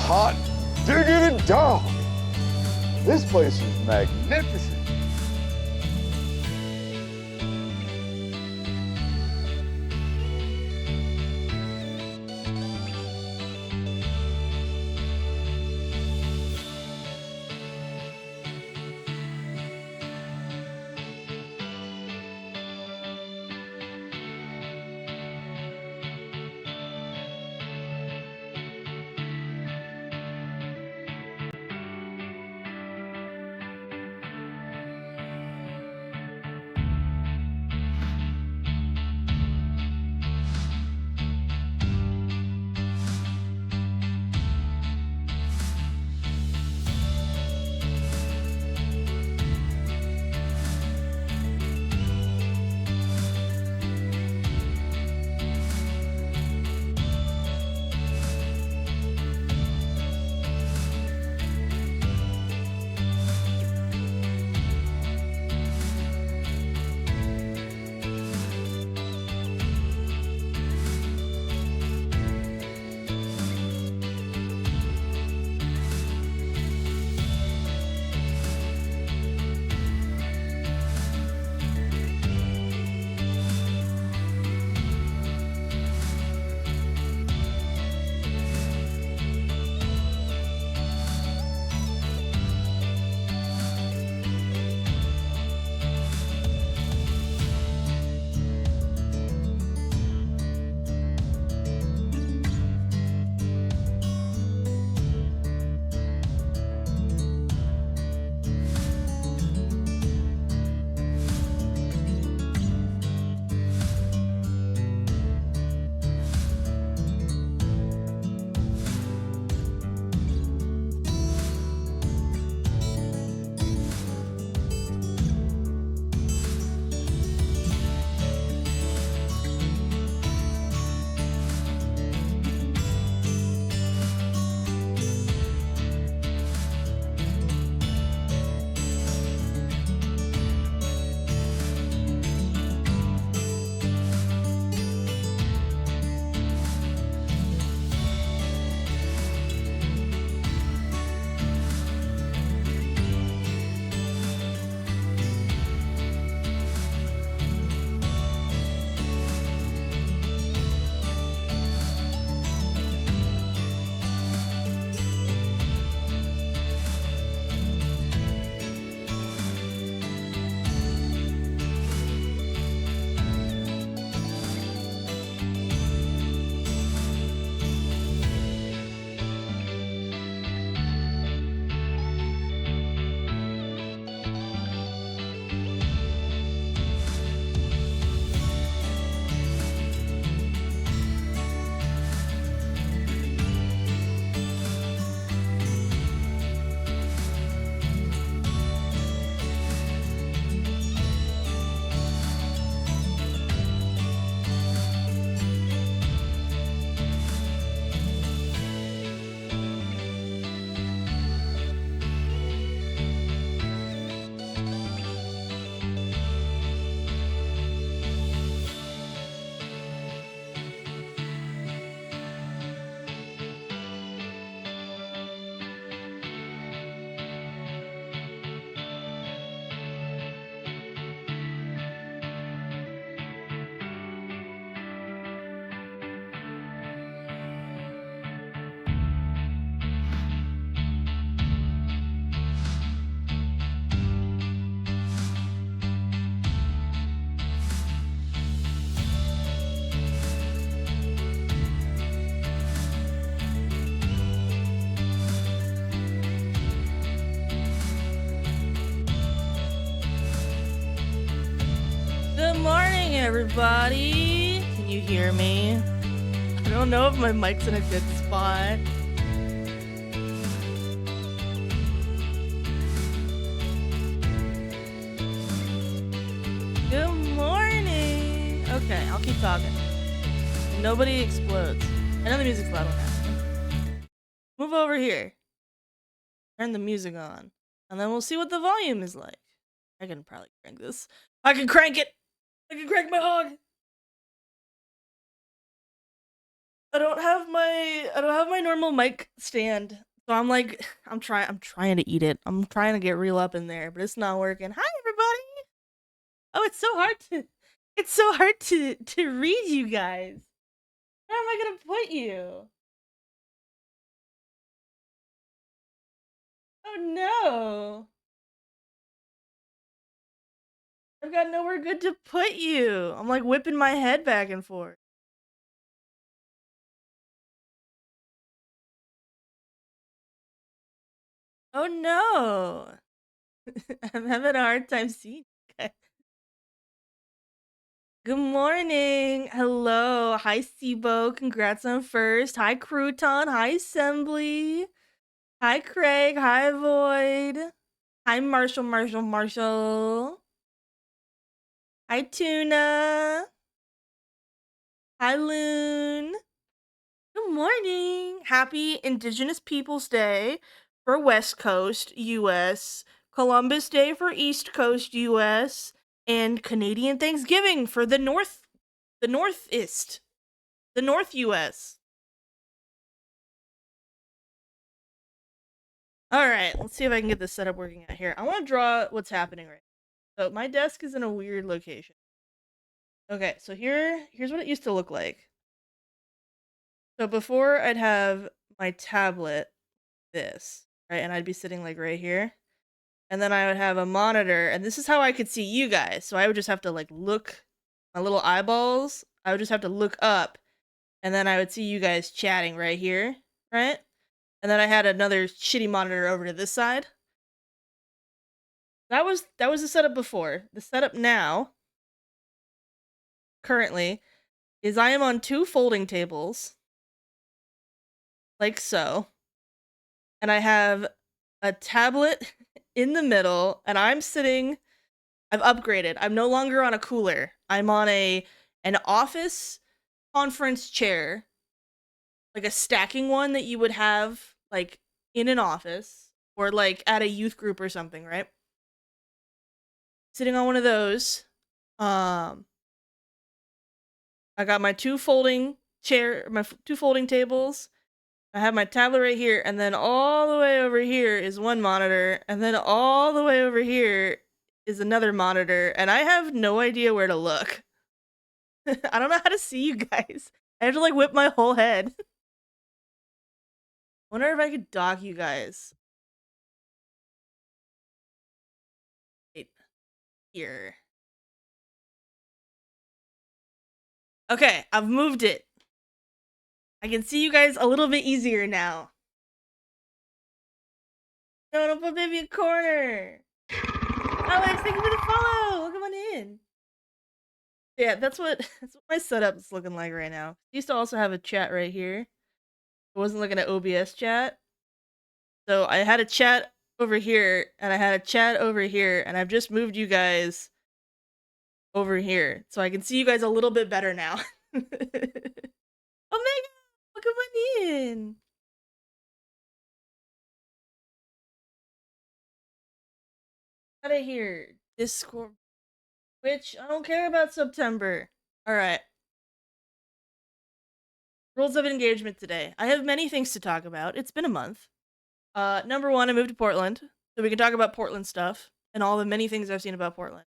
hot diggity dog. This place is magnificent. Everybody, can you hear me? I don't know if my mic's in a good spot. Good morning. Okay, I'll keep talking. Nobody explodes. I know the music's loud enough. Move over here. Turn the music on. And then we'll see what the volume is like. I can probably crank this. I can crank it! I can crank my hog! I don't have my normal mic stand. So I'm trying to eat it. I'm trying to get real up in there, but it's not working. Hi everybody. Oh, it's so hard to read you guys. Where am I going to put you? Oh no. I've got nowhere good to put you. I'm like whipping my head back and forth. Oh no. I'm having a hard time seeing you guys. Good morning. Hello. Hi, Sibo. Congrats on first. Hi, Crouton. Hi, Assembly. Hi, Craig. Hi, Void. Hi, Marshall. Hi, Tuna. Hi, Loon. Good morning. Happy Indigenous Peoples Day for West Coast, US. Columbus Day for East Coast, US. And Canadian Thanksgiving for the Northeast. The North US. Alright, let's see if I can get this setup working out here. I want to draw what's happening right now. So my desk is in a weird location. Okay, so here's what it used to look like. So before I'd have my tablet, this, right? And I'd be sitting like right here. And then I would have a monitor, and this is how I could see you guys. So I would just have to like look, my little eyeballs, I would just have to look up, and then I would see you guys chatting right here, right? And then I had another shitty monitor over to this side. That was the setup before. The setup now, currently, is I am on two folding tables, like so, and I have a tablet in the middle, and I'm sitting. I've upgraded. I'm no longer on a cooler. I'm on an office conference chair, like a stacking one that you would have like in an office or like at a youth group or something, right? Sitting on one of those. Um I got my two folding tables. I have my tablet right here, and then all the way over here is one monitor, and then all the way over here is another monitor, and I have no idea where to look. I don't know how to see you guys. I have to like whip my whole head. Wonder if I could dock you guys. Right here. Okay, I've moved it. I can see you guys a little bit easier now. No, don't put baby in a corner. Alex, thank you for the follow. Welcome on in. Yeah, that's what my setup is looking like right now. I used to also have a chat right here. I wasn't looking at OBS chat. So I had a chat over here, and I had a chat over here, and I've just moved you guys over here. So I can see you guys a little bit better now. Omega, welcome on in. Out of here. Discord. Which I don't care about September. Alright. Rules of engagement today. I have many things to talk about. It's been a month. Number one, I moved to Portland. So we can talk about Portland stuff and all the many things I've seen about Portland.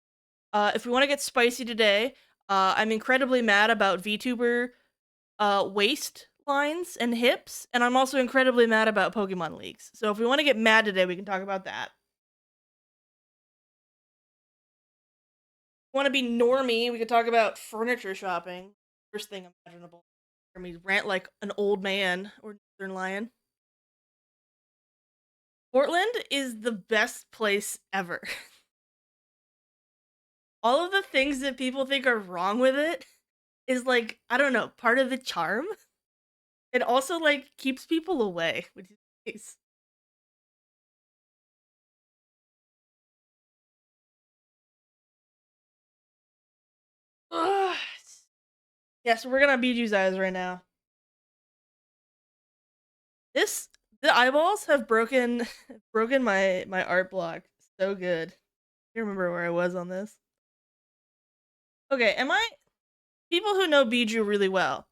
If we want to get spicy today, I'm incredibly mad about VTuber waist lines and hips, and I'm also incredibly mad about Pokemon leagues. So if we want to get mad today, we can talk about that. Want to be normie, we could talk about furniture shopping. First thing imaginable. Hear me rant like an old man or Northern Lion. Portland is the best place ever. All of the things that people think are wrong with it is like, I don't know, part of the charm. It also like keeps people away, which is nice. Ugh. Yeah, so we're gonna Biju's eyes right now. The eyeballs have broken my art block so good. I can't remember where I was on this. Okay, am I people who know Biju really well?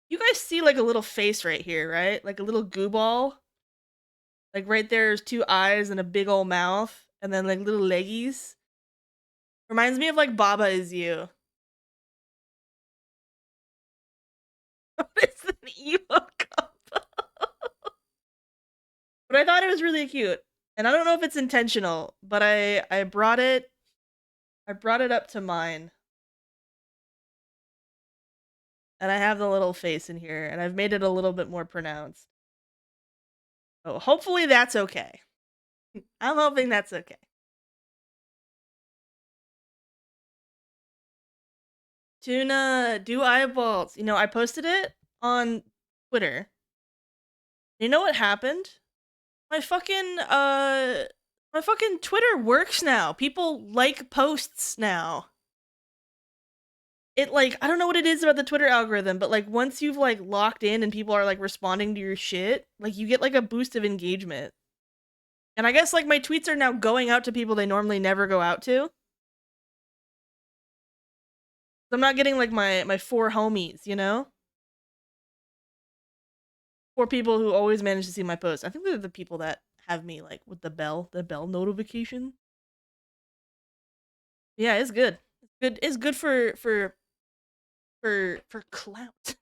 You guys see like a little face right here, right? Like a little goo ball. Like right there's 2 eyes and a big old mouth, and then like little leggies. Reminds me of like Baba Is You. It's an emo combo. But I thought it was really cute. And I don't know if it's intentional, but I brought it up to mine. And I have the little face in here, and I've made it a little bit more pronounced. So hopefully that's okay. I'm hoping that's okay. Tuna, do eyeballs. You know, I posted it on Twitter. You know what happened? My fucking Twitter works now. People like posts now. It like, I don't know what it is about the Twitter algorithm, but like once you've like locked in and people are like responding to your shit, like you get like a boost of engagement. And I guess like my tweets are now going out to people they normally never go out to. I'm not getting like my 4 homies, you know? 4 people who always manage to see my posts. I think they're the people that have me like with the bell notification. Yeah, it's good. It's good for clout.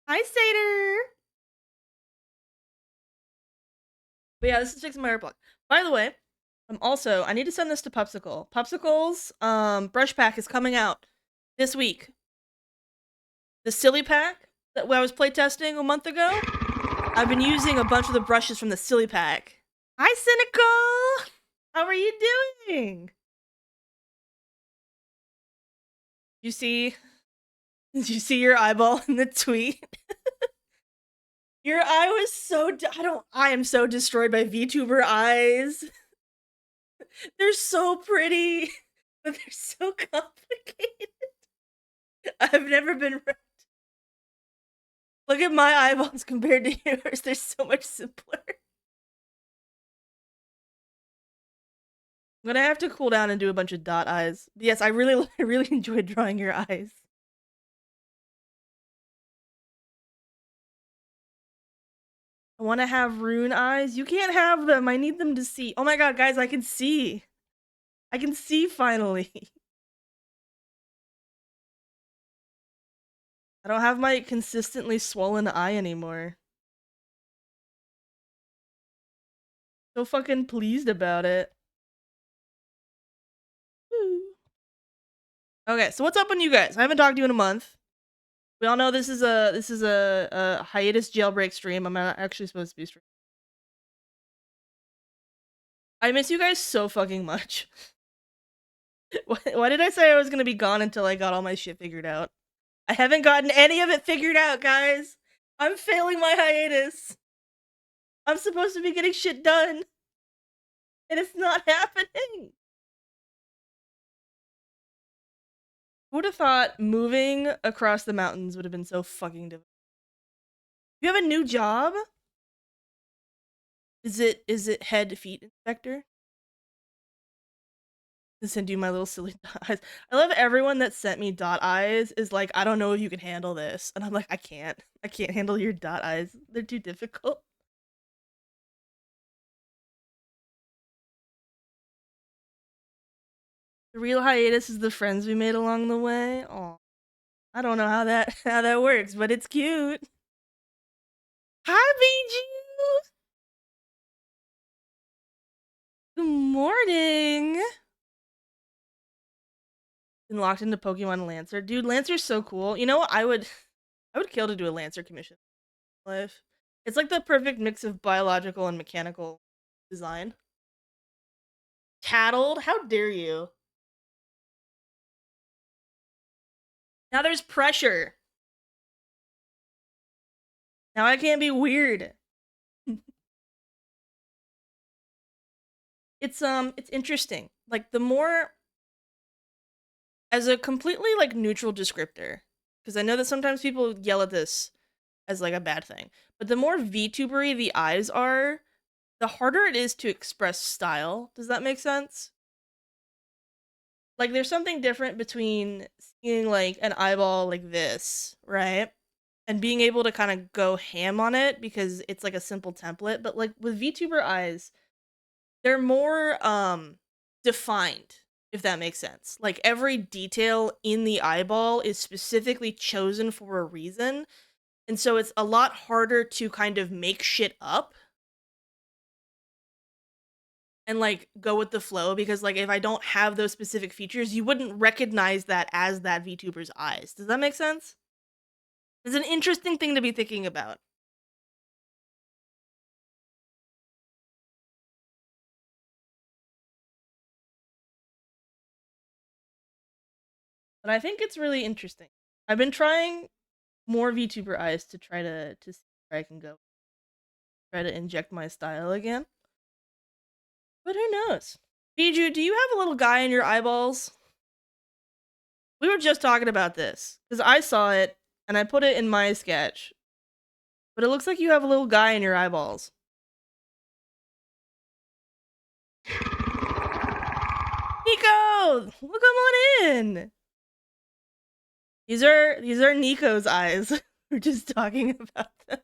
Hi, Sater. But yeah, this is fixing my hair block. By the way, I need to send this to Popsicle. Popsicle's brush pack is coming out this week. The Silly Pack that I was playtesting a month ago. I've been using a bunch of the brushes from the Silly Pack. Hi, Cynical! How are you doing? You see? Did you see your eyeball in the tweet? Your eye was so I am so destroyed by VTuber eyes. They're so pretty, but they're so complicated. I've never been right. Look at my eyeballs compared to yours. They're so much simpler. I'm gonna have to cool down and do a bunch of dot eyes. Yes, I really enjoyed drawing your eyes. I want to have rune eyes. You can't have them. I need them to see. Oh my god, guys, I can see. I can see finally. I don't have my consistently swollen eye anymore. So fucking pleased about it. Woo. Okay, so what's up on you guys? I haven't talked to you in a month. We all know this is a hiatus jailbreak stream. I'm not actually supposed to be streaming. I miss you guys so fucking much. Why did I say I was gonna be gone until I got all my shit figured out? I haven't gotten any of it figured out, guys. I'm failing my hiatus. I'm supposed to be getting shit done. And it's not happening. Who would have thought moving across the mountains would have been so fucking difficult? You have a new job? Is it head feet inspector? To send you my little silly dot eyes. I love everyone that sent me dot eyes is like, I don't know if you can handle this. And I'm like, I can't handle your dot eyes. They're too difficult. The real hiatus is the friends we made along the way. Oh, I don't know how that works, but it's cute. Hi, BG. Good morning. Been locked into Pokemon Lancer, dude. Lancer's so cool. You know what? I would kill to do a Lancer commission. Life. It's like the perfect mix of biological and mechanical design. Tattled? How dare you? Now there's pressure. Now I can't be weird. It's interesting. Like the more as a completely like neutral descriptor, because I know that sometimes people yell at this as like a bad thing, but the more VTubery the eyes are, the harder it is to express style. Does that make sense? Like, there's something different between seeing, like, an eyeball like this, right? And being able to kind of go ham on it because it's like a simple template. But, like, with VTuber eyes, they're more, defined, if that makes sense. Like, every detail in the eyeball is specifically chosen for a reason. And so it's a lot harder to kind of make shit up and like go with the flow because like if I don't have those specific features, you wouldn't recognize that as that VTuber's eyes. Does that make sense? It's an interesting thing to be thinking about. But I think it's really interesting. I've been trying more VTuber eyes to try to see where I can go. Try to inject my style again. But who knows? Biju, do you have a little guy in your eyeballs? We were just talking about this because I saw it and I put it in my sketch. But it looks like you have a little guy in your eyeballs. Nico, well, come on in. These are Nico's eyes. We're just talking about them.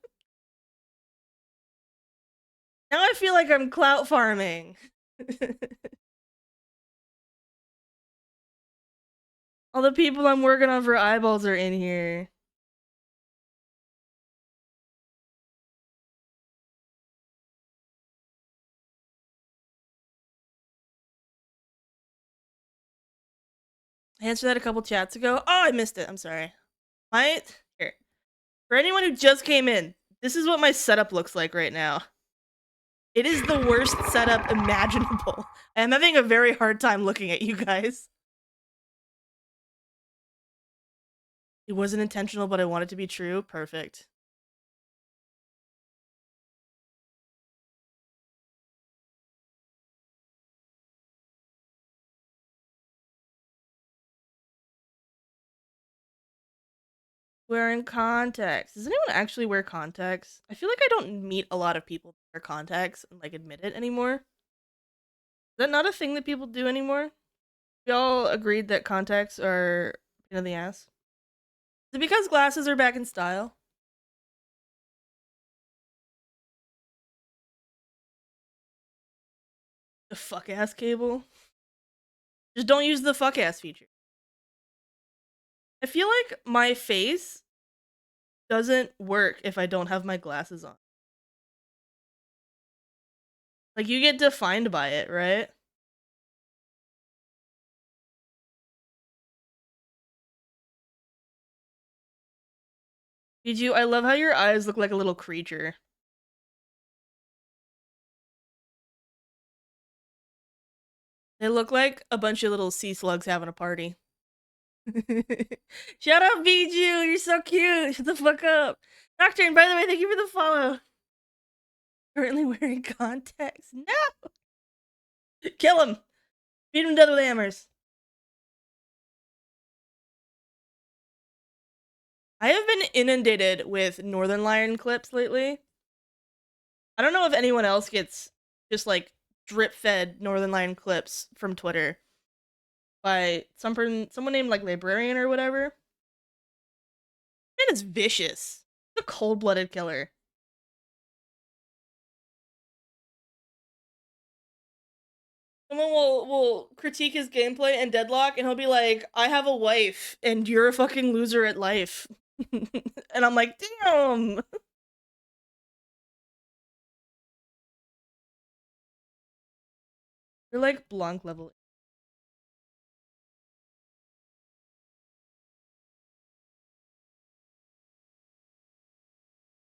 Now I feel like I'm clout farming. All the people I'm working on for eyeballs are in here. I answered that a couple chats ago. Oh, I missed it. I'm sorry. Here. For anyone who just came in, this is what my setup looks like right now. It is the worst setup imaginable. I'm having a very hard time looking at you guys. It wasn't intentional, but I want it to be true. Perfect. Wearing contacts. Does anyone actually wear contacts? I feel like I don't meet a lot of people that wear contacts and like admit it anymore. Is that not a thing that people do anymore? We all agreed that contacts are a pain in the ass. Is it because glasses are back in style? The fuck ass cable? Just don't use the fuck ass feature. I feel like my face doesn't work if I don't have my glasses on. Like, you get defined by it, right? Did you? I love how your eyes look like a little creature. They look like a bunch of little sea slugs having a party. Shut up, Biju! You're so cute! Shut the fuck up! Nocturne, by the way, thank you for the follow. Currently wearing contacts. No! Kill him! Beat him to death with hammers. I have been inundated with Northern Lion clips lately. I don't know if anyone else gets just like drip fed Northern Lion clips from Twitter by someone named like Librarian or whatever. Man is vicious. He's a cold-blooded killer. Someone will critique his gameplay and deadlock, and he'll be like, "I have a wife, and you're a fucking loser at life." And I'm like, damn. You're like Blanc level.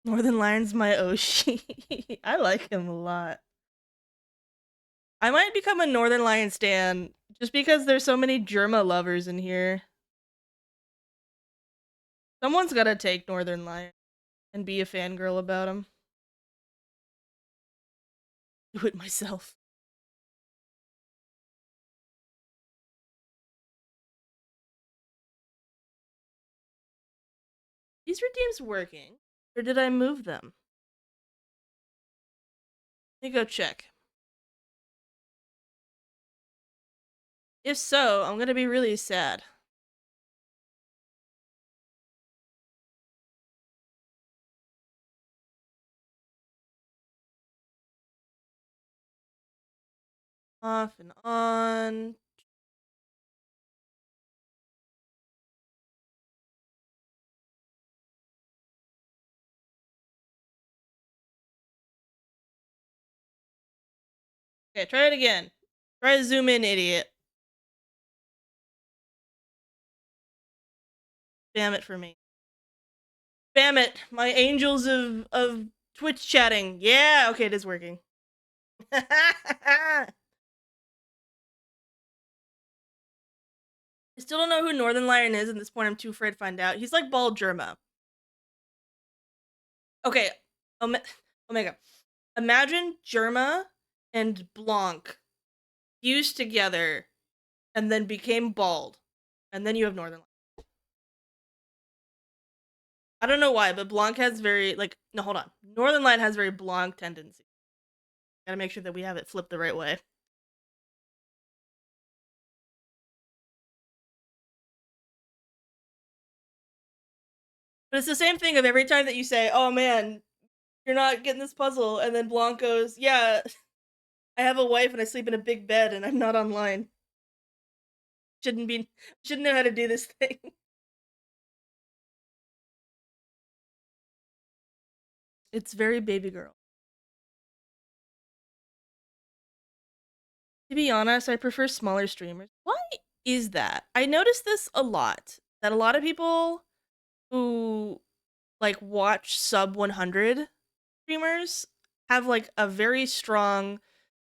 Northern Lion's my Oshi. I like him a lot. I might become a Northern Lion stan just because there's so many Germa lovers in here. Someone's gotta take Northern Lion and be a fangirl about him. Do it myself. These redeems working? Or did I move them? Let me go check. If so, I'm gonna be really sad. Off and on. Okay, try it again. Try to zoom in, idiot. Spam it for me. Spam it, my angels of Twitch chatting. Yeah, okay, it is working. I still don't know who Northern Lion is. At this point, I'm too afraid to find out. He's like Bald Germa. Okay, Omega. Imagine Germa and Blanc fused together and then became bald. And then you have Northern Lion. I don't know why, but Blanc has very, like, no, hold on. Northern Light has very Blanc tendency. Gotta make sure that we have it flipped the right way. But it's the same thing of every time that you say, oh man, you're not getting this puzzle, and then Blanc goes, yeah, I have a wife and I sleep in a big bed and I'm not online. Shouldn't know how to do this thing. It's very baby girl. To be honest, I prefer smaller streamers. Why is that? I notice this a lot. That a lot of people who like watch sub 100 streamers have like a very strong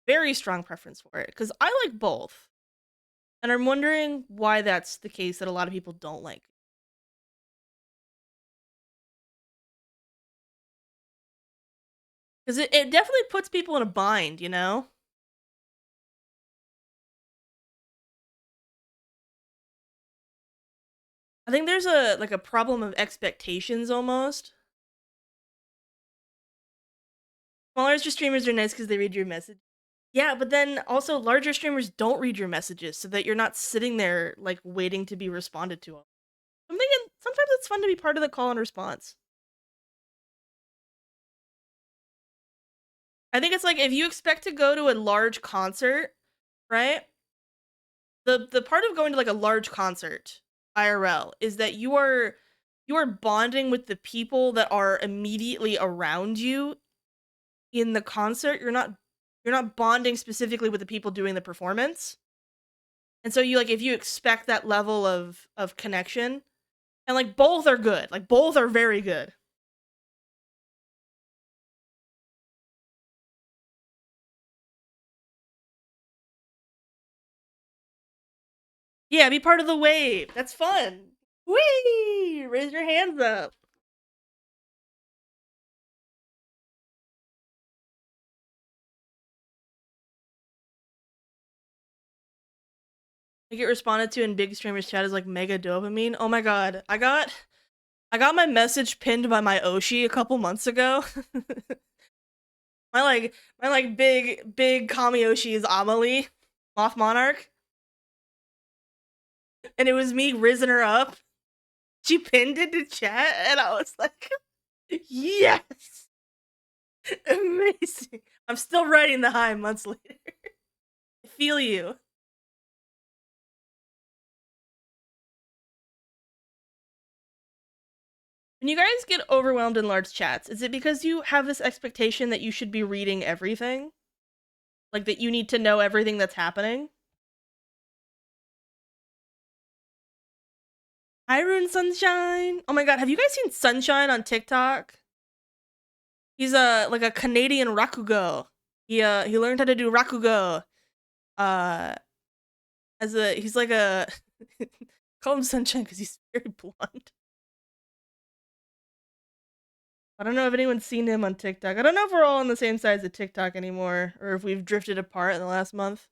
preference for it. Because I like both. And I'm wondering why that's the case that a lot of people don't like. Because it definitely puts people in a bind, you know? I think there's a problem of expectations almost. Smaller streamers are nice because they read your message. Yeah, but then also larger streamers don't read your messages so that you're not sitting there like waiting to be responded to. I'm thinking sometimes it's fun to be part of the call and response. I think it's like if you expect to go to a large concert, right? The part of going to like a large concert IRL is that you are bonding with the people that are immediately around you in the concert. You're not bonding specifically with the people doing the performance. And so you like if you expect that level of connection, and like both are good. Like both are very good. Yeah, be part of the wave. That's fun. Whee! Raise your hands up. I get responded to in big streamers chat is like mega dopamine. Oh my god. I got my message pinned by my Oshi a couple months ago. my big Kami Oshi is Amelie, Moth Monarch. And it was me rizzing her up. She pinned it to chat and I was like, yes! Amazing. I'm still writing the high months later. I feel you. When you guys get overwhelmed in large chats, is it because you have this expectation that you should be reading everything? Like that you need to know everything that's happening? Hi, Rune Sunshine! Oh my god, have you guys seen Sunshine on TikTok? He's like a Canadian Rakugo. He learned how to do Rakugo. He's like a call him Sunshine because he's very blonde. I don't know if anyone's seen him on TikTok. I don't know if we're all on the same sides of TikTok anymore, or if we've drifted apart in the last month.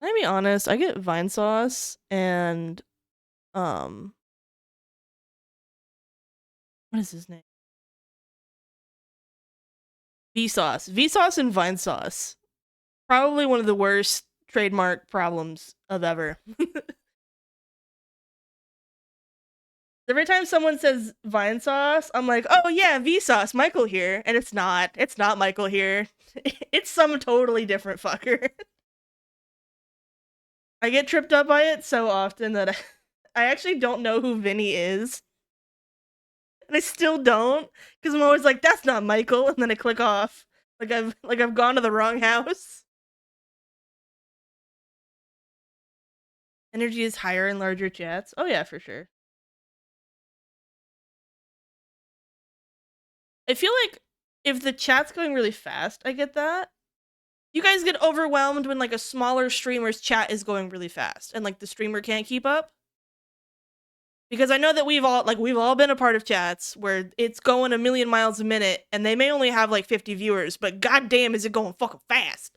Can I be honest? I get Vine Sauce and what is his name? Vsauce and Vine Sauce. Probably one of the worst trademark problems of ever. Every time someone says Vine sauce, I'm like, oh yeah, Vsauce, Michael here. And it's not. It's not Michael here. It's some totally different fucker. I get tripped up by it so often that I actually don't know who Vinny is. And I still don't, because I'm always like, that's not Michael, and then I click off. Like I've gone to the wrong house. Energy is higher in larger chats. Oh yeah, for sure. I feel like if the chat's going really fast, I get that. You guys get overwhelmed when like a smaller streamer's chat is going really fast and like the streamer can't keep up. Because I know that we've all been a part of chats where it's going a million miles a minute and they may only have like 50 viewers, but goddamn is it going fucking fast.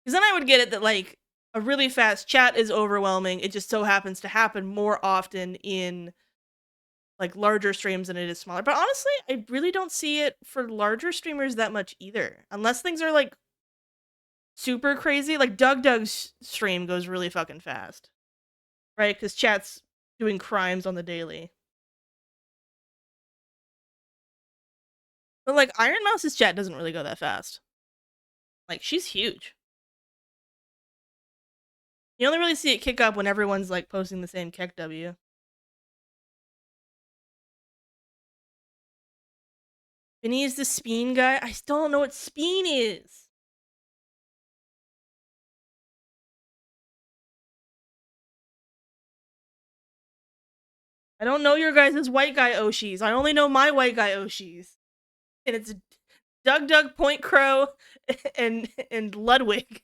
Because then I would get it that like a really fast chat is overwhelming. It just so happens to happen more often in like larger streams than it is smaller. But honestly, I really don't see it for larger streamers that much either. Unless things are like super crazy. Like Doug's stream goes really fucking fast. Right? Because chat's doing crimes on the daily. But like Iron Mouse's chat doesn't really go that fast. Like she's huge. You only really see it kick up when everyone's like posting the same Keck W. Vinny is the Speen guy? I still don't know what Speen is. I don't know your guys' white guy Oshis. I only know my white guy Oshis. And it's Doug, Point Crow, and Ludwig.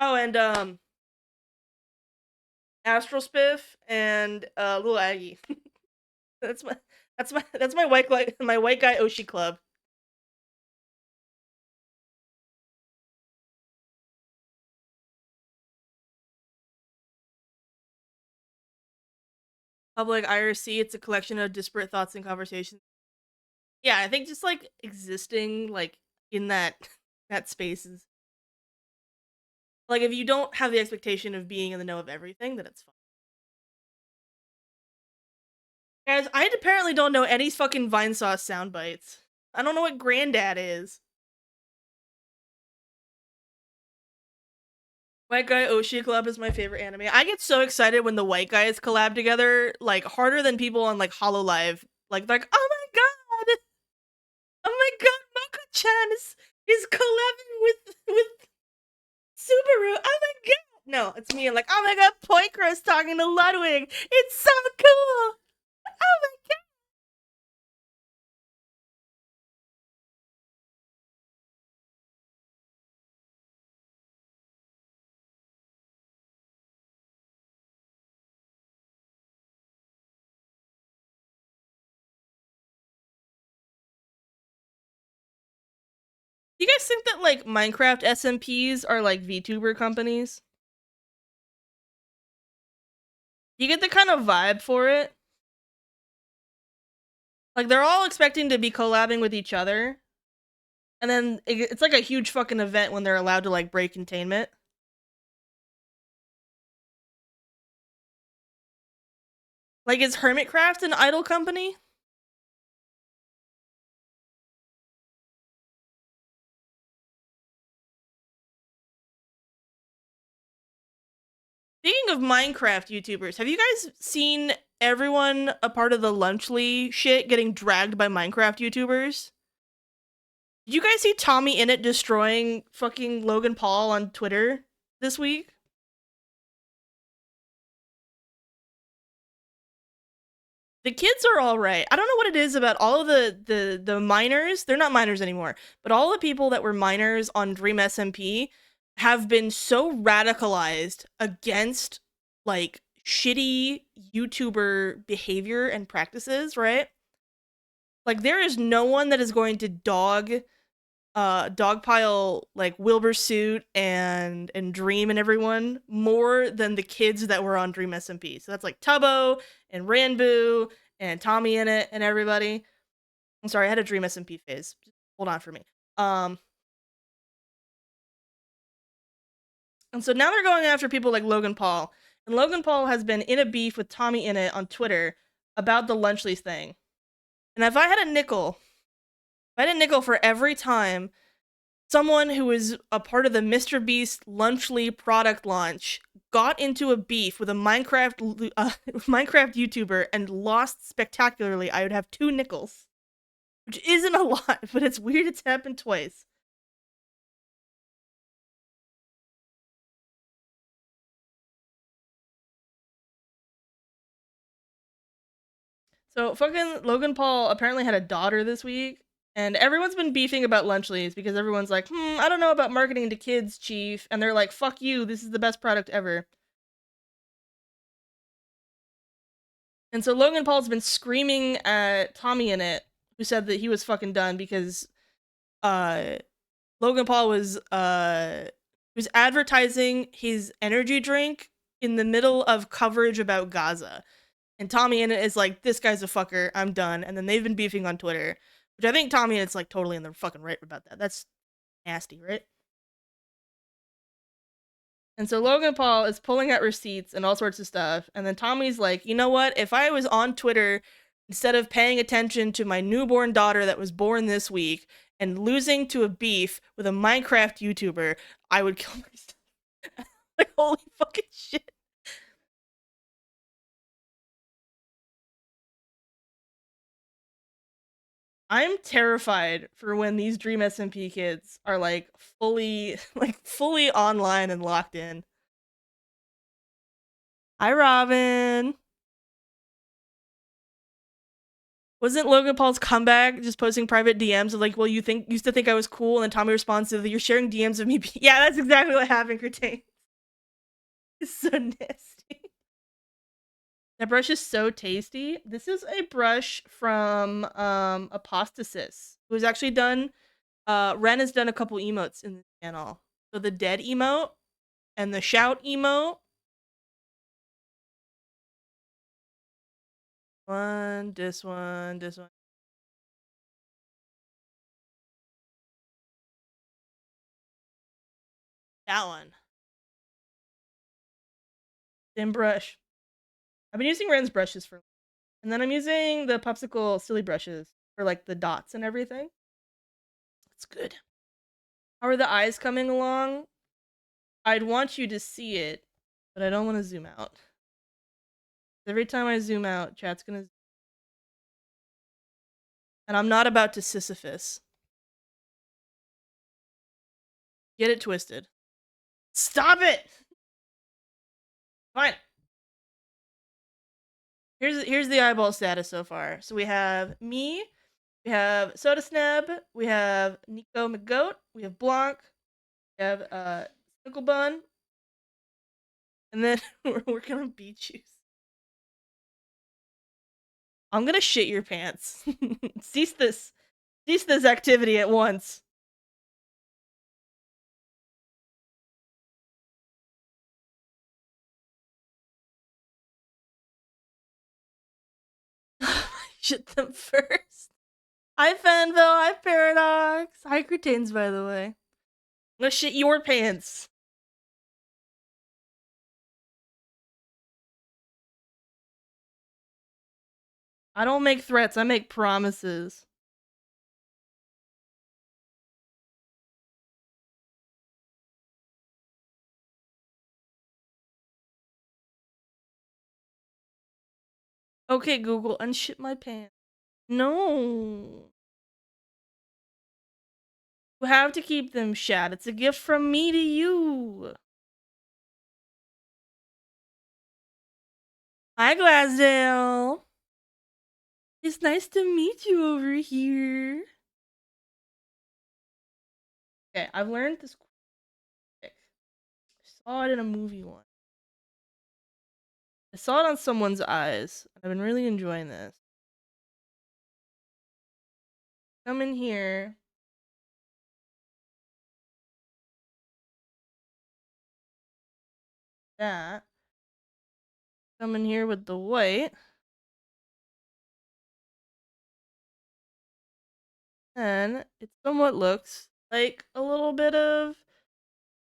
Oh, and Astral Spiff and Little Aggie. that's my white guy Oshi club. Public IRC, it's a collection of disparate thoughts and conversations. Yeah, I think just like existing like in that space is like if you don't have the expectation of being in the know of everything, then it's fine. Guys, I apparently don't know any fucking Vine Sauce sound bites. I don't know what Granddad is. White Guy Oshi Club is my favorite anime. I get so excited when the white guys collab together, like harder than people on like Hololive. Like they're like, oh my god, Mako-chan is collabing with Subaru. Oh my god. No, it's me. I'm like, oh my god, Poikros talking to Ludwig. It's so cool. Oh my god. Do you guys think that like Minecraft SMPs are like VTuber companies? You get the kind of vibe for it. Like they're all expecting to be collabing with each other. And then it's like a huge fucking event when they're allowed to like break containment. Like is Hermitcraft an idol company? Speaking of Minecraft YouTubers, have you guys seen everyone a part of the Lunchly shit getting dragged by Minecraft YouTubers? Did you guys see Tommy Innit destroying fucking Logan Paul on Twitter this week? The kids are all right. I don't know what it is about all of the minors. They're not minors anymore, but all the people that were minors on Dream SMP have been so radicalized against like shitty YouTuber behavior and practices, right? Like there is no one that is going to dogpile like Wilbur Suit and Dream and everyone more than the kids that were on Dream SMP. So that's like Tubbo and Ranboo and Tommy in it and everybody. I'm sorry, I had a Dream SMP phase. Hold on for me. And so now they're going after people like Logan Paul. And Logan Paul has been in a beef with Tommy in it on Twitter about the Lunchleys thing. And if I had a nickel for every time someone who was a part of the Mr. Beast Lunchley product launch got into a beef with a Minecraft YouTuber and lost spectacularly, I would have 2 nickels. Which isn't a lot, but it's weird it's happened twice. So fucking Logan Paul apparently had a daughter this week, and everyone's been beefing about Lunchleys because everyone's like, I don't know about marketing to kids, chief. And they're like, fuck you, this is the best product ever. And so Logan Paul's been screaming at Tommy in it, who said that he was fucking done because Logan Paul was advertising his energy drink in the middle of coverage about Gaza. And Tommy in it is like, this guy's a fucker, I'm done. And then they've been beefing on Twitter, which I think Tommy in it's like totally in the fucking right about that. That's nasty, right? And so Logan Paul is pulling out receipts and all sorts of stuff. And then Tommy's like, you know what? If I was on Twitter, instead of paying attention to my newborn daughter that was born this week and losing to a beef with a Minecraft YouTuber, I would kill myself. Like, holy fucking shit. I'm terrified for when these Dream SMP kids are like fully online and locked in. Hi, Robin. Wasn't Logan Paul's comeback just posting private DMs of like, well, you used to think I was cool, and then Tommy responds to, you're sharing DMs of me. Yeah, that's exactly what happened, Curtain. It's so nasty. That brush is so tasty. This is a brush from Apostasis, who's actually done Ren has done a couple emotes in the channel. So the dead emote and the shout emote. This one. That one. Same brush. I've been using Ren's brushes for, and then I'm using the Popsicle Silly brushes for like the dots and everything. It's good. How are the eyes coming along? I'd want you to see it, but I don't want to zoom out. Every time I zoom out, chat's gonna. And I'm not about to Sisyphus. Get it twisted. Stop it! Fine. Here's the eyeball status so far. So we have me, we have Soda Snab, we have Nico McGoat, we have Blanc, we have Snickle Bun, and then we're working on beet juice. I'm gonna shit your pants. Cease this activity at once. Shit them first. Hi Fenville, hi Paradox, hi Curtains, by the way. I'm gonna shit your pants. I don't make threats, I make promises. Okay, Google, unshit my pants. No. You have to keep them, Shad. It's a gift from me to you. Hi, Glasdale. It's nice to meet you over here. Okay, I've learned this quick. I saw it in a movie once. I saw it on someone's eyes. I've been really enjoying this. Come in here. That. Come in here with the white. And it somewhat looks like a little bit of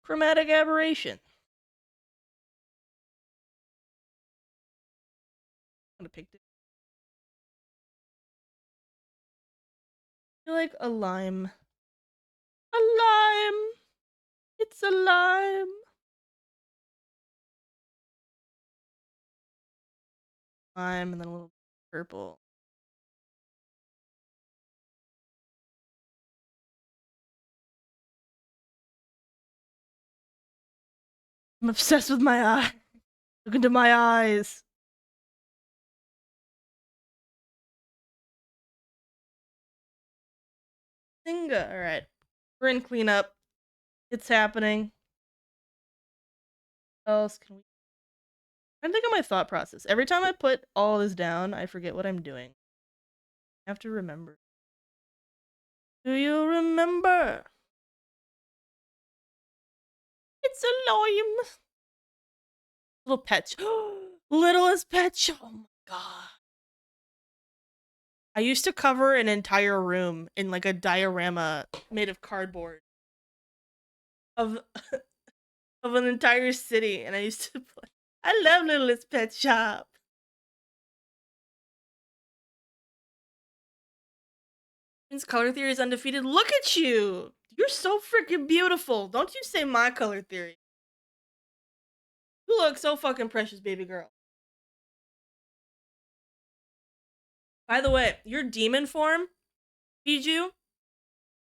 chromatic aberration. I'm gonna pick this. I feel like a lime. A lime! It's a lime! Lime and then a little purple. I'm obsessed with my eye. Look into my eyes. Singa. Alright. We're in cleanup. It's happening. What else can we... I'm thinking of my thought process. Every time I put all this down, I forget what I'm doing. I have to remember. Do you remember? It's a lime. Little pet. Littlest pet shop. Oh my god. I used to cover an entire room in like a diorama made of cardboard of of an entire city, and I used to play. I love Littlest Pet Shop. Means color theory is undefeated. Look at you! You're so freaking beautiful. Don't you say my color theory. You look so fucking precious, baby girl. By the way, your demon form, Bijou,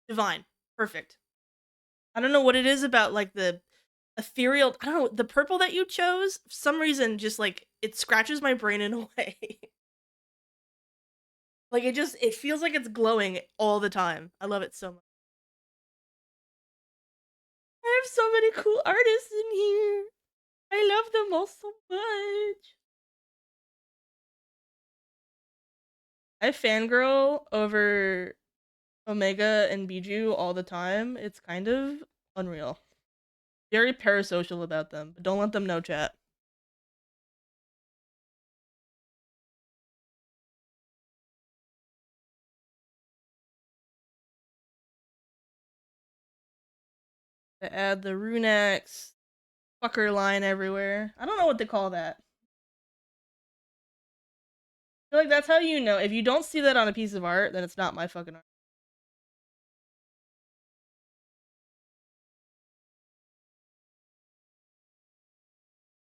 divine. Perfect. I don't know what it is about like the ethereal, I don't know, the purple that you chose, for some reason just like it scratches my brain in a way. Like it feels like it's glowing all the time. I love it so much. I have so many cool artists in here. I love them all so much. I fangirl over Omega and Bijou all the time. It's kind of unreal. Very parasocial about them, but don't let them know, chat. To add the Runex fucker line everywhere. I don't know what to call that. I feel like that's how you know. If you don't see that on a piece of art, then it's not my fucking art.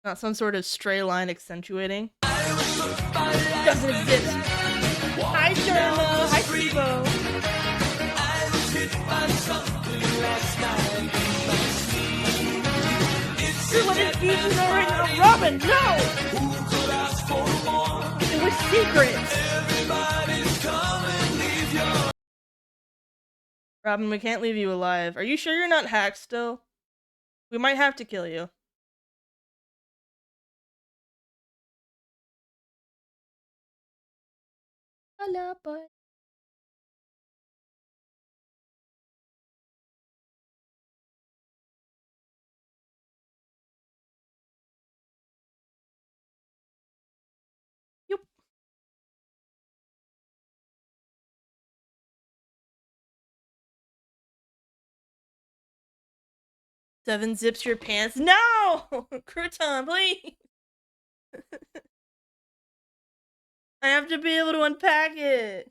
Not some sort of stray line accentuating. Doesn't exist. Hi, Sherma. Hi, Sibo. You're letting Bijou narrate the Robin. No! It was secrets. Robin, we can't leave you alive. Are you sure you're not hacked still? We might have to kill you. Hello, boy. Yep. Seven zips your pants. No! Crouton, please! I have to be able to unpack it.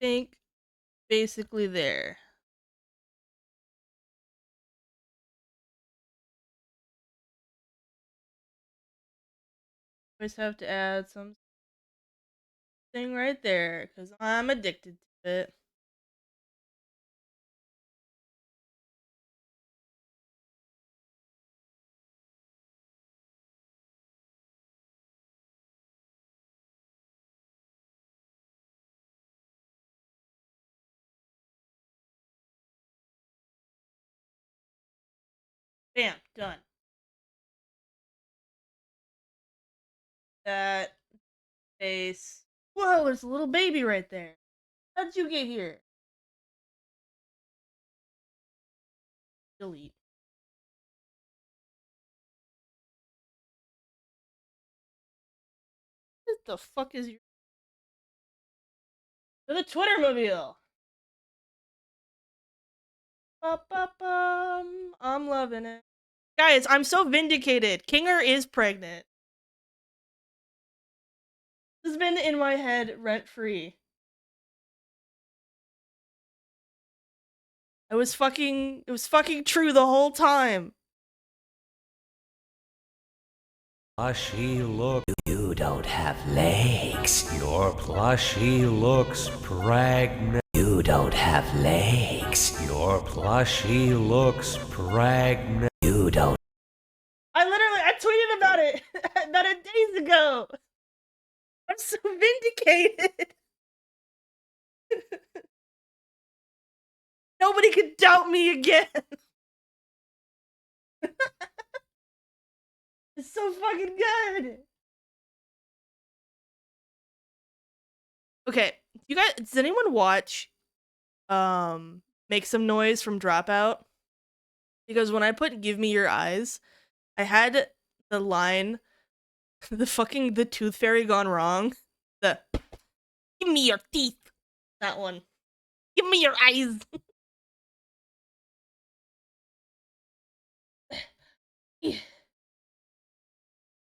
Think basically there. Always have to add something right there because I'm addicted to it. Bam, done. That face. Whoa, there's a little baby right there. How'd you get here? Delete. What the fuck is your... To the Twitter mobile. Ba-ba-bum. I'm loving it. Guys, I'm so vindicated. Kinger is pregnant. This has been in my head rent-free. It was fucking true the whole time. Plushy look. You don't have legs. Your plushie looks pregnant. You don't have legs. Your plushie looks pregnant. You don't. I tweeted about it about it days ago. I'm so vindicated. Nobody could doubt me again. It's so fucking good. Okay, you guys, does anyone watch Make Some Noise from Dropout? Because when I put Give Me Your Eyes, I had the line, the tooth fairy gone wrong. The give me your teeth. That one. Give me your eyes.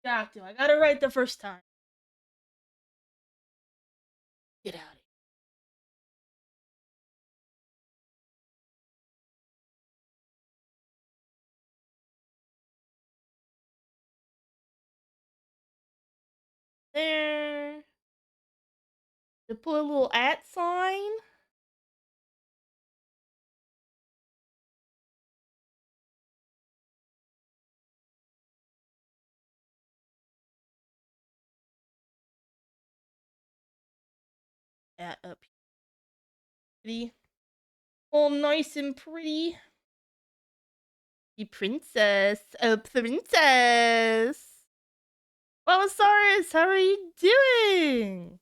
Got to. I got it right the first time. Get out of here. There. To put a little @ sign. @ up here. All nice and pretty. You princess. Oh, princess. Well, Saurus, how are you doing?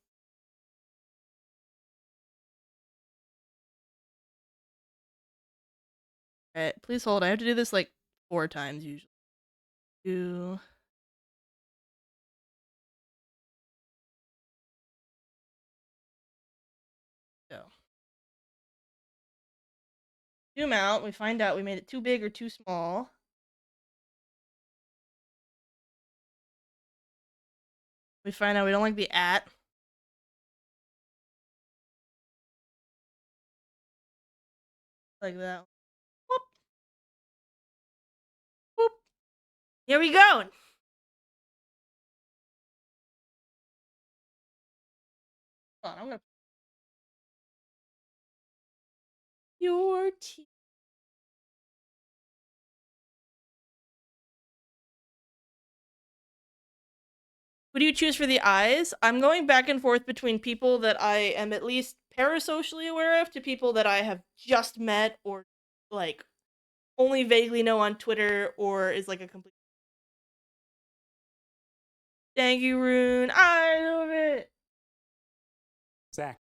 Alright, please hold. I have to do this like 4 times usually. Go. Zoom out. We find out we made it too big or too small. We find out we don't like the @ like that. Whoop. Whoop. Here we go. Hold on, I'm gonna your teeth. Who do you choose for the eyes? I'm going back and forth between people that I am at least parasocially aware of to people that I have just met or like only vaguely know on Twitter or is like a complete. Thank you, Rune. I love it. Zach.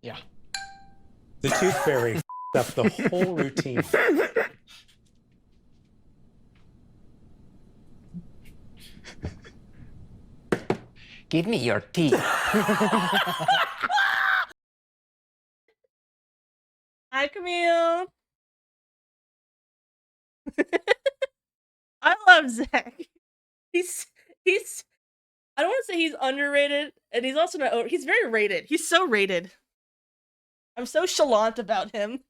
Yeah. The tooth fairy f***ed up the whole routine. Give me your teeth. Hi, Camille. I love Zach. He's I don't want to say he's underrated, and he's also not. He's very rated. He's so rated. I'm so chalant about him.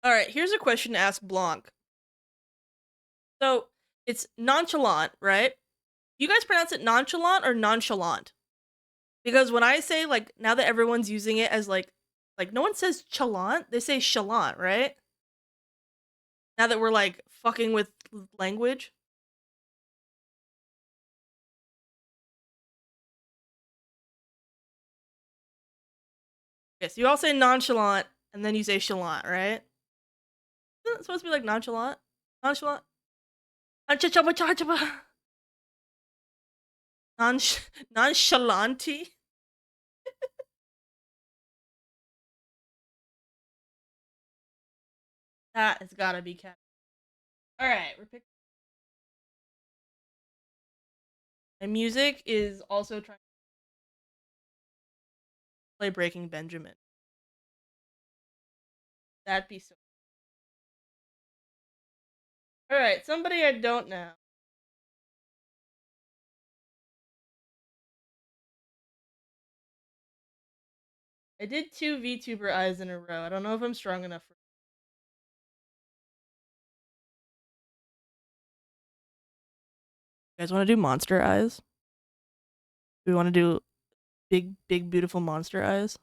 All right, here's a question to ask Blanc. So it's nonchalant, right? You guys pronounce it nonchalant or nonchalant? Because when I say like now that everyone's using it as like no one says chalant, they say chalant, right? Now that we're like fucking with language. Yes, you all say nonchalant. and then you say chalant, right? Isn't it supposed to be like nonchalant? Nonchalant? Nonchalanty? That has gotta be cat. Alright, we're picking. And music is also trying to play Breaking Benjamin. That'd be so. Alright, somebody I don't know. I did 2 VTuber eyes in a row. I don't know if I'm strong enough for. You guys want to do monster eyes? We want to do big, beautiful monster eyes?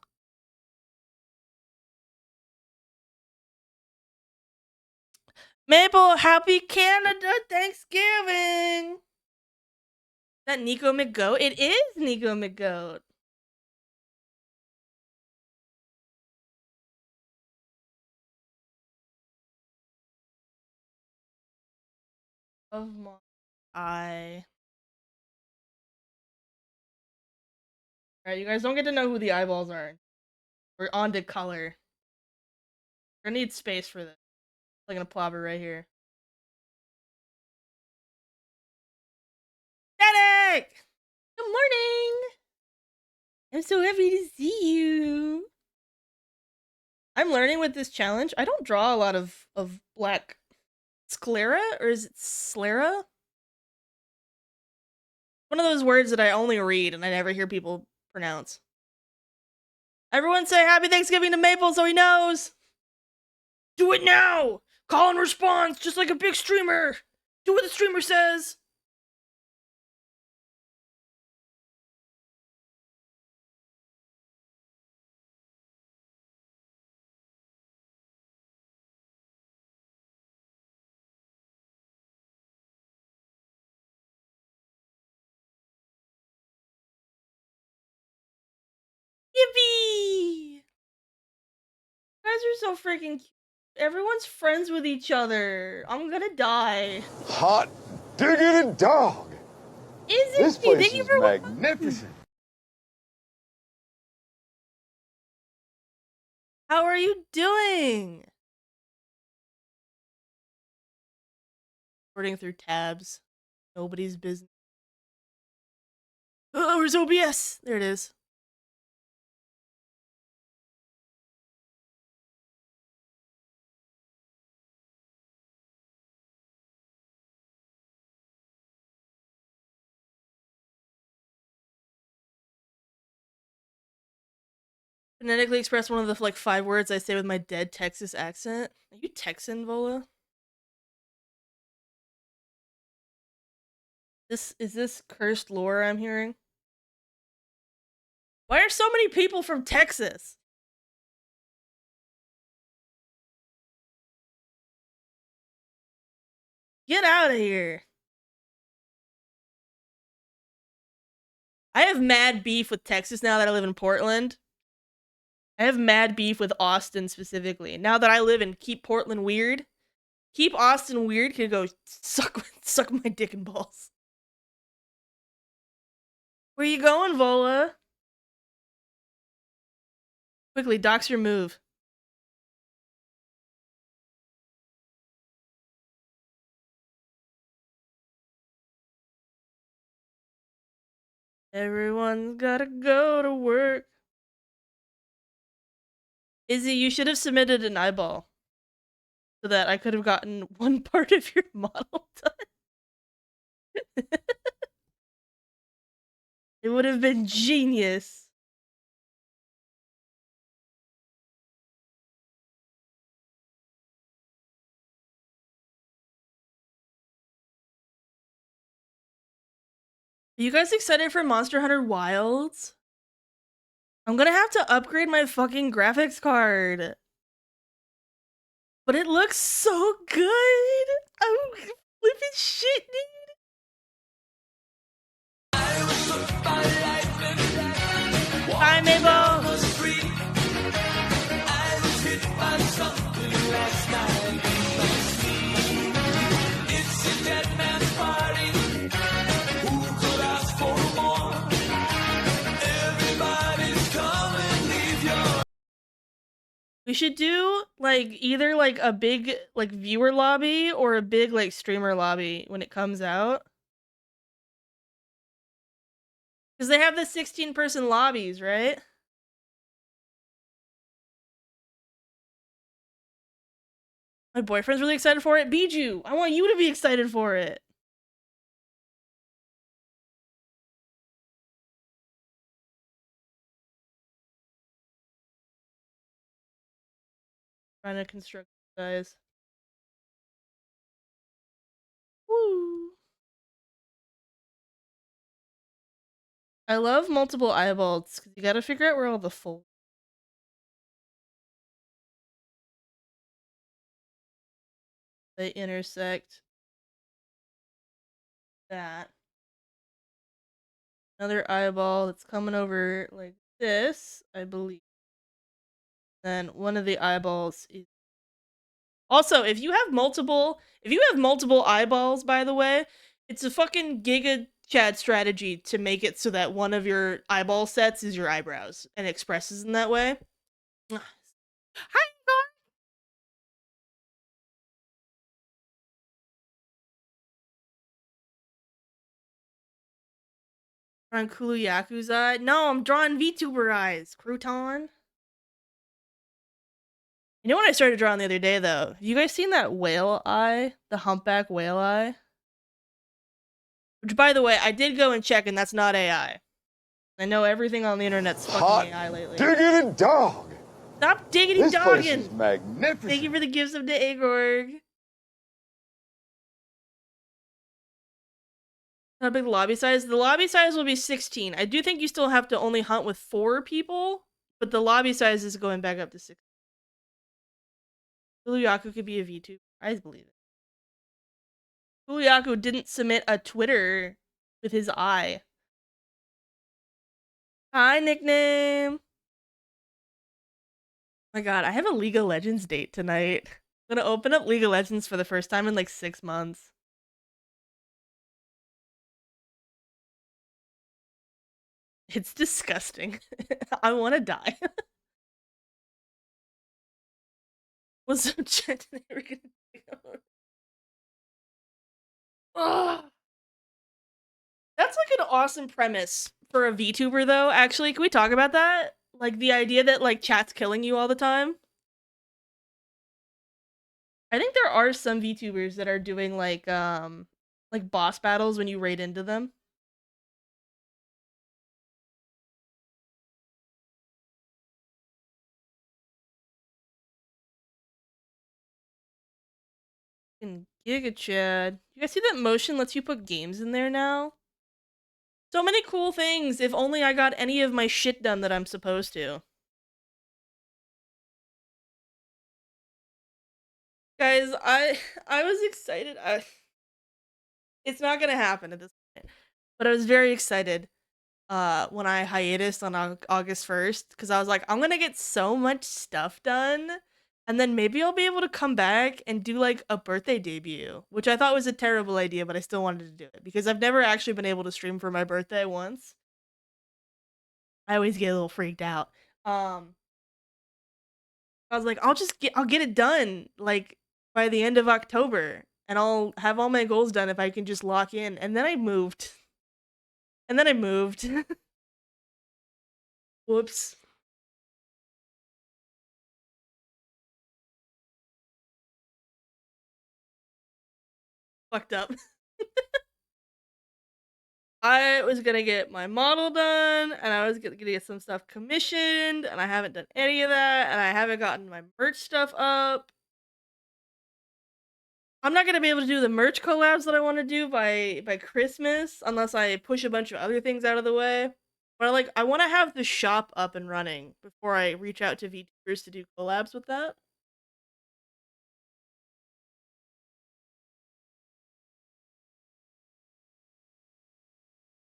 Maple, happy Canada Thanksgiving! Is that Nico McGoat? It is Nico McGoat. Of my eye. Alright, you guys don't get to know who the eyeballs are. We're on to color. We're gonna need space for this. I'm gonna plop it right here. Static! Good morning! I'm so happy to see you. I'm learning with this challenge. I don't draw a lot of black sclera, or is it sclera? One of those words that I only read and I never hear people pronounce. Everyone say happy Thanksgiving to Maple so he knows! Do it now! Call and response, just like a big streamer! Do what the streamer says! Yippee! You guys are so freaking cute. Everyone's friends with each other. I'm gonna die. Hot diggity dog. Is it? This place Thank you is for magnificent. How are you doing? Sorting through tabs. Nobody's business. Oh, where's OBS? There it is. Phonetically express one of the like 5 words I say with my dead Texas accent. Are you Texan, Vola? Is this cursed lore I'm hearing? Why are so many people from Texas? Get out of here. I have mad beef with Texas now that I live in Portland. I have mad beef with Austin specifically. Now that I live in Keep Portland Weird, Keep Austin Weird can go suck my dick and balls. Where you going, Vola? Quickly, dox your move. Everyone's gotta go to work. Izzy, you should have submitted an eyeball so that I could have gotten one part of your model done. It would have been genius. Are you guys excited for Monster Hunter Wilds? I'm gonna have to upgrade my fucking graphics card. But it looks so good! I'm flipping shit, dude! Hi, Mabel! We should do like either like a big like viewer lobby or a big like streamer lobby when it comes out. Because they have the 16-person lobbies, right? My boyfriend's really excited for it. Bijou, I want you to be excited for it. Trying to construct guys. Woo. I love multiple eyeballs because you gotta figure out where all the full they intersect. That. Another eyeball that's coming over like this, I believe. Then one of the eyeballs is also if you have multiple eyeballs, by the way, it's a fucking Giga Chad strategy to make it so that one of your eyeball sets is your eyebrows and expresses in that way. Hi, drawing Kuluyaku's eye. No, I'm drawing VTuber eyes. Crouton. You know what I started drawing the other day though? You guys seen that whale eye? The humpback whale eye? Which, by the way, I did go and check, and that's not AI. I know everything on the internet's fucking Hot AI lately. diggity dog. Stop diggity This place is dogging! magnificent. Thank you for the gifts of the Agorg. How big the lobby size? The lobby size will be 16. I do think you still have to only hunt with 4 people, but the lobby size is going back up to 6. Kuluyaku could be a VTuber. I believe it. Kuluyaku didn't submit a Twitter with his eye. Hi, nickname. My god, I have a League of Legends date tonight. I'm gonna open up League of Legends for the first time in like 6 months. It's disgusting. I want to die. What's up, chat? We're gonna Ugh. That's like an awesome premise for a VTuber, though. Actually, can we talk about that? Like the idea that like chat's killing you all the time. I think there are some VTubers that are doing like boss battles when you raid into them. In Giga Chad. You guys see that motion lets you put games in there now? So many cool things. If only I got any of my shit done that I'm supposed to. Guys, I was excited. It's not gonna happen at this point. But I was very excited when I hiatused on August 1st because I was like, I'm gonna get so much stuff done. And then maybe I'll be able to come back and do like a birthday debut, which I thought was a terrible idea, but I still wanted to do it because I've never actually been able to stream for my birthday once. I always get a little freaked out. I was like, I'll get it done like by the end of October and I'll have all my goals done if I can just lock in. And then I moved. And then I moved. Whoops. Fucked up. I was gonna get my model done, and I was gonna get some stuff commissioned, and I haven't done any of that, and I haven't gotten my merch stuff up. I'm not gonna be able to do the merch collabs that I want to do by Christmas unless I push a bunch of other things out of the way. But I want to have the shop up and running before I reach out to VTubers to do collabs with that.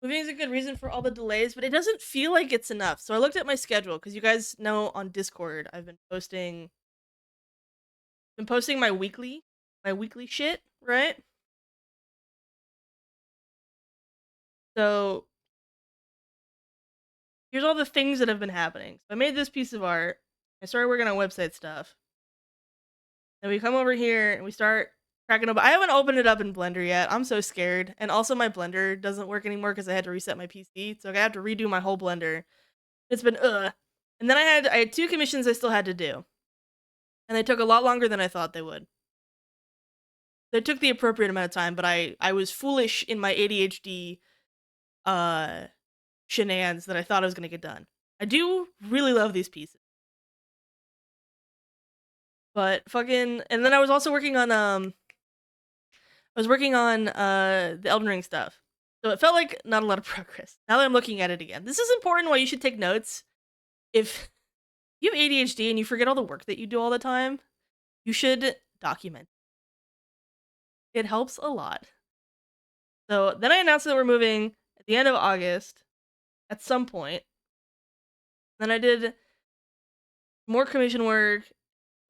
Moving is a good reason for all the delays, but it doesn't feel like it's enough. So I looked at my schedule because you guys know on Discord I've been posting my weekly shit, right? So here's all the things that have been happening. So I made this piece of art. I started working on website stuff. And we come over here and we start cracking open. I haven't opened it up in Blender yet. I'm so scared. And also my Blender doesn't work anymore because I had to reset my PC. So I have to redo my whole Blender. It's been And then I had 2 commissions I still had to do. And they took a lot longer than I thought they would. They took the appropriate amount of time, but I was foolish in my ADHD shenanigans that I thought I was gonna get done. I do really love these pieces. But fucking, and then I was also working on the Elden Ring stuff. So it felt like not a lot of progress. Now that I'm looking at it again. This is important why you should take notes. If you have ADHD and you forget all the work that you do all the time, you should document. It helps a lot. So then I announced that we're moving at the end of August at some point. Then I did more commission work,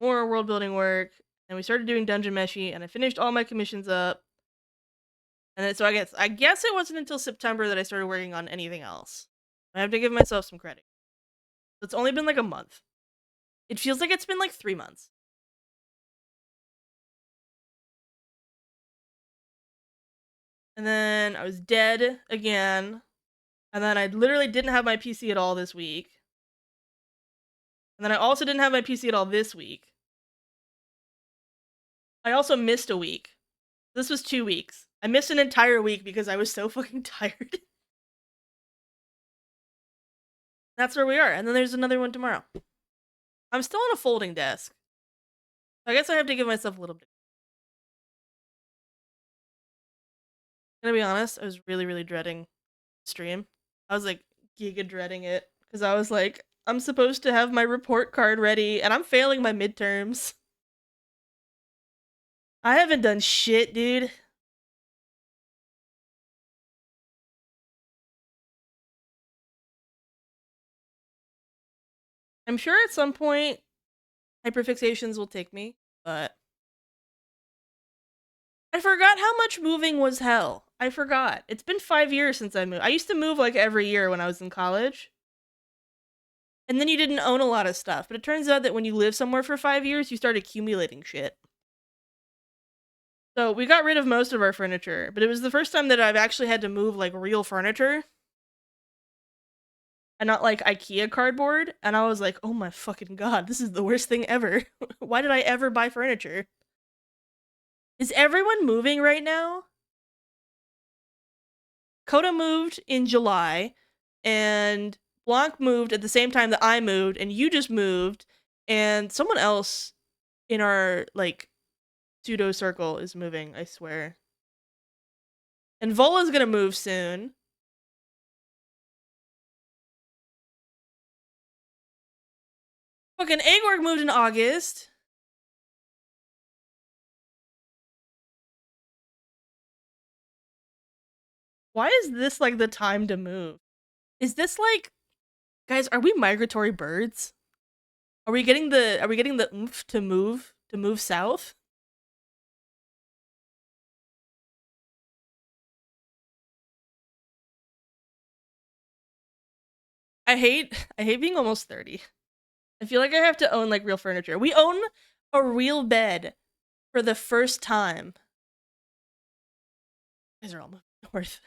more world building work, and we started doing Dungeon Meshi, and I finished all my commissions up. And then, so I guess it wasn't until September that I started working on anything else. I have to give myself some credit. It's only been like a month. It feels like it's been like 3 months. And then I was dead again. And then I literally didn't have my PC at all this week. And then I also didn't have my PC at all this week. I also missed a week. This was 2 weeks. I missed an entire week because I was so fucking tired. That's where we are. And then there's another one tomorrow. I'm still on a folding desk. I guess I have to give myself a little bit. I'm gonna be honest, I was really, really dreading stream. I was like giga dreading it because I was like, I'm supposed to have my report card ready and I'm failing my midterms. I haven't done shit, dude. I'm sure at some point hyperfixations will take me, but I forgot how much moving was hell. I forgot. It's been 5 years since I moved. I used to move like every year when I was in college. And then you didn't own a lot of stuff. But it turns out that when you live somewhere for 5 years, you start accumulating shit. So we got rid of most of our furniture, but it was the first time that I've actually had to move like real furniture. And not like IKEA cardboard. And I was like, oh my fucking god, this is the worst thing ever. Why did I ever buy furniture? Is everyone moving right now? Coda moved in July, and Blanc moved at the same time that I moved, and you just moved, and someone else in our, like, pseudo circle is moving, I swear. And Vola's gonna move soon. Fucking Agorg moved in August. Why is this, like, the time to move? Is this, like... Guys, are we migratory birds? Are we getting the oomph to move south? I hate being almost 30. I feel like I have to own, like, real furniture. We own a real bed for the first time. You guys are all moving north.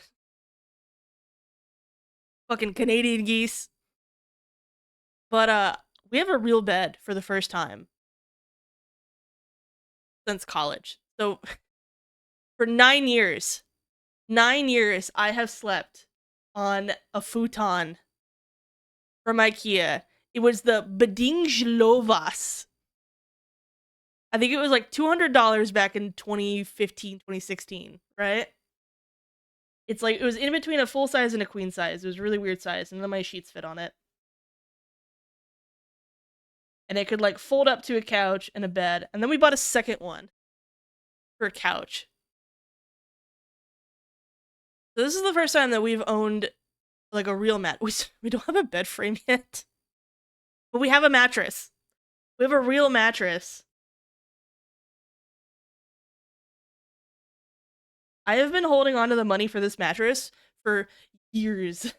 Fucking Canadian geese. But, we have a real bed for the first time since college. So, for 9 years, I have slept on a futon from IKEA. It was the Bedinglovas. I think it was like $200 back in 2015, 2016, right? It's like, it was in between a full size and a queen size. It was a really weird size, and none of my sheets fit on it. And it could, like, fold up to a couch and a bed. And then we bought a second one for a couch. So this is the first time that we've owned, like, a real mat. We don't have a bed frame yet. But we have a mattress. We have a real mattress. I have been holding on to the money for this mattress for years.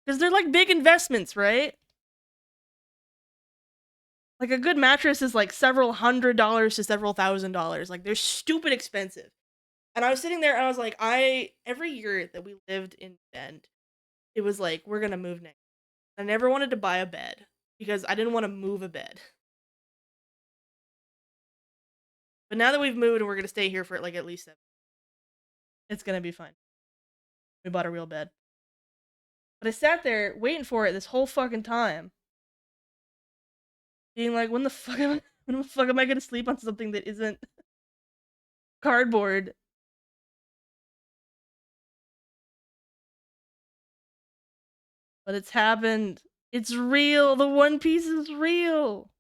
Because they're, like, big investments, right? Like a good mattress is like several $100s to several $1,000s. Like they're stupid expensive. And I was sitting there and I was like, every year that we lived in Bend, it was like, we're gonna move next. I never wanted to buy a bed because I didn't want to move a bed. But now that we've moved and we're gonna stay here for like at least 7, it's gonna be fine. We bought a real bed. But I sat there waiting for it this whole fucking time. Being like, when the fuck am I gonna sleep on something that isn't cardboard? But it's happened. It's real. The One Piece is real.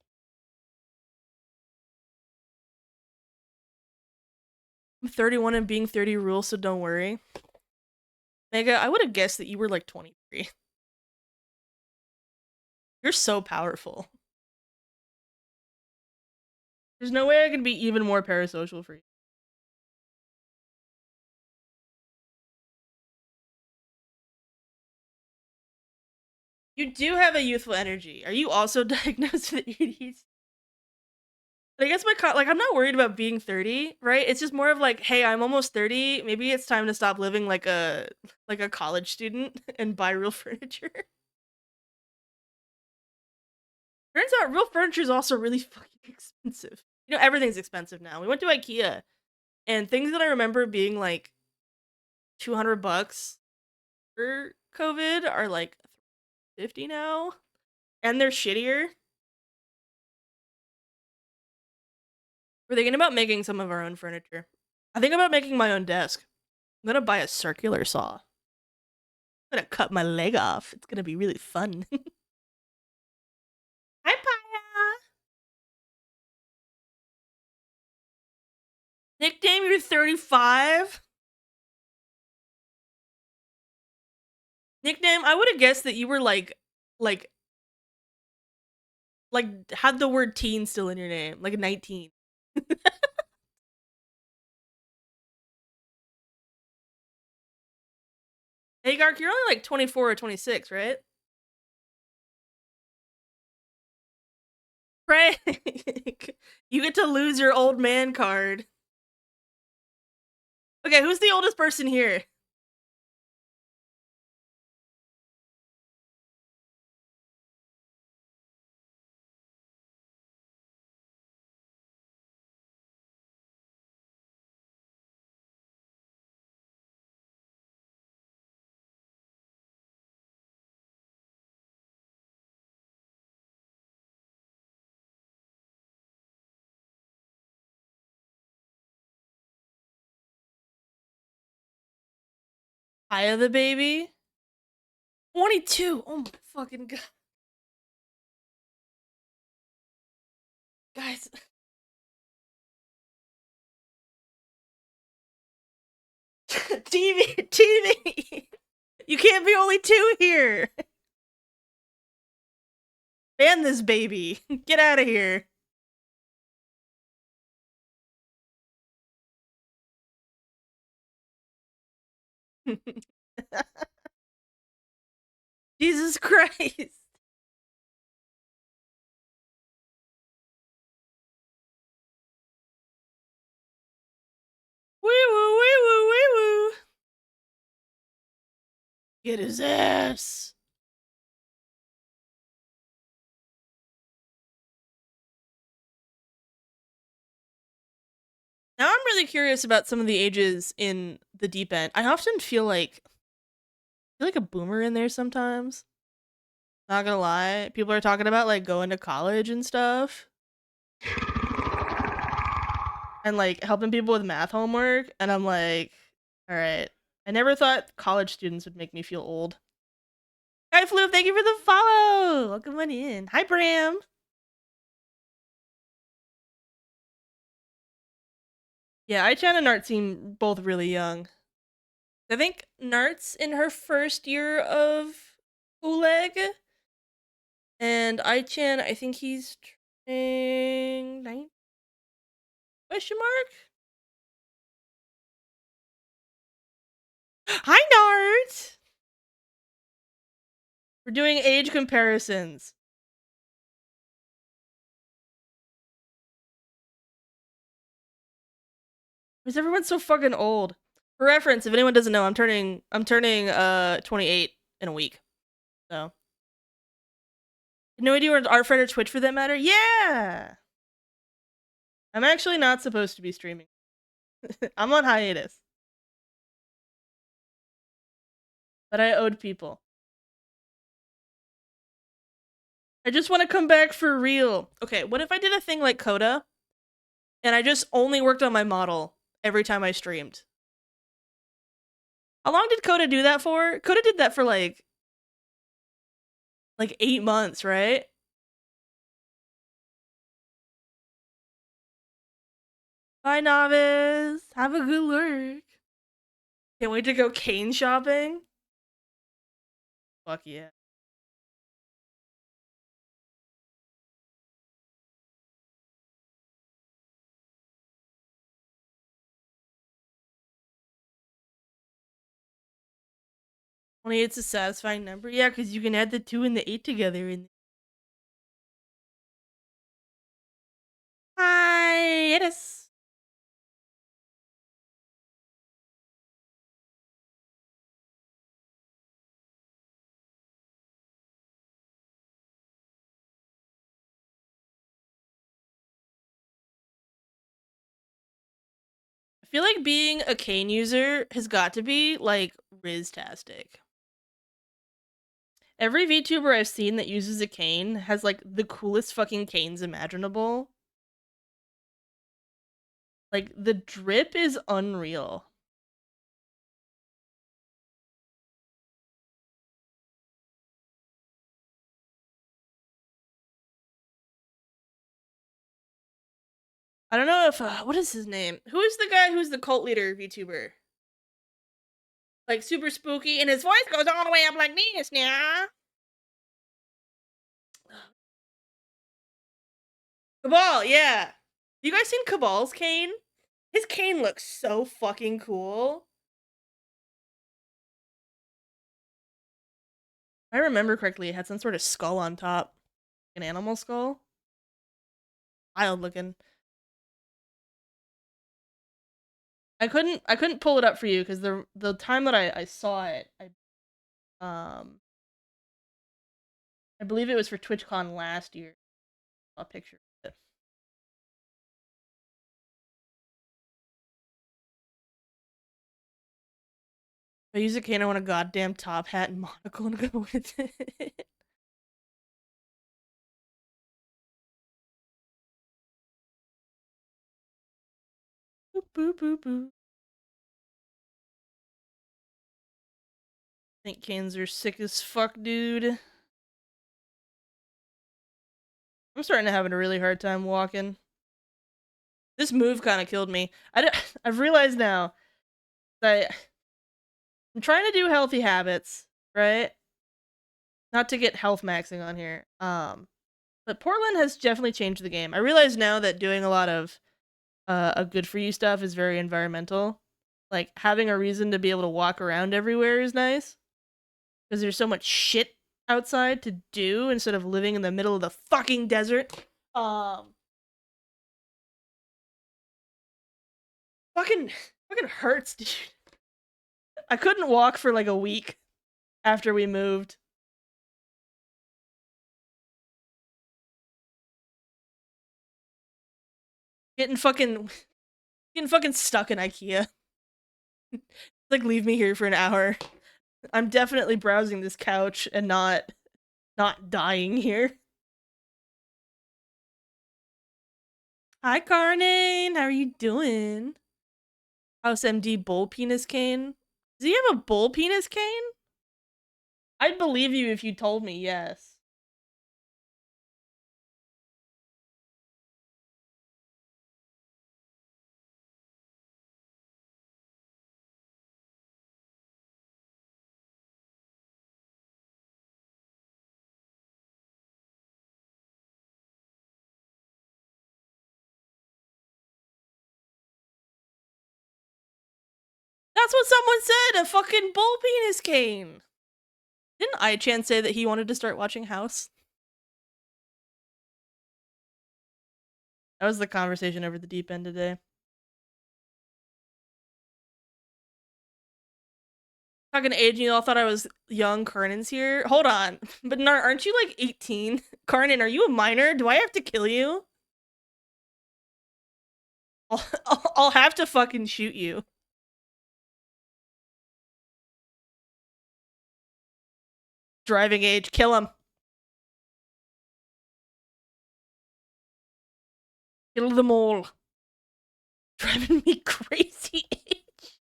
I'm 31 and being 30 rules, so don't worry. Mega, I would have guessed that you were like 23. You're so powerful. There's no way I can be even more parasocial for you. You do have a youthful energy. Are you also diagnosed with ADHD? But I guess I'm not worried about being 30, right? It's just more of like, hey, I'm almost 30. Maybe it's time to stop living like a college student and buy real furniture. Turns out real furniture is also really fucking expensive. You know, everything's expensive now. We went to IKEA, and things that I remember being like $200 for COVID are like 50 now, and they're shittier. We're thinking about making some of our own furniture. I think about making my own desk. I'm gonna buy a circular saw. I'm gonna cut my leg off. It's gonna be really fun. Hi, Paya! Nickname, you're 35? Nickname, I would have guessed that you were like had the word teen still in your name, like 19. Hey, Gark, you're only like 24 or 26, right? Frank, you get to lose your old man card. Okay, who's the oldest person here? Aya the baby? 22! Oh my fucking god. Guys. TV! You can't be only 2 here! Ban this baby. Get out of here. Jesus Christ. Wee woo, wee woo, wee woo. Get his ass. Now I'm really curious about some of the ages in the deep end. I often feel like a boomer in there sometimes. Not gonna lie. People are talking about like going to college and stuff. And like helping people with math homework. And I'm like, alright. I never thought college students would make me feel old. Hi Floof, thank you for the follow! Welcome on in. Hi Bram! Yeah, Aichan and Nart seem both really young. I think Nart's in her first year of Oleg. And Aichan, I think he's turning 9? Question mark? Hi, Nart! We're doing age comparisons. Is everyone so fucking old? For reference, if anyone doesn't know, I'm turning 28 in a week. So no idea where Art Friend or Twitch for that matter? Yeah! I'm actually not supposed to be streaming. I'm on hiatus. But I owed people. I just want to come back for real. Okay, what if I did a thing like Coda, and I just only worked on my model every time I streamed? How long did Coda do that for? Coda did that for like 8 months, right? Bye, novice. Have a good work. Can't wait to go cane shopping. Fuck yeah. Only it's a satisfying number. Yeah, because you can add the 2 and the 8 together. And hiatus. I feel like being a cane user has got to be like Riz-tastic. Every VTuber I've seen that uses a cane has like the coolest fucking canes imaginable. Like the drip is unreal. I don't know if what is his name? Who is the guy who's the cult leader VTuber? Like super spooky, and his voice goes all the way up like this now. Cabal, yeah. You guys seen Cabal's cane? His cane looks so fucking cool. If I remember correctly, it had some sort of skull on top. An animal skull. Wild looking. I couldn't pull it up for you because the time that I saw it, I believe it was for TwitchCon last year. I saw a picture of it. If I use a cane, I want a goddamn top hat and monocle and go with it. Boop boop boop boop. I think canes are sick as fuck, dude. I'm starting to have a really hard time walking. This move kind of killed me. I've realized now that I'm trying to do healthy habits, right? Not to get health maxing on here. But Portland has definitely changed the game. I realize now that doing a lot of good for you stuff is very environmental. Like having a reason to be able to walk around everywhere is nice. Because there's so much shit outside to do instead of living in the middle of the fucking desert. Fucking hurts, dude. I couldn't walk for like a week after we moved. Getting fucking stuck in IKEA. Like leave me here for an hour. I'm definitely browsing this couch and not dying here. Hi Carnane, how are you doing? House MD bull penis cane? Does he have a bull penis cane? I'd believe you if you told me yes. That's what someone said! A fucking bull penis cane! Didn't iChan say that he wanted to start watching House? That was the conversation over the deep end today. Talking age, you all thought I was young. Karnan's here. Hold on. But aren't you like 18? Karnan, are you a minor? Do I have to kill you? I'll have to fucking shoot you. Driving age. Kill him. Kill them all. Driving me crazy age.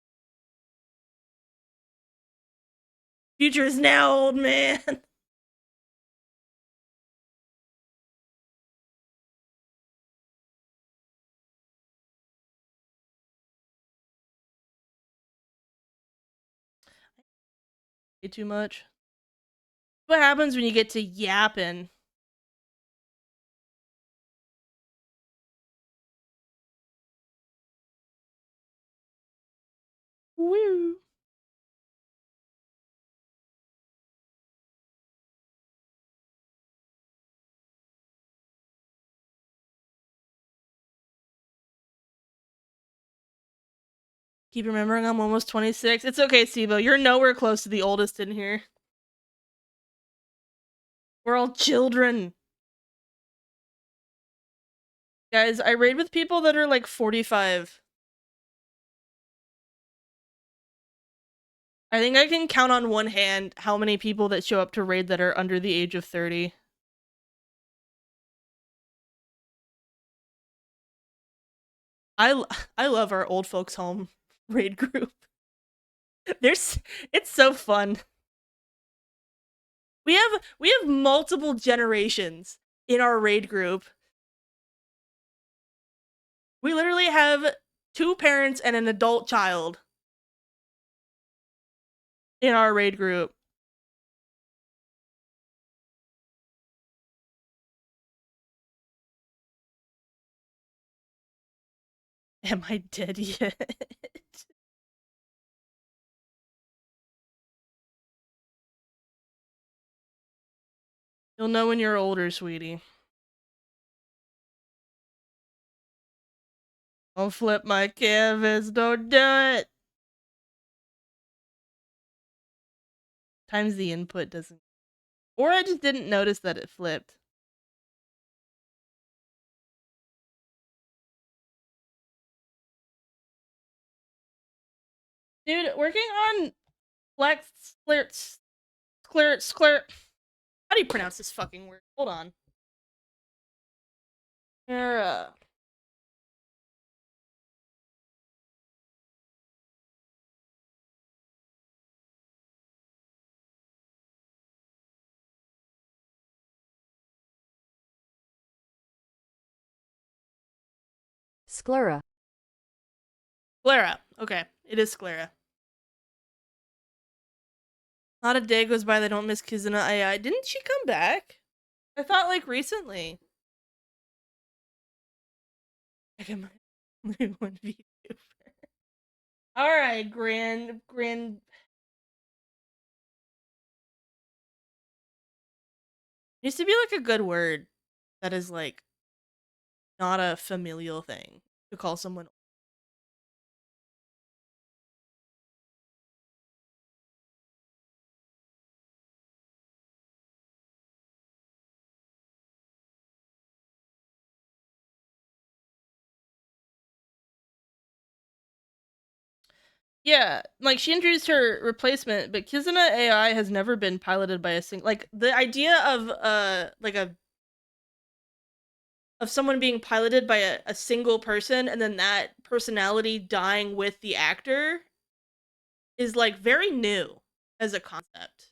Future is now, old man. Too much. What happens when you get to yapping? Woo. Keep remembering I'm almost 26. It's okay, Sibo. You're nowhere close to the oldest in here. We're all children. Guys, I raid with people that are like 45. I think I can count on one hand how many people that show up to raid that are under the age of 30. I love our old folks home raid group. It's so fun. We have multiple generations in our raid group. We literally have 2 parents and an adult child in our raid group. Am I dead yet? You'll know when you're older, sweetie. I'll flip my canvas, don't do it! Times the input doesn't... Or I just didn't notice that it flipped. Dude, working on Black Sclert... How do you pronounce this fucking word? Hold on. Sclera. Sclera. Okay, it is Sclera. Not a day goes by that I don't miss Kizuna AI. Didn't she come back? I thought like recently. I can one VTuber. Alright, grand used to be like a good word that is like not a familial thing to call someone. Yeah, like she introduced her replacement, but Kizuna AI has never been piloted by a single. Like the idea of like of someone being piloted by a single person and then that personality dying with the actor is like very new as a concept.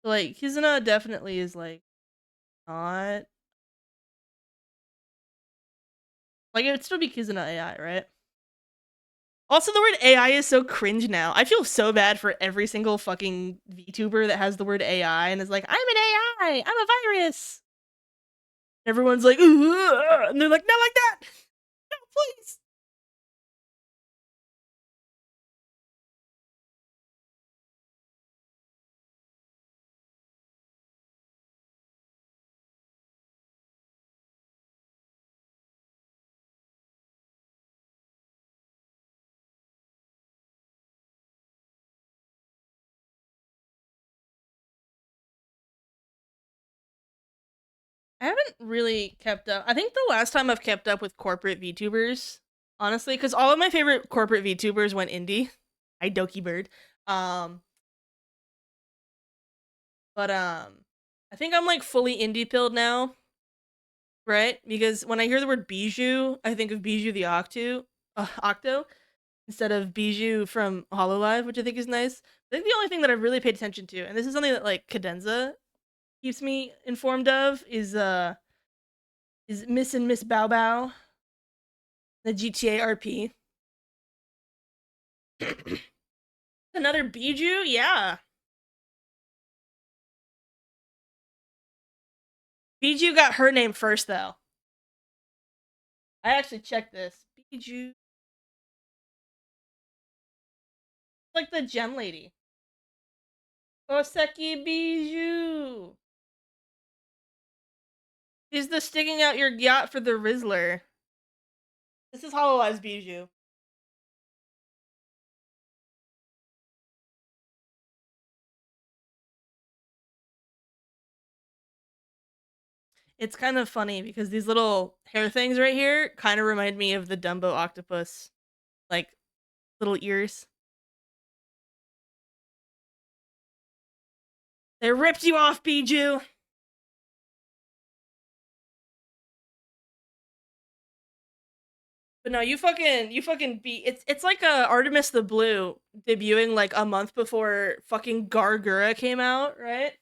Like Kizuna definitely is like not like it would still be Kizuna AI, right? Also, the word AI is so cringe now. I feel so bad for every single fucking VTuber that has the word AI and is like, I'm an AI, I'm a virus. Everyone's like, ugh, and they're like, not like that. No, please. I haven't really kept up. I think the last time I've kept up with corporate VTubers, honestly, because all of my favorite corporate VTubers went indie. I Doki Bird. Um, but I think I'm like fully indie pilled now, right? Because when I hear the word Bijou, I think of Bijou the Octo, instead of Bijou from Hololive, which I think is nice. I think the only thing that I've really paid attention to, and this is something that like Cadenza keeps me informed of, is Miss and Miss Bow Bow, the GTA RP. Another Bijou? Yeah. Bijou got her name first, though. I actually checked this. Bijou. Like the gem lady. Oseki Bijou. She's the sticking out your yacht for the Rizzler. This is Hololive's Bijou. It's kind of funny because these little hair things right here kind of remind me of the Dumbo octopus. Like, little ears. They ripped you off, Bijou! But no, you fucking beat. It's like Artemis the Blue debuting like a month before fucking Gargura came out, right?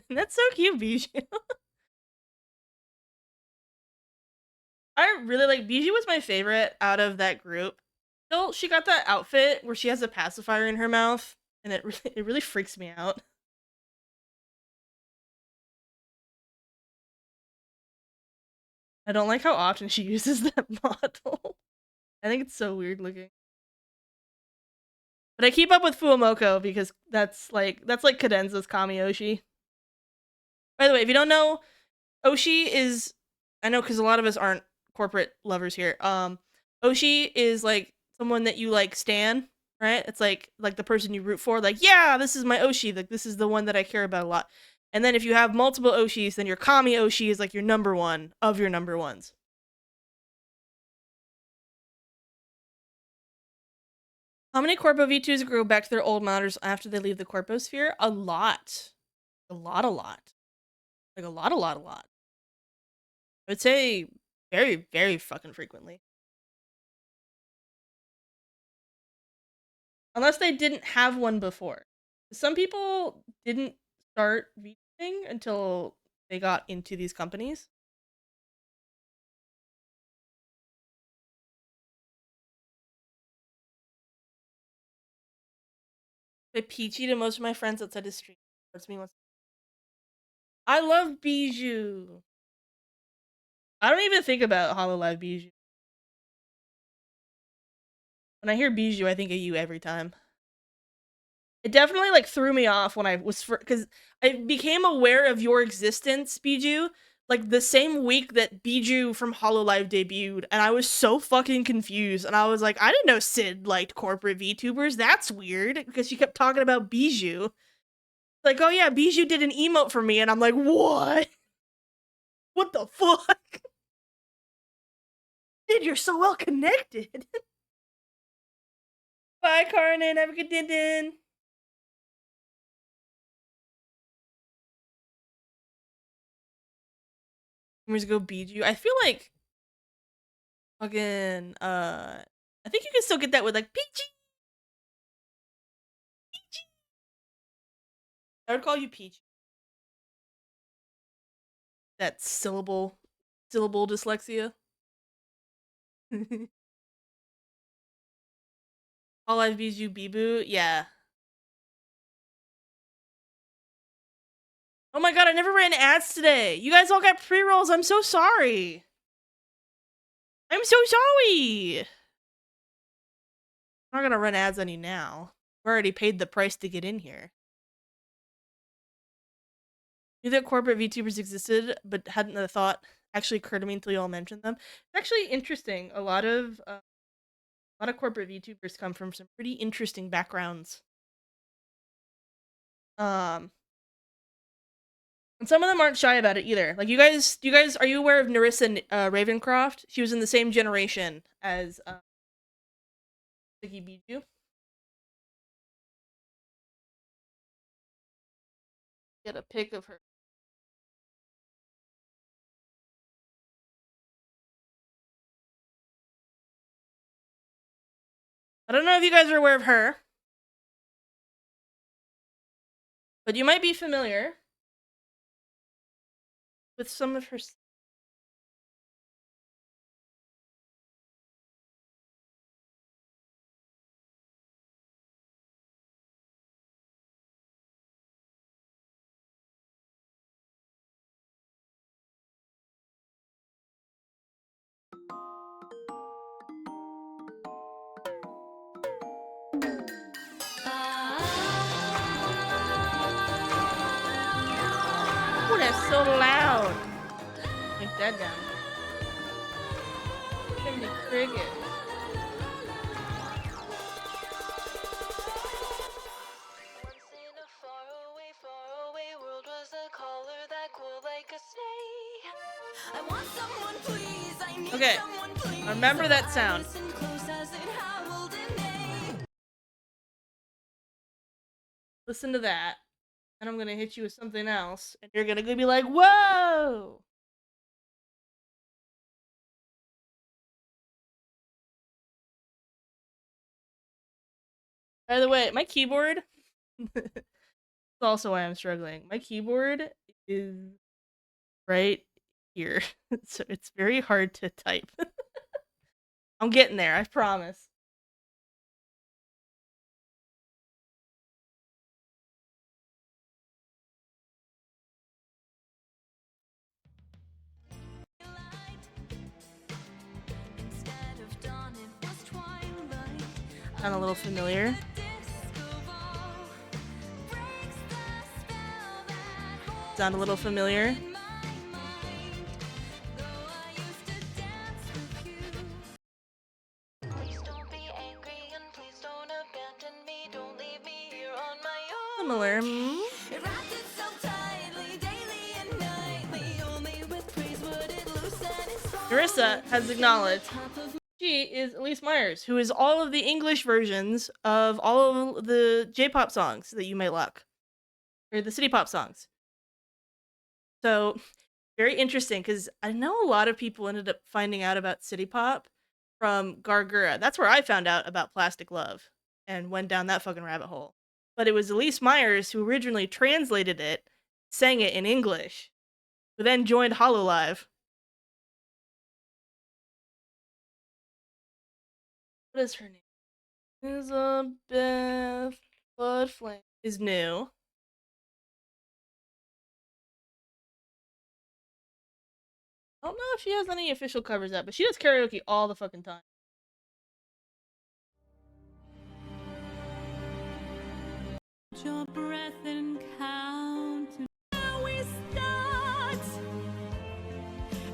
That's so cute, Bijou. I really like Bijou was my favorite out of that group. Still, she got that outfit where she has a pacifier in her mouth, and it really freaks me out. I don't like how often she uses that model. I think it's so weird looking. But I keep up with Fuomoko because that's like Cadenza's Kami-Oshi. By the way, if you don't know, Oshi is, I know because a lot of us aren't corporate lovers here. Oshi is like someone that you like stan, right? It's like the person you root for. Like, yeah, this is my Oshi. Like, this is the one that I care about a lot. And then if you have multiple Oshis, then your Kami Oshi is like your number one of your number ones. How many Corpo V2s grow back to their old mounters after they leave the Corposphere? A lot. A lot. Like a lot. I would say very, very fucking frequently. Unless they didn't have one before. Some people didn't start VTubing until they got into these companies. I peachy to most of my friends outside the street. Hurts me once. I love Bijou. I don't even think about Hololive Bijou. When I hear Bijou, I think of you every time. It definitely like threw me off when I was because I became aware of your existence, Bijou, like the same week that Bijou from Hololive debuted, and I was so fucking confused. And I was like, I didn't know Sid liked corporate VTubers. That's weird because she kept talking about Bijou. Like, oh yeah, Bijou did an emote for me, and I'm like, what? What the fuck? Dude, you're so well connected. Bye, Carnan. Have a good din. Years ago, Bijou. I feel like fucking I think you can still get that with like Peachy. I would call you Peach. That syllable dyslexia. All I've Bijou Bibu, yeah. Oh my god, I never ran ads today. You guys all got pre-rolls. I'm so sorry. I'm so sorry. I'm not gonna run ads on you now. We already paid the price to get in here. Knew that corporate VTubers existed, but hadn't the thought actually occurred to me until you all mentioned them. It's actually interesting. A lot of A lot of corporate VTubers come from some pretty interesting backgrounds. And some of them aren't shy about it either. Like you guys, are you aware of Narissa Ravencroft? She was in the same generation as Vicky Biju. Get a pic of her. I don't know if you guys are aware of her, but you might be familiar with some of her. Oh, that's so loud. Make that down. Give me cricket. Okay, remember that sound. Listen to that. And I'm gonna hit you with something else, and you're gonna be like, whoa! By the way, my keyboard, that's also why I'm struggling. My keyboard is right here, so it's very hard to type. I'm getting there, I promise. Sound a little familiar. Sound a little familiar. Similar. Narissa has acknowledged she is Elise Myers, who is all of the English versions of all of the J-pop songs that you may like, or the city pop songs. So, very interesting, because I know a lot of people ended up finding out about city pop from Gargura. That's where I found out about Plastic Love and went down that fucking rabbit hole. But it was Elise Myers who originally translated it, sang it in English, who then joined Hololive. What is her name? Elizabeth Bloodflame is new. I don't know if she has any official covers out, but she does karaoke all the fucking time. Your breath and count. We start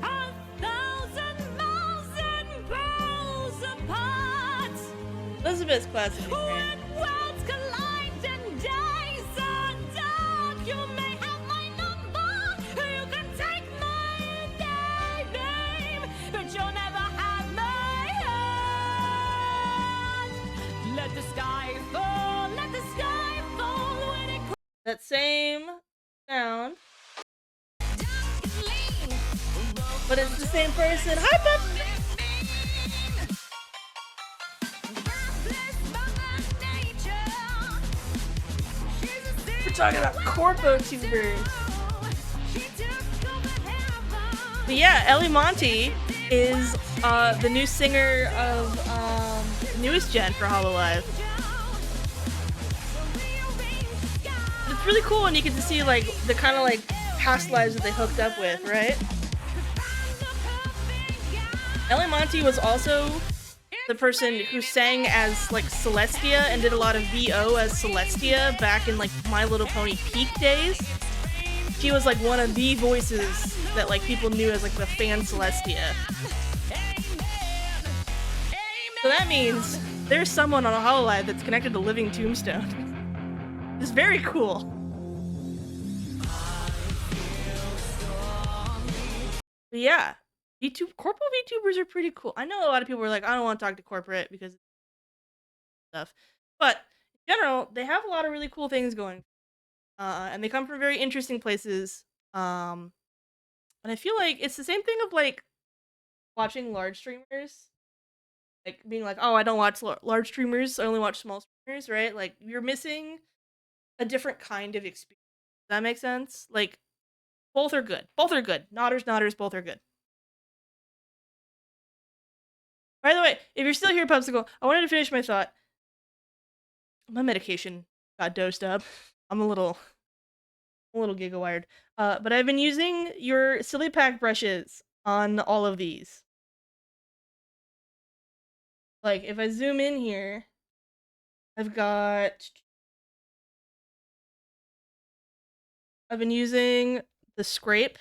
1,000 miles and poles apart. Elizabeth's classic. When worlds collide and days are dark, you may have my number. You can take my name, but you'll never have my heart. Let the sky fall, let the sky fall when it. That same sound, but it's the same person. Hi, Pep. We're talking about corpo tubers. But yeah, Ellie Monty is the new singer of the newest gen for Hololive. It's really cool when you get to see like the kind of like past lives that they hooked up with, right? Ellie Monty was also the person who sang as like Celestia and did a lot of VO as Celestia back in like My Little Pony peak days. She was like one of the voices that like people knew as like the fan Celestia. So that means there's someone on a HoloLive that's connected to Living Tombstone. It's very cool. But yeah, corporate VTubers are pretty cool. I know a lot of people are like, I don't want to talk to corporate because stuff, but in general, they have a lot of really cool things going, and they come from very interesting places. And I feel like it's the same thing of like watching large streamers, like being like, oh, I don't watch large streamers, I only watch small streamers, right? Like you're missing a different kind of experience. Does that make sense? Like both are good. Both are good. Nodders, both are good. By the way, if you're still here, Popsicle, I wanted to finish my thought. My medication got dosed up. I'm a little giga-wired. But I've been using your Silly Pack brushes on all of these. Like, if I zoom in here, I've been using the scrape,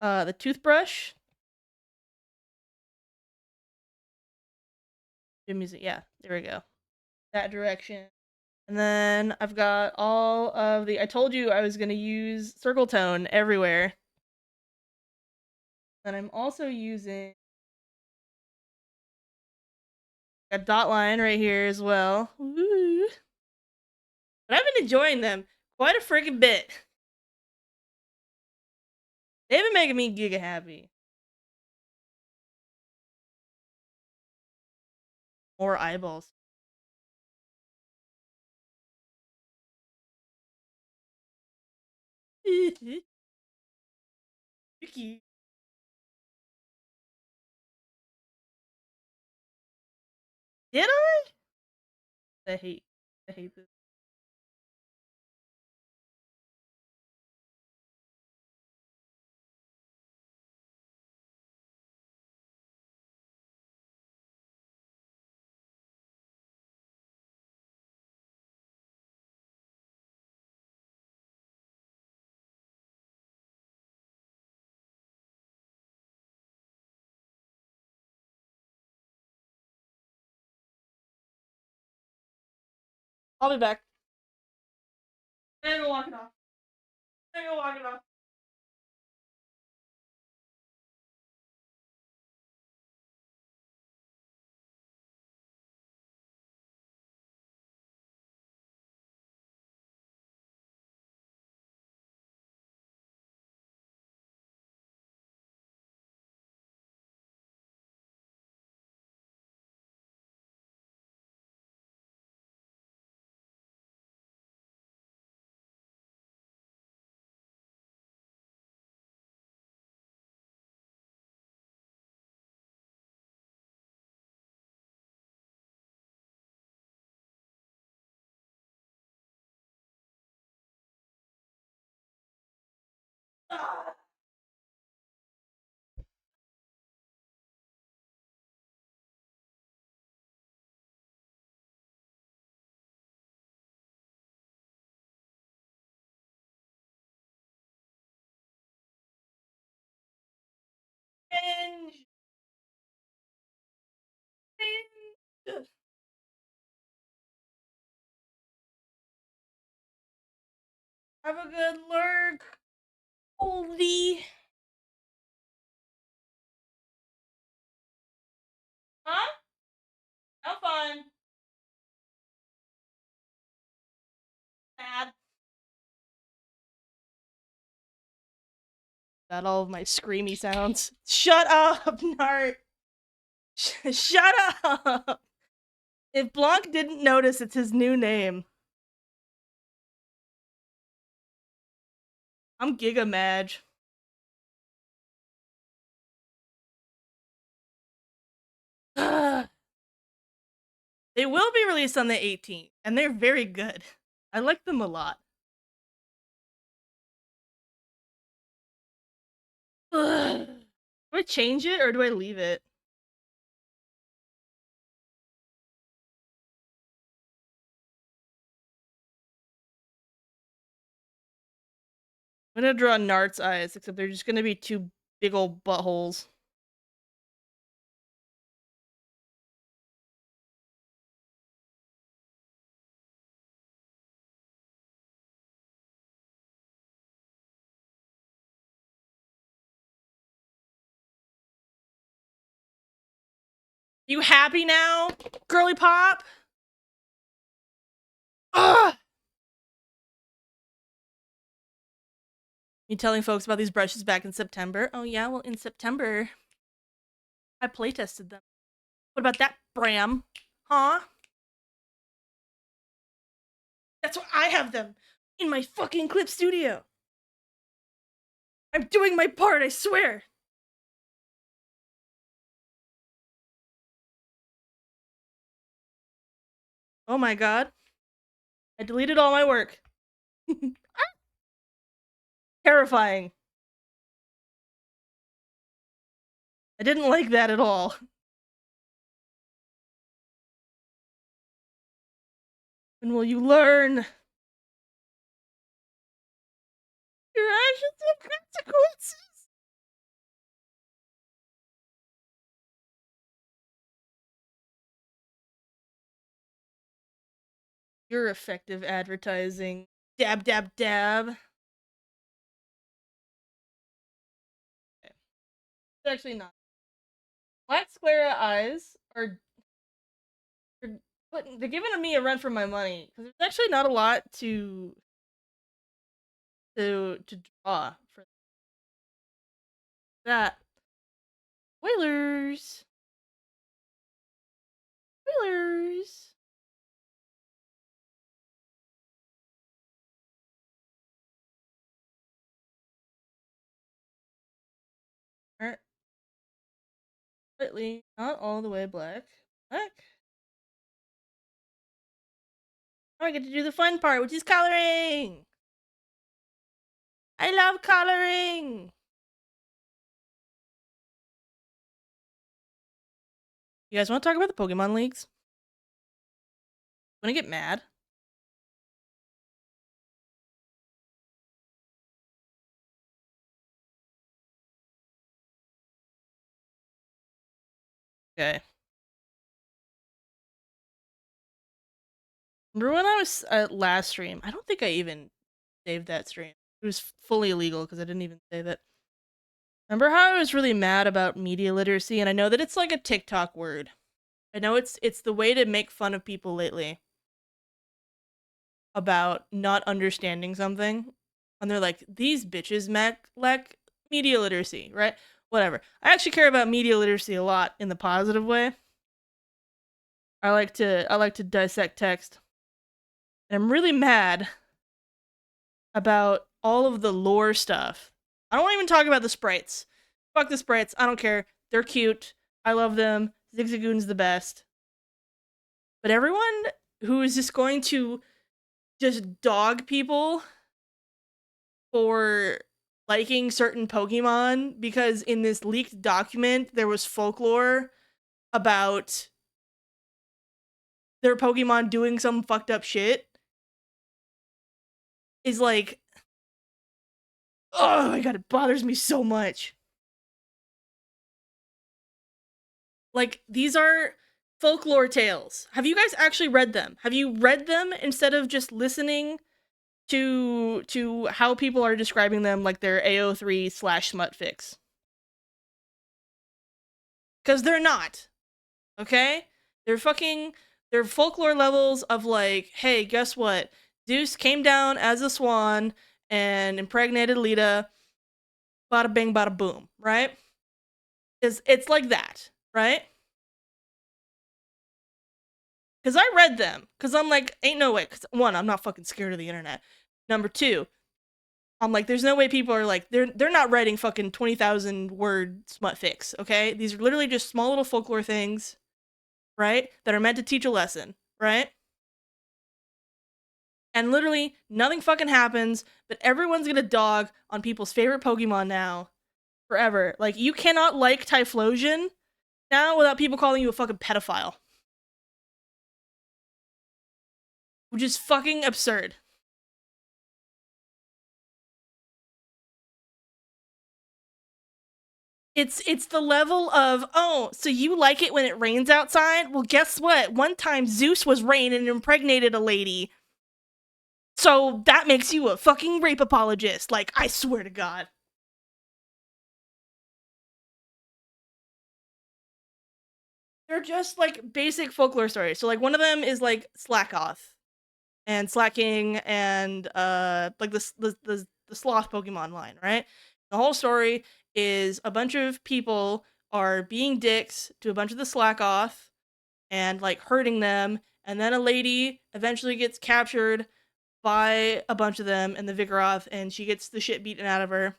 the toothbrush. Yeah, there we go. That direction. And then I've got all of the, I told you I was going to use circle tone everywhere. And I'm also using a dot line right here as well. Woo. But I've been enjoying them quite a freaking bit. They've been making me giga happy. More eyeballs. Vicky. Did I? I hate this. I'll be back. I'm gonna walk it off. I'm gonna walk it off. Ah. Cringe. Cringe. Have a good lurk. Holy. Huh? Have fun. Sad. Got all of my screamy sounds. Shut up, Nart. Shut up. If Blanc didn't notice, it's his new name. I'm Giga Madge. They will be released on the 18th, and they're very good. I like them a lot. Do I change it or do I leave it? I'm gonna draw Nart's eyes, except they're just gonna be two big old buttholes. You happy now, girly pop? Ugh! Me telling folks about these brushes back in September. Oh yeah, well in September, I playtested them. What about that, Bram? Huh? That's why I have them in my fucking clip studio. I'm doing my part, I swear. Oh my god. I deleted all my work. Terrifying. I didn't like that at all. When will you learn? Your actions have consequences. Your effective advertising. Dab, dab, dab. Okay. It's actually not. Black sclera eyes are but they're giving me a run for my money because there's actually not a lot to draw for that. Spoilers. Spoilers. Alright. Slightly, not all the way black. Black. Now I get to do the fun part, which is coloring. I love coloring. You guys want to talk about the Pokemon leagues? Want to get mad? Okay. Remember when I was at last stream? I don't think I even saved that stream. It was fully illegal because I didn't even save it. Remember how I was really mad about media literacy? And I know that it's like a TikTok word. I know it's the way to make fun of people lately about not understanding something. And they're like, these bitches lack media literacy, right? Whatever. I actually care about media literacy a lot in the positive way. I like to dissect text. And I'm really mad about all of the lore stuff. I don't want to even talk about the sprites. Fuck the sprites. I don't care. They're cute. I love them. Zigzagoon's the best. But everyone who is just going to just dog people for liking certain Pokemon because in this leaked document there was folklore about their Pokemon doing some fucked up shit is like, oh my god, it bothers me so much. Like, these are folklore tales. Have you guys actually read them? Have you read them instead of just listening to how people are describing them like they're AO3 / smutfix? Because they're not. Okay? They're folklore levels of like, hey, guess what? Zeus came down as a swan and impregnated Lita. Bada bing, bada boom, right? It's like that, right? Because I read them. Because I'm like, ain't no way. Because one, I'm not fucking scared of the internet. Number two, I'm like, there's no way people are like, they're not writing fucking 20,000 word smut fics, okay? These are literally just small little folklore things, right? That are meant to teach a lesson, right? And literally, nothing fucking happens, but everyone's gonna dog on people's favorite Pokemon now forever. Like, you cannot like Typhlosion now without people calling you a fucking pedophile. Which is fucking absurd. It's the level of, oh, so you like it when it rains outside? Well, guess what? One time Zeus was rain and impregnated a lady. So that makes you a fucking rape apologist. Like, I swear to God. they're just like basic folklore stories. So like one of them is like Slackoth and Slacking and like the sloth Pokemon line, right? The whole story is a bunch of people are being dicks to a bunch of the Slackoth and like hurting them, and then a lady eventually gets captured by a bunch of them in the Vigoroth, and she gets the shit beaten out of her,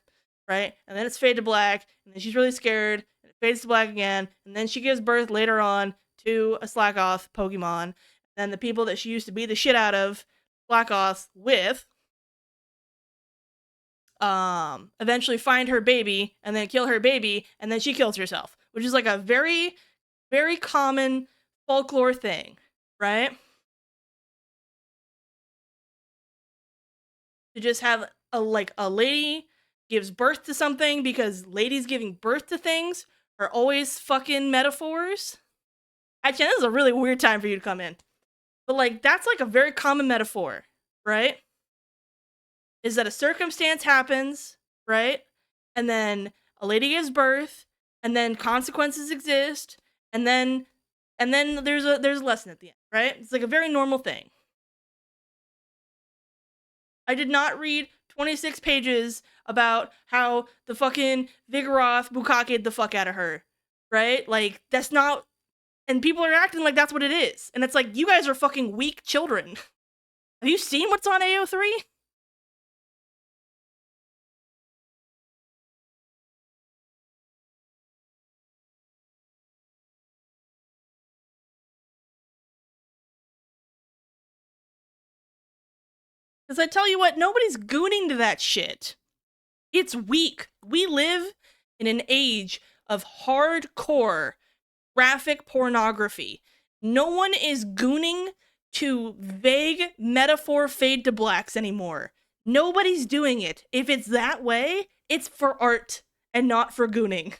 right? And then it's fade to black, and then she's really scared, and it fades to black again, and then she gives birth later on to a Slackoth Pokemon. And then the people that she used to beat the shit out of Slackoth with eventually find her baby and then kill her baby, and then she kills herself, which is like a very, very common folklore thing, right? To just have a lady gives birth to something, because ladies giving birth to things are always fucking metaphors. Actually, this is a really weird time for you to come in. But like that's like a very common metaphor, right? Is that a circumstance happens, right? And then a lady gives birth, and then consequences exist, and then there's a lesson at the end, right? It's like a very normal thing. I did not read 26 pages about how the fucking Vigoroth bukaked the fuck out of her, right? Like, that's not... And people are acting like that's what it is. And it's like, you guys are fucking weak children. Have you seen what's on AO3? Because I tell you what, nobody's gooning to that shit. It's weak. We live in an age of hardcore graphic pornography. No one is gooning to vague metaphor fade to blacks anymore. Nobody's doing it. If it's that way, it's for art and not for gooning.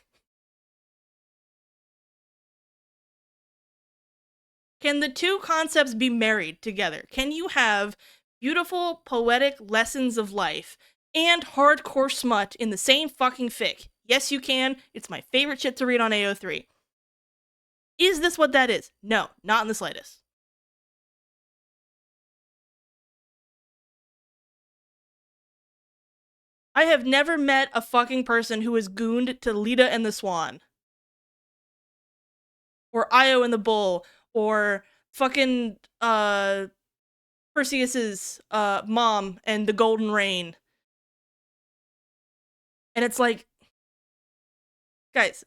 Can the two concepts be married together? Can you have beautiful, poetic lessons of life and hardcore smut in the same fucking fic? Yes, you can. It's my favorite shit to read on AO3. Is this what that is? No, not in the slightest. I have never met a fucking person who is gooned to Lita and the Swan. Or Io and the Bull. Or fucking, Perseus's, mom and the Golden Rain. And it's like, guys,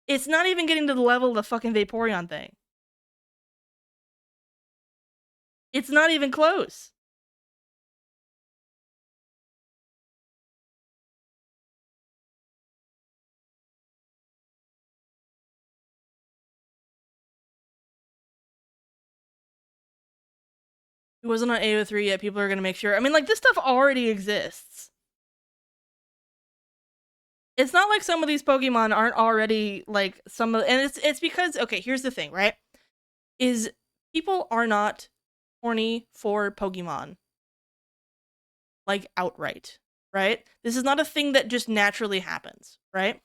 it's not even getting to the level of the fucking Vaporeon thing. It's not even close. It wasn't on AO3 yet. People are gonna make sure. I mean, like, this stuff already exists. It's not like some of these Pokemon aren't already, like, some of... And it's because... Okay, here's the thing, right? Is people are not horny for Pokemon. Like, outright, right? This is not a thing that just naturally happens, right?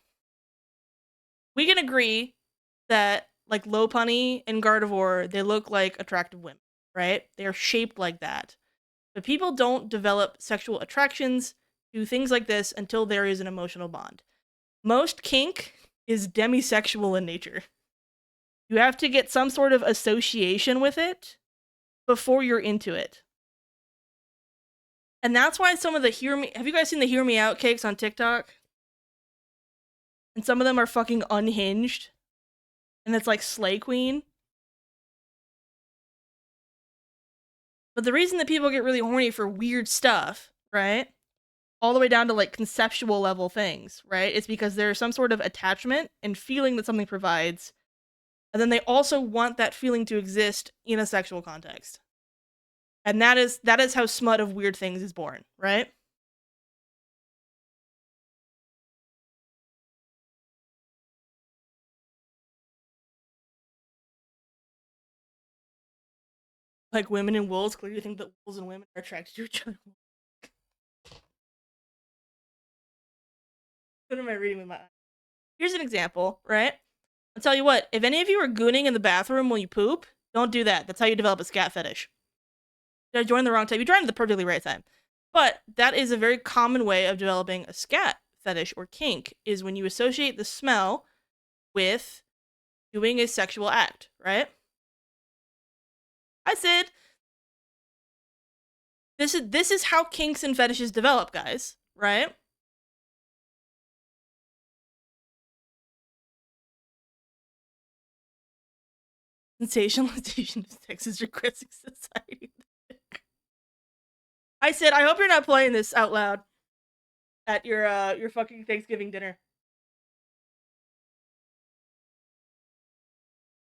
We can agree that, like, Lopunny and Gardevoir, they look like attractive women, right? They're shaped like that. But people don't develop sexual attractions to things like this until there is an emotional bond. Most kink is demisexual in nature. You have to get some sort of association with it before you're into it. And that's why some of the have you guys seen the Hear Me Out cakes on TikTok? And some of them are fucking unhinged. And it's like Slay Queen. But the reason that people get really horny for weird stuff, right? All the way down to like conceptual level things, right? It's because there's some sort of attachment and feeling that something provides. And then they also want that feeling to exist in a sexual context. And that is how smut of weird things is born, right? Like women in wolves clearly think that wolves and women are attracted to each other. What am I reading with my eyes? Here's an example, right? I'll tell you what, if any of you are gooning in the bathroom when you poop, don't do that. That's how you develop a scat fetish. I joined the wrong time. You joined at the perfectly right time. But that is a very common way of developing a scat fetish or kink, is when you associate the smell with doing a sexual act, right? I said, this is how kinks and fetishes develop, guys, right? Sensationalization of sex is regressing society. I said, I hope you're not playing this out loud at your fucking Thanksgiving dinner.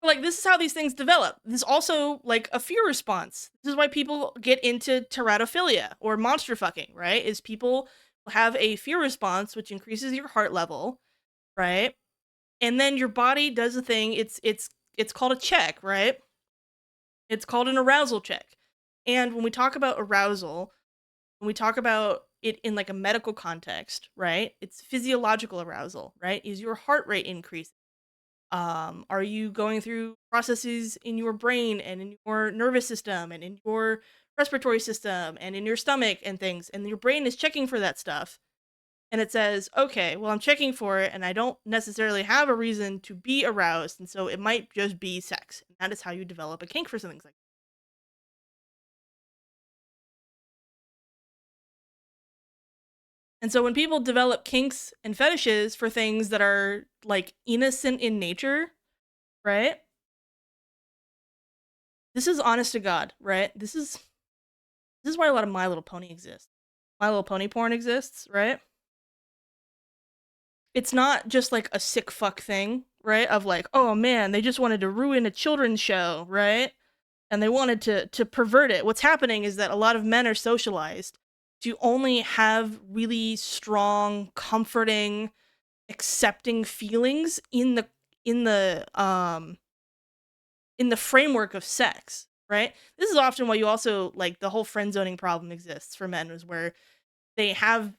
Like, this is how these things develop. This is also like a fear response. This is why people get into teratophilia or monster fucking, right? Is people have a fear response which increases your heart level, right? And then your body does a thing. It's called a check, right? It's called an arousal check. And when we talk about arousal, when we talk about it in like a medical context, right? It's physiological arousal, right? Is your heart rate increasing? Are you going through processes in your brain and in your nervous system and in your respiratory system and in your stomach and things, and your brain is checking for that stuff, and it says, okay, well, I'm checking for it and I don't necessarily have a reason to be aroused, and so it might just be sex. And that is how you develop a kink for something like that. And so when people develop kinks and fetishes for things that are like innocent in nature, right? This is honest to God, right? This is why a lot of My Little Pony exists. My Little Pony porn exists, right? It's not just like a sick fuck thing, right? Of like, oh man, they just wanted to ruin a children's show, right? And they wanted to pervert it. What's happening is that a lot of men are socialized to only have really strong, comforting, accepting feelings in the framework of sex, right? This is often why you also, like, the whole friend zoning problem exists for men, is where they have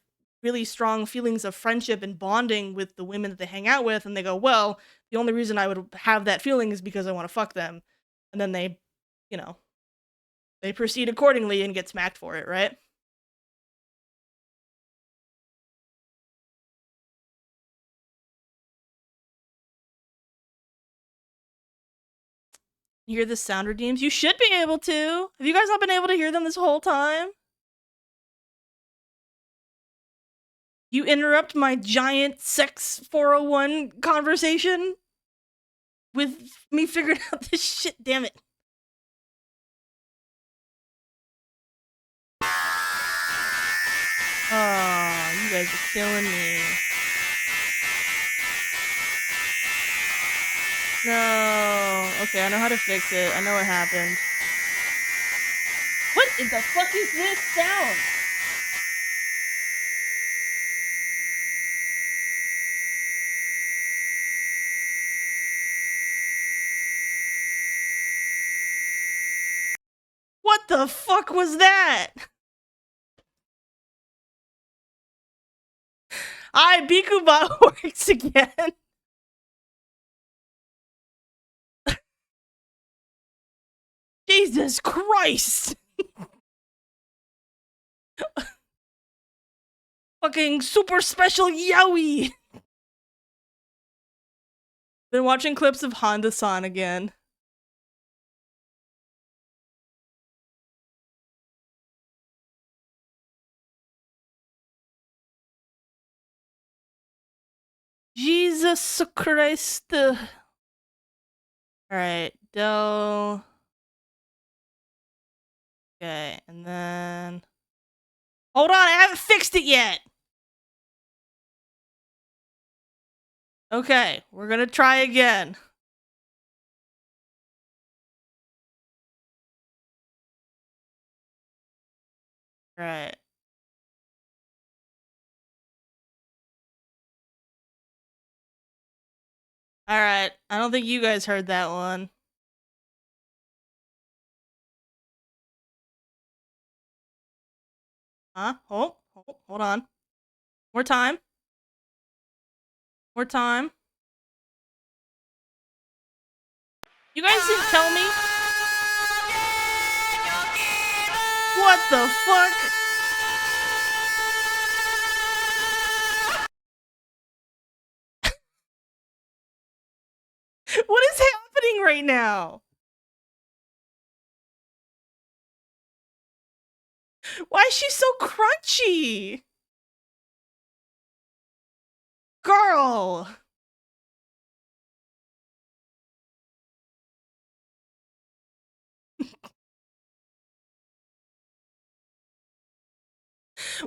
really strong feelings of friendship and bonding with the women that they hang out with, and they go, well, the only reason I would have that feeling is because I want to fuck them. And then they, you know, they proceed accordingly and get smacked for it, right? You hear the sound redeems? You should be able to. Have you guys not been able to hear them this whole time? You interrupt my giant sex 401 conversation with me figuring out this shit, damn it. Oh, you guys are killing me. No. Okay, I know how to fix it. I know what happened. What in the fuck is this sound? What the fuck was that? Bikubot works again. Jesus Christ. Fucking super special yowie. Been watching clips of Honda-san again. Jesus Christ. Alright, Del. Okay, and then... Hold on, I haven't fixed it yet! Okay, we're gonna try again. Right. Alright, I don't think you guys heard that one. Huh? Hold on. More time. More time. You guys didn't tell me? What the fuck? What is happening right now? Why is she so crunchy? Girl!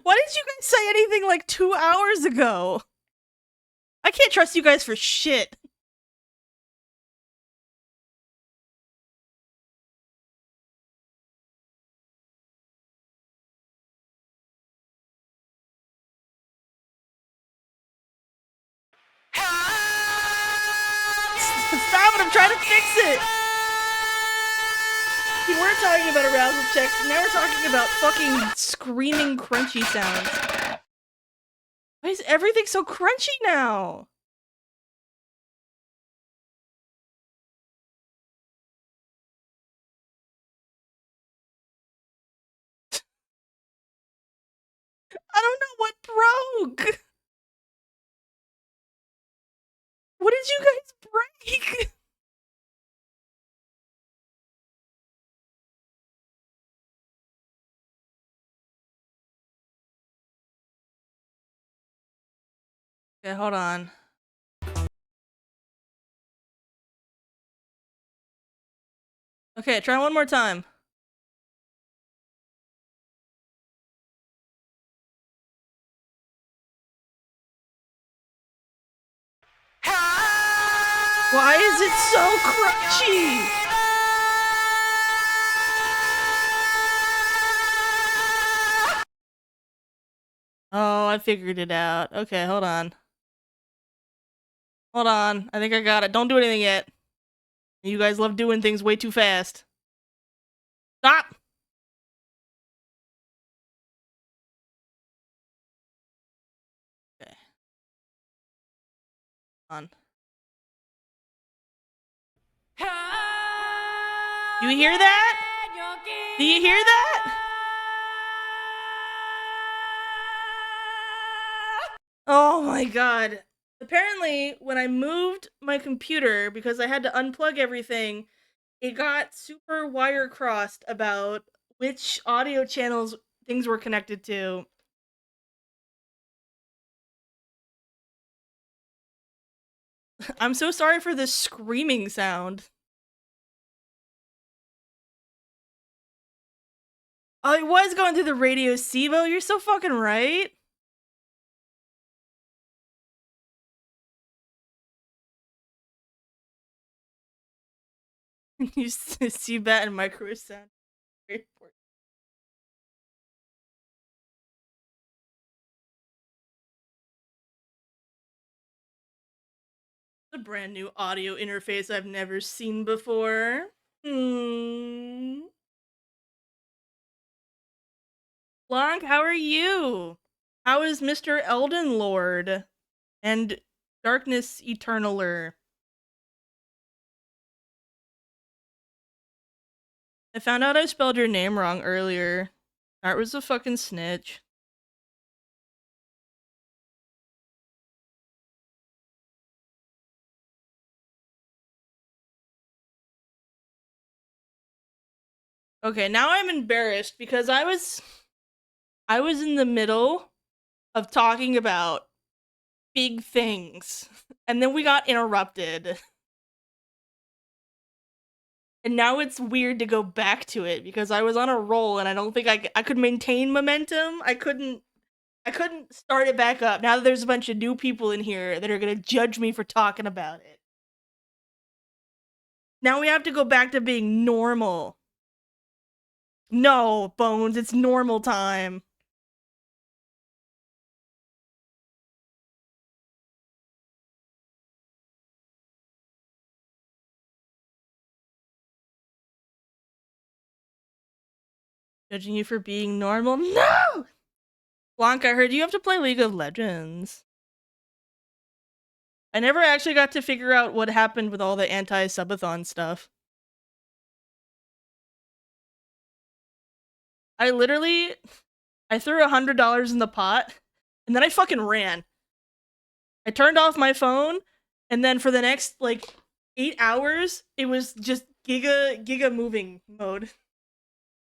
Why didn't you guys say anything like 2 hours ago? I can't trust you guys for shit. Stop it, I'm trying to fix it! We were talking about arousal checks, and now we're talking about fucking screaming crunchy sounds. Why is everything so crunchy now? I don't know what broke! What did you guys break? Okay, hold on. Okay, try one more time. Why is it so crunchy? Oh, I figured it out. Okay, hold on. Hold on. I think I got it. Don't do anything yet. You guys love doing things way too fast. Stop! Okay. On. You hear that? Do you hear that? Oh my god. Apparently, when I moved my computer, because I had to unplug everything, it got super wire crossed about which audio channels things were connected to. I'm so sorry for this screaming sound. Oh, it was going through the radio SIBO. You're so fucking right. You see that in micro sound. Very important. A brand new audio interface I've never seen before. Blanc, how are you? How is Mr. Elden Lord and Darkness Eternaler? I found out I spelled your name wrong earlier. Art was a fucking snitch. Okay, now I'm embarrassed because I was in the middle of talking about big things, and then we got interrupted. And now it's weird to go back to it because I was on a roll and I don't think I could maintain momentum. I couldn't start it back up. Now that there's a bunch of new people in here that are gonna judge me for talking about it. Now we have to go back to being normal. No, Bones, it's normal time. Judging you for being normal? No! Blanca, I heard you have to play League of Legends. I never actually got to figure out what happened with all the anti-subathon stuff. I threw $100 in the pot, and then I fucking ran. I turned off my phone, and then for the next, like, 8 hours, it was just giga moving mode.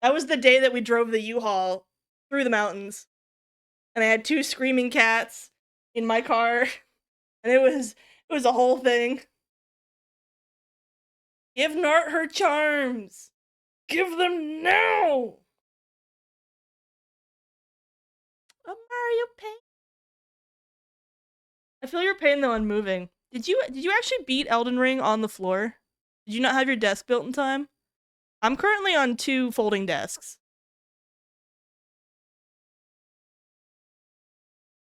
That was the day that we drove the U-Haul through the mountains. And I had 2 screaming cats in my car, and it was a whole thing. Give Nart her charms! Give them now! A Mario Paint. I feel your pain though on moving. Did you actually beat Elden Ring on the floor? Did you not have your desk built in time? I'm currently on 2 folding desks.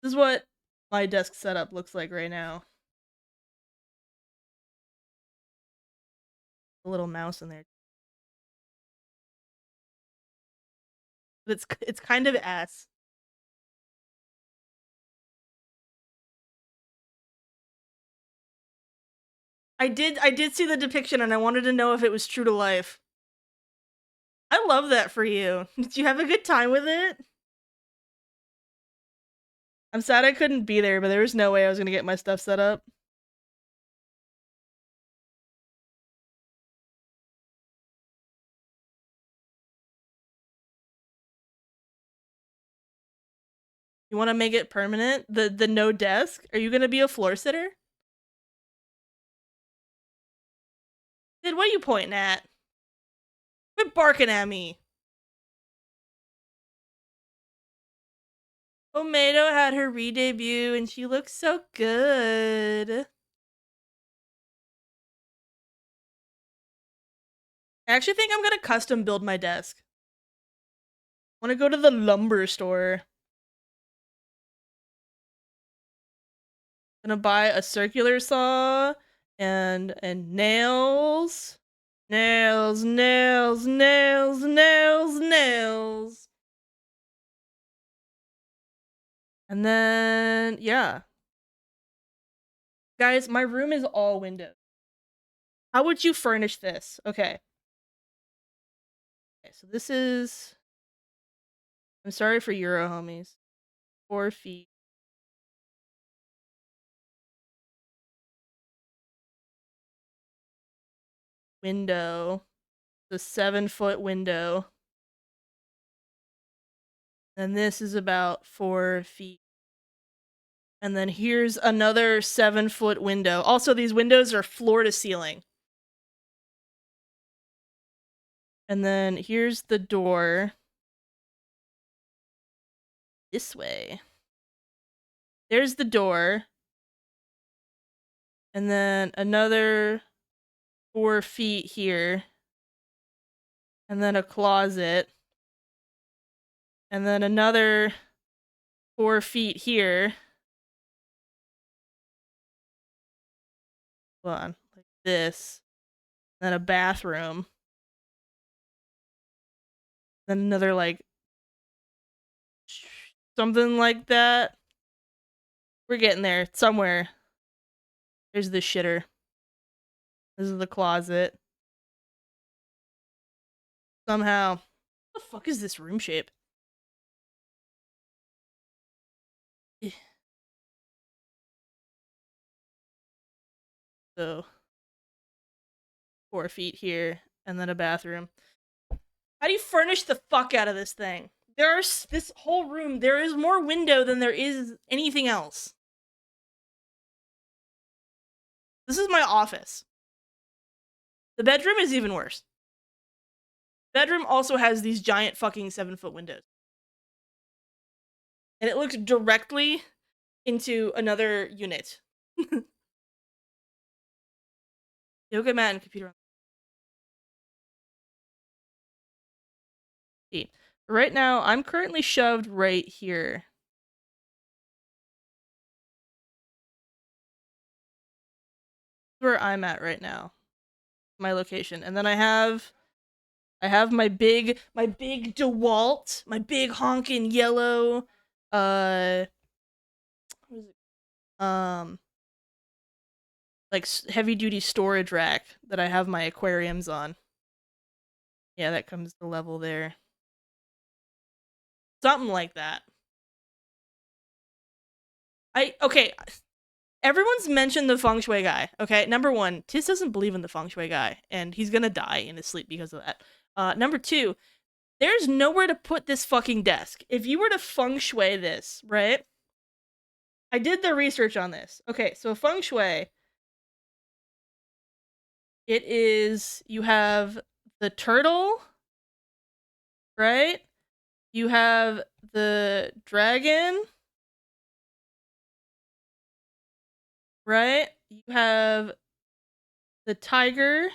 This is what my desk setup looks like right now. A little mouse in there. But it's kind of ass. I did see the depiction and I wanted to know if it was true to life. I love that for you. Did you have a good time with it? I'm sad I couldn't be there, but there was no way I was gonna get my stuff set up. You want to make it permanent? The no desk? Are you gonna be a floor sitter? Sid, what are you pointing at? Quit barking at me. Tomato had her re-debut and she looks so good. I actually think I'm gonna custom build my desk. I want to go to the lumber store. Gonna buy a circular saw and nails. Nails, nails, nails, nails, nails. And then, yeah. Guys, my room is all windows. How would you furnish this? Okay. Okay, so this is... I'm sorry for Euro homies. 4 feet. Window. The 7-foot window. And this is about 4 feet. And then here's another 7-foot window. Also, these windows are floor to ceiling. And then here's the door. This way. There's the door. And then another 4 feet here. And then a closet. And then another 4 feet here. Hold on. Like this. Then a bathroom. Then another, like, something like that. We're getting there. Somewhere. There's the shitter. This is the closet. Somehow. What the fuck is this room shape? So 4 feet here, and then a bathroom. How do you furnish the fuck out of this thing? There's this whole room. There is more window than there is anything else. This is my office. The bedroom is even worse. Bedroom also has these giant fucking 7-foot windows. And it looks directly into another unit. Yoga mat and computer. Right now, I'm currently shoved right here. Where I'm at right now. My location. And then I have my big DeWalt, my big honkin' yellow what is it? Like heavy duty storage rack that I have my aquariums on. Yeah, that comes to level there. Something like that. Okay, everyone's mentioned the feng shui guy, okay? Number one, Tis doesn't believe in the feng shui guy, and he's gonna die in his sleep because of that. Number two, there's nowhere to put this fucking desk. If you were to feng shui this, right? I did the research on this. Okay, so feng shui, it is, you have the turtle, right? You have the dragon, right? You have the tiger.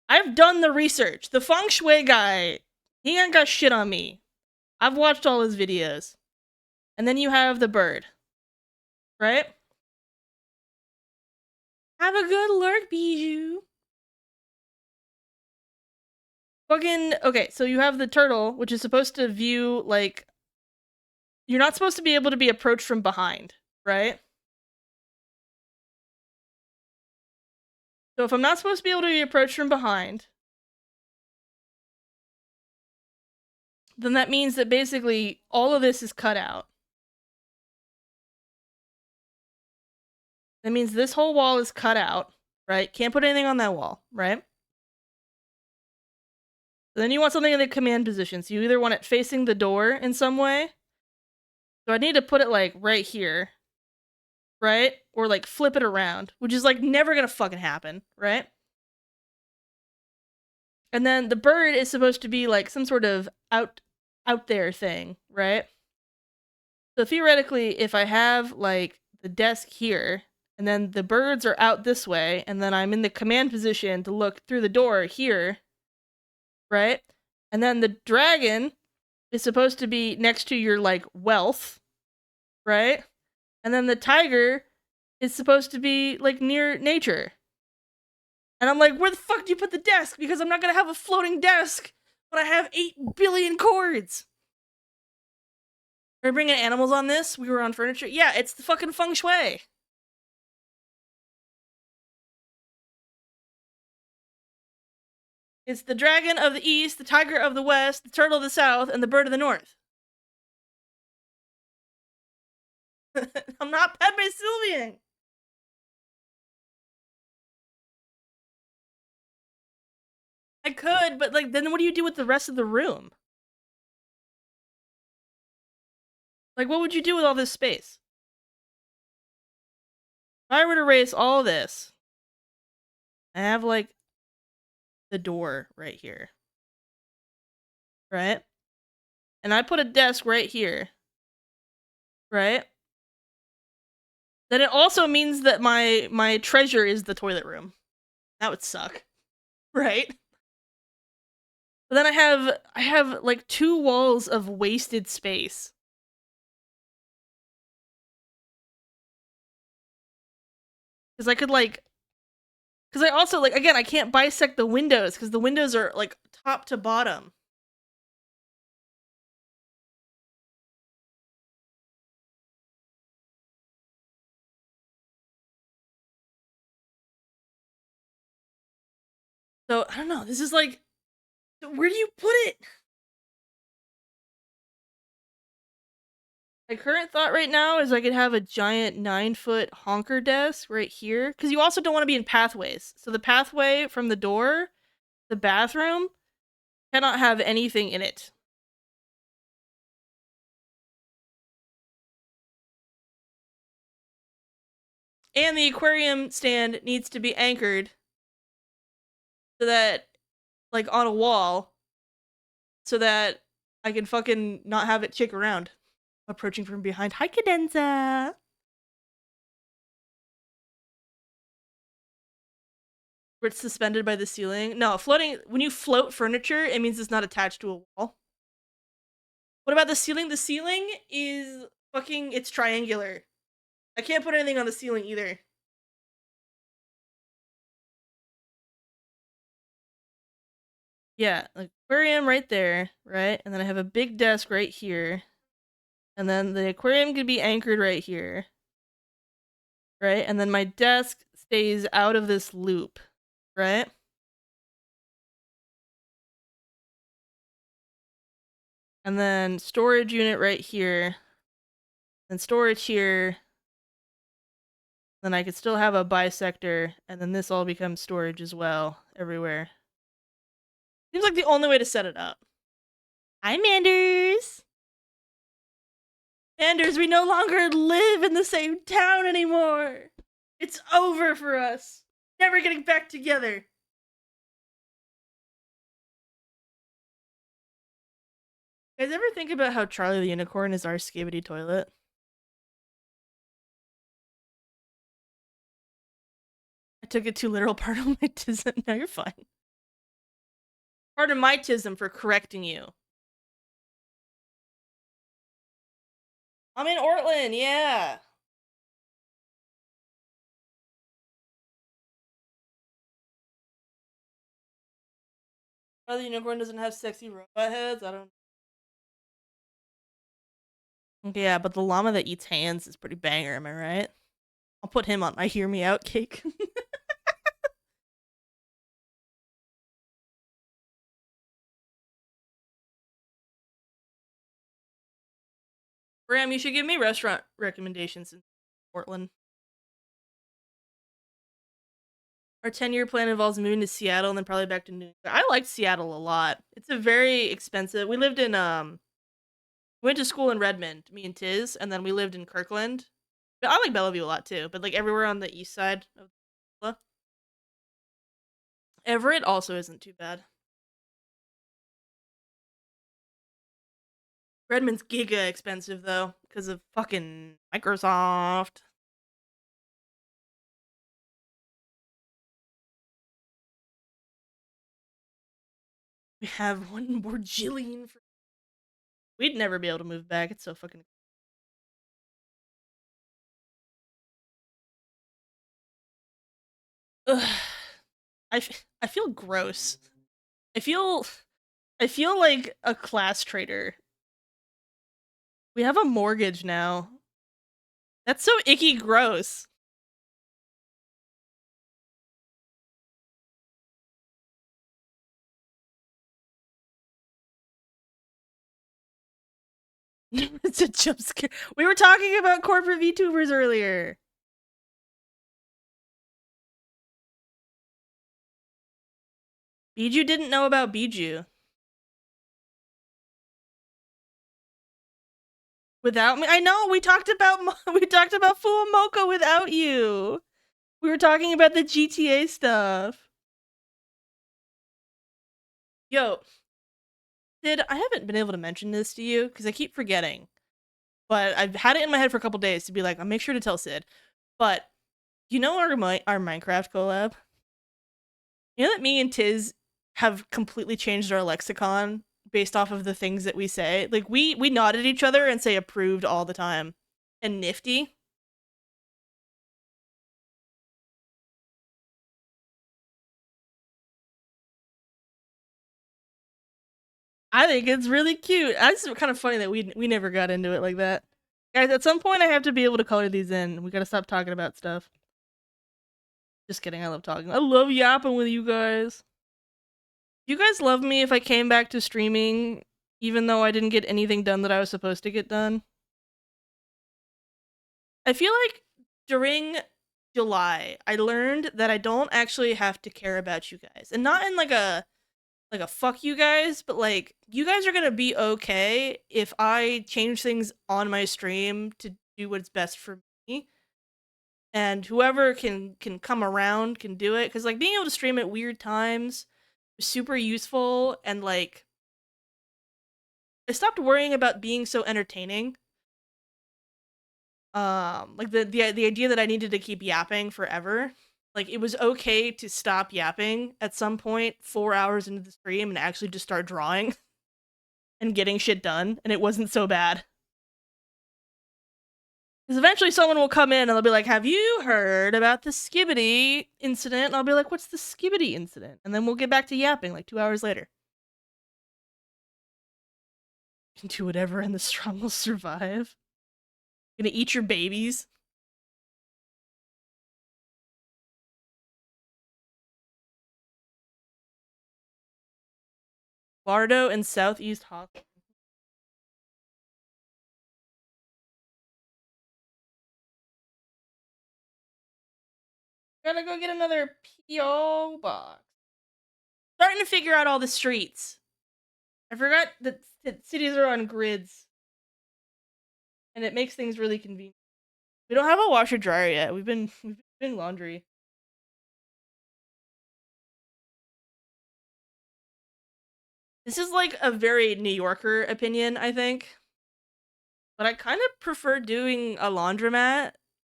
I've done the research. The feng shui guy, he ain't got shit on me. I've watched all his videos. And then you have the bird, right? Have a good lurk, Bijou. Fucking, okay, so you have the turtle, which is supposed to view, like, you're not supposed to be able to be approached from behind, right? So if I'm not supposed to be able to be approached from behind, then that means that basically all of this is cut out. That means this whole wall is cut out, right? Can't put anything on that wall, right? Then you want something in the command position. So you either want it facing the door in some way. So I need to put it like right here, right? Or like flip it around, which is like never gonna fucking happen, right? And then the bird is supposed to be like some sort of out there thing, right? So theoretically, if I have like the desk here, and then the birds are out this way, and then I'm in the command position to look through the door here, right? And then the dragon is supposed to be next to your, like, wealth, right? And then the tiger is supposed to be, like, near nature. And I'm like, where the fuck do you put the desk? Because I'm not gonna have a floating desk when I have 8 billion cords. Are we bringing animals on this? We were on furniture? Yeah, it's the fucking feng shui. It's the dragon of the east, the tiger of the west, the turtle of the south, and the bird of the north. I'm not Pepe Sylvian. I could, but like, then what do you do with the rest of the room? Like, what would you do with all this space? If I were to erase all this, I have like the door right here, right? And I put a desk right here, right? Then it also means that my treasure is the toilet room. That would suck, right? But then I have like 2 walls of wasted space. Because I could like, because I also like, again, I can't bisect the windows because the windows are like top to bottom. So I don't know. This is like, where do you put it? My current thought right now is I could have a giant 9-foot honker desk right here. Because you also don't want to be in pathways. So the pathway from the door, the bathroom, cannot have anything in it. And the aquarium stand needs to be anchored so that, like, on a wall, so that I can fucking not have it kick around. Approaching from behind. Hi, Cadenza! Where it's suspended by the ceiling. No, floating, when you float furniture, it means it's not attached to a wall. What about the ceiling? The ceiling is fucking, it's triangular. I can't put anything on the ceiling either. Yeah, like aquarium right there, right? And then I have a big desk right here. And then the aquarium could be anchored right here. Right? And then my desk stays out of this loop, right? And then storage unit right here. Then storage here. Then I could still have a bisector, and then this all becomes storage as well, everywhere. Seems like the only way to set it up. Hi, Manders! Manders, we no longer live in the same town anymore! It's over for us! Never getting back together! You guys ever think about how Charlie the Unicorn is our skibbity toilet? I took it too literal, pardon my tism. No, you're fine. Pardon my tism for correcting you. I'm in Ortland, yeah! Charlie the Unicorn doesn't have sexy robot heads? I don't... Yeah, but the llama that eats hands is pretty banger, am I right? I'll put him on my hear me out cake. Bram, you should give me restaurant recommendations in Portland. Our 10-year plan involves moving to Seattle and then probably back to New York. I liked Seattle a lot. It's a very expensive... We lived in, we went to school in Redmond, me and Tiz, and then we lived in Kirkland. But I like Bellevue a lot, too. But, like, everywhere on the east side of the... Everett also isn't too bad. Redmond's giga expensive, though, because of fucking Microsoft. We have one more Jillian. We'd never be able to move back. It's so fucking... Ugh. I feel gross. I feel like a class traitor. We have a mortgage now. That's so icky gross. It's a jump scare. We were talking about corporate VTubers earlier. Bijou didn't know about Bijou. Without me? I know, we talked about Fuwamoka without you. We were talking about the GTA stuff. Yo, Sid, I haven't been able to mention this to you because I keep forgetting. But I've had it in my head for a couple days to be like, I'll make sure to tell Sid. But you know our Minecraft collab? You know that me and Tiz have completely changed our lexicon based off of the things that we say? Like, we nod at each other and say approved all the time. And nifty. I think it's really cute. It's kind of funny that we never got into it like that. Guys, at some point I have to be able to color these in. We gotta stop talking about stuff. Just kidding, I love talking. I love yapping with you guys. You guys love me if I came back to streaming even though I didn't get anything done that I was supposed to get done? I feel like during July, I learned that I don't actually have to care about you guys. And not in like a fuck you guys, but like you guys are gonna be okay if I change things on my stream to do what's best for me. And whoever can come around can do it. Cause like being able to stream at weird times is super useful, and like I stopped worrying about being so entertaining. Like the idea that I needed to keep yapping forever. Like, it was okay to stop yapping at some point 4 hours into the stream and actually just start drawing and getting shit done, and it wasn't so bad. Because eventually someone will come in and they'll be like, have you heard about the Skibbity incident? And I'll be like, what's the Skibbity incident? And then we'll get back to yapping like 2 hours later. You can do whatever and the strong will survive. Gonna eat your babies. Bardo and Southeast Hawthorne. Gotta go get another P.O. box. Starting to figure out all the streets. I forgot that cities are on grids. And it makes things really convenient. We don't have a washer dryer yet. We've been doing laundry. This is like a very New Yorker opinion, I think. But I kind of prefer doing a laundromat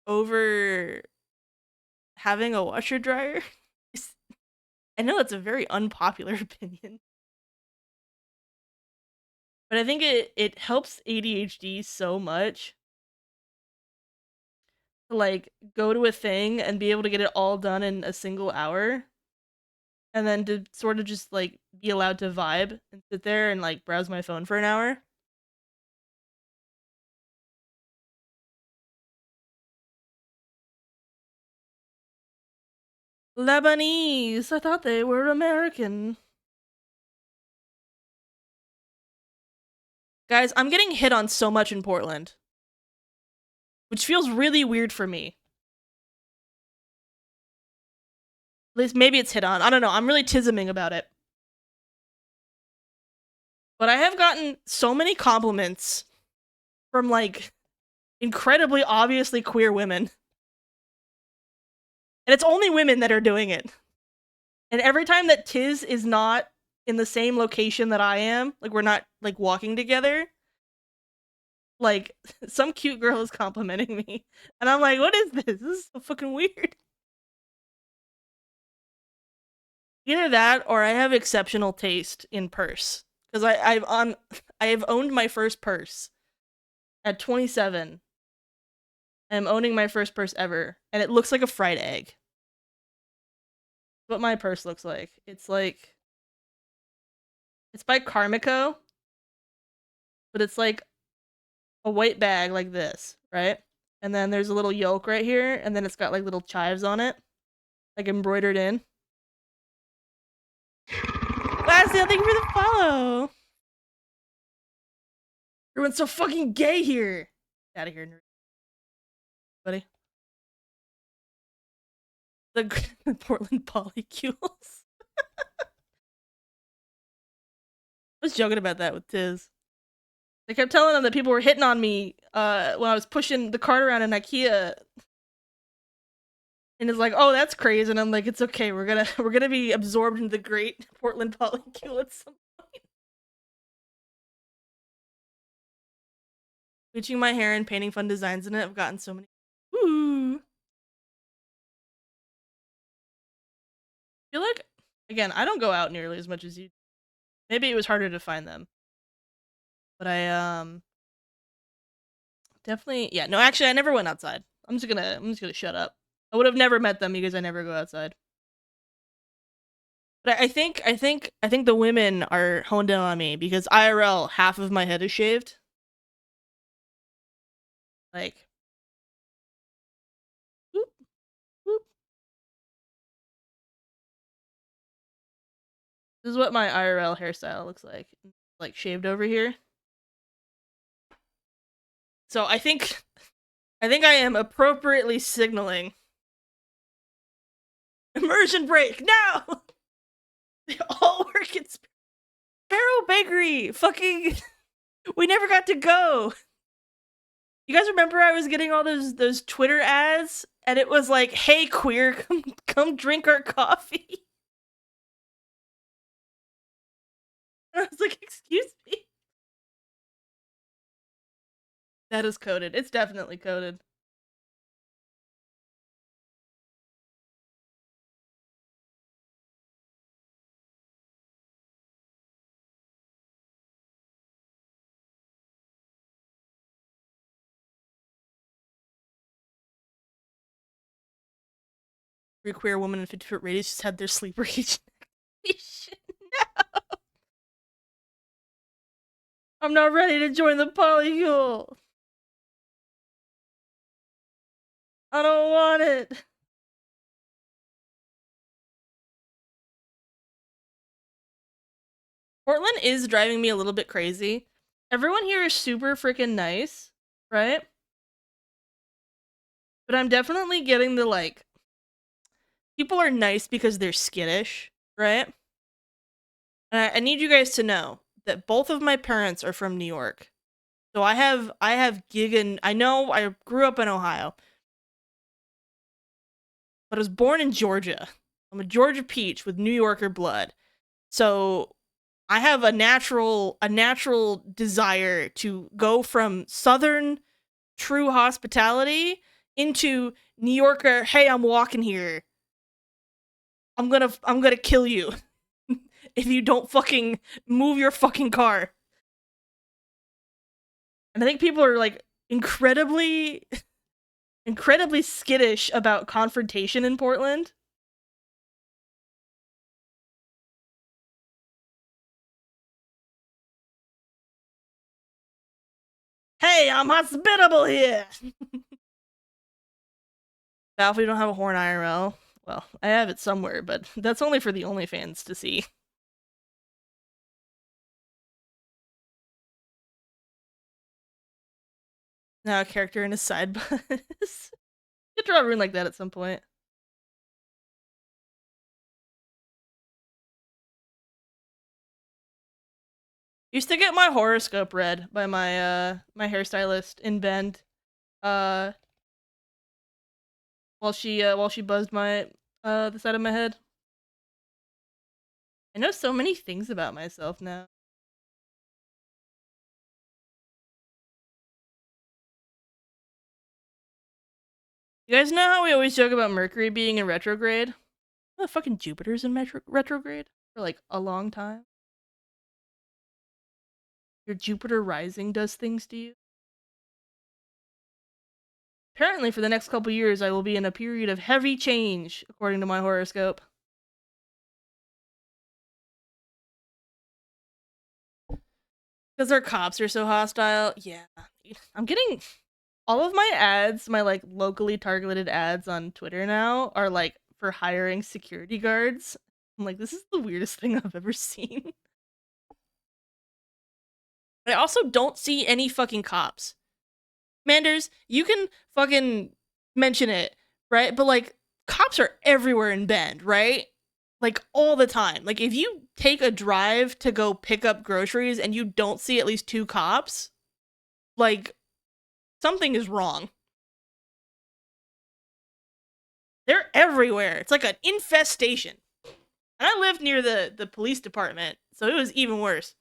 over having a washer dryer. I know that's a very unpopular opinion. But I think it helps ADHD so much. To like go to a thing and be able to get it all done in a single hour. And then to sort of just like be allowed to vibe and sit there and like browse my phone for an hour. Lebanese. I thought they were American. Guys, I'm getting hit on so much in Portland. Which feels really weird for me. At least maybe it's hit on. I don't know. I'm really tisming about it. But I have gotten so many compliments from like incredibly obviously queer women. And it's only women that are doing it. And every time that Tiz is not in the same location that I am, like we're not like walking together, like some cute girl is complimenting me. And I'm like, what is this? This is so fucking weird. Either that or I have exceptional taste in purse. Because I have owned my first purse at 27. I'm owning my first purse ever. And it looks like a fried egg. What my purse looks like. It's like... It's by Carmico. But it's like a white bag like this, right? And then there's a little yoke right here. And then it's got like little chives on it. Like embroidered in. Basil, thank you for the follow. Everyone's so fucking gay here. Get out of here, nerd. Buddy. The Portland polycules. I was joking about that with Tiz. I kept telling them that people were hitting on me when I was pushing the cart around in IKEA. And it's like, oh, that's crazy. And I'm like, it's okay. We're gonna be absorbed into the great Portland polycule at some point. Bleaching my hair and painting fun designs in it. I've gotten so many. Ooh. I feel like, again, I don't go out nearly as much as you. Maybe it was harder to find them. But I definitely, yeah, no, actually I never went outside. I'm just gonna shut up. I would have never met them because I never go outside. But I think the women are honed in on me because IRL, half of my head is shaved. Like, whoop, whoop. This is what my IRL hairstyle looks like shaved over here. So I think I am appropriately signaling. Immersion break now. They all work at Sparrow Bakery. Fucking, we never got to go. You guys remember I was getting all those Twitter ads, and it was like, "Hey queer, come drink our coffee." And I was like, "Excuse me." That is coded. It's definitely coded. Every queer woman in 50-foot radius just had their sleeper age. No! I'm not ready to join the polycule. I don't want it. Portland is driving me a little bit crazy. Everyone here is super freaking nice, right? But I'm definitely getting the like people are nice because they're skittish, right? And I need you guys to know that both of my parents are from New York. So I have I know I grew up in Ohio, but I was born in Georgia. I'm a Georgia peach with New Yorker blood. So I have a natural desire to go from Southern true hospitality into New Yorker, hey, I'm walking here. I'm gonna kill you if you don't fucking move your fucking car. And I think people are like incredibly skittish about confrontation in Portland. Hey, I'm hospitable here. Now, if we don't have a horn IRL, well, I have it somewhere, but that's only for the OnlyFans to see. Now a character in a side bus. Could draw a rune like that at some point. Used to get my horoscope read by my my hairstylist in Bend. While she buzzed my the side of my head. I know so many things about myself now. You guys know how we always joke about Mercury being in retrograde? Oh, fucking Jupiter's in retrograde for like a long time. Your Jupiter rising does things to you. Apparently, for the next couple years, I will be in a period of heavy change, according to my horoscope. Because our cops are so hostile. Yeah. I'm getting... all of my ads, my, like, locally targeted ads on Twitter now are, like, for hiring security guards. I'm like, this is the weirdest thing I've ever seen. I also don't see any fucking cops. Manders, you can fucking mention it, right? But, like, cops are everywhere in Bend, right? Like, all the time. Like, if you take a drive to go pick up groceries and you don't see at least 2 cops, like, something is wrong. They're everywhere. It's like an infestation. And I lived near the police department, so it was even worse.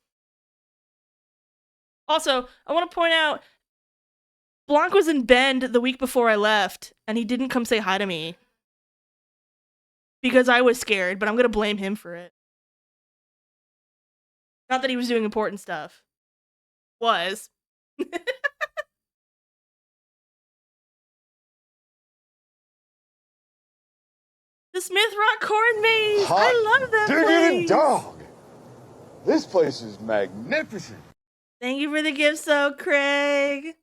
Also, I want to point out, Blanc was in Bend the week before I left, and he didn't come say hi to me. Because I was scared, but I'm gonna blame him for it. Not that he was doing important stuff. Was. The Smith Rock Corn Maze! Hot I love that diggity place! dog. This place is magnificent. Thank you for the gift, so Craig.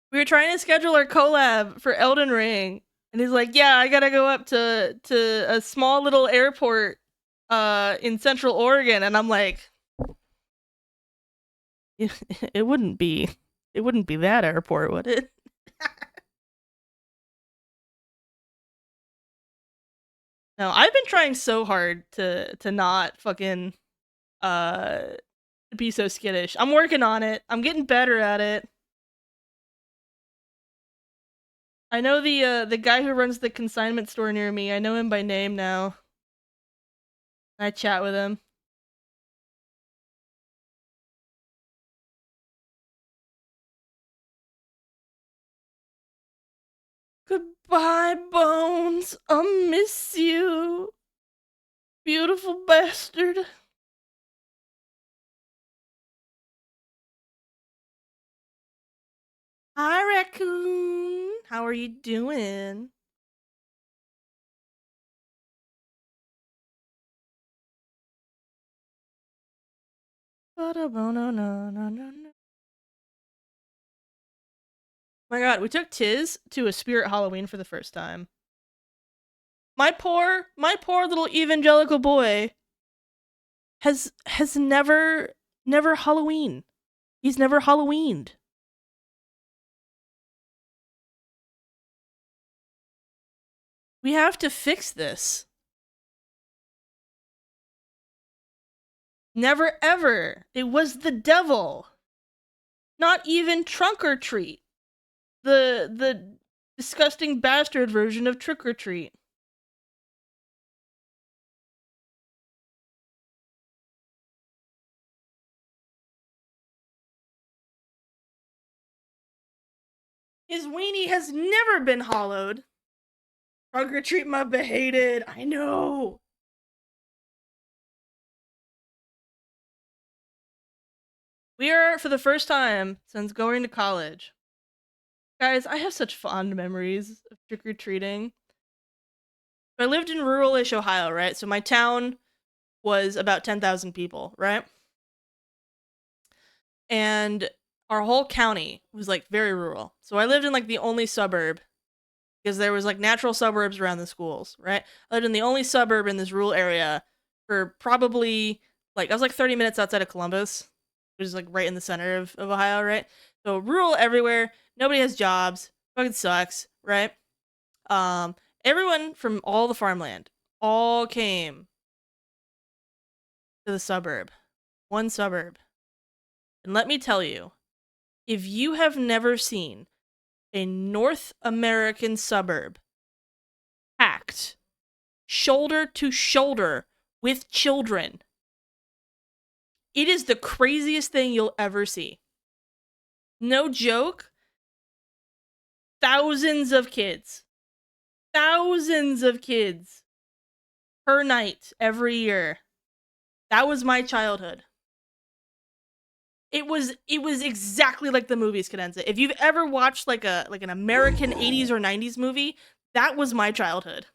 We were trying to schedule our collab for Elden Ring, and he's like, "Yeah, I gotta go up to a small little airport, in Central Oregon," and I'm like, "It wouldn't be that airport, would it?" No, I've been trying so hard to not fucking be so skittish. I'm working on it. I'm getting better at it. I know the guy who runs the consignment store near me. I know him by name now. I chat with him. Goodbye, Bones. I'll miss you. Beautiful bastard. Hi, Raccoon. How are you doing? My god, we took Tiz to a spirit Halloween for the first time. My poor little evangelical boy has never Halloween. He's never Halloweened. We have to fix this. Never ever. It was the devil. Not even trunk or treat. The disgusting bastard version of trick or treat. His weenie has never been hollowed. Trunk or treat my behated. I know. We are, for the first time since going to college. Guys, I have such fond memories of trick-or-treating. I lived in rural-ish Ohio, right? So my town was about 10,000 people, right? And our whole county was, like, very rural. So I lived in, like, the only suburb, because there was, like, natural suburbs around the schools, right? I lived in the only suburb in this rural area for probably, like, I was, like, 30 minutes outside of Columbus, which is, like, right in the center of Ohio, right? So rural everywhere, nobody has jobs, fucking sucks, right? Everyone from all the farmland all came to the suburb. One suburb. And let me tell you, if you have never seen a North American suburb packed shoulder to shoulder with children, it is the craziest thing you'll ever see. No joke. Thousands of kids per night every year. That was my childhood. It was exactly like the movies, Cadenza. If you've ever watched like an American 80s or 90s movie, that was my childhood.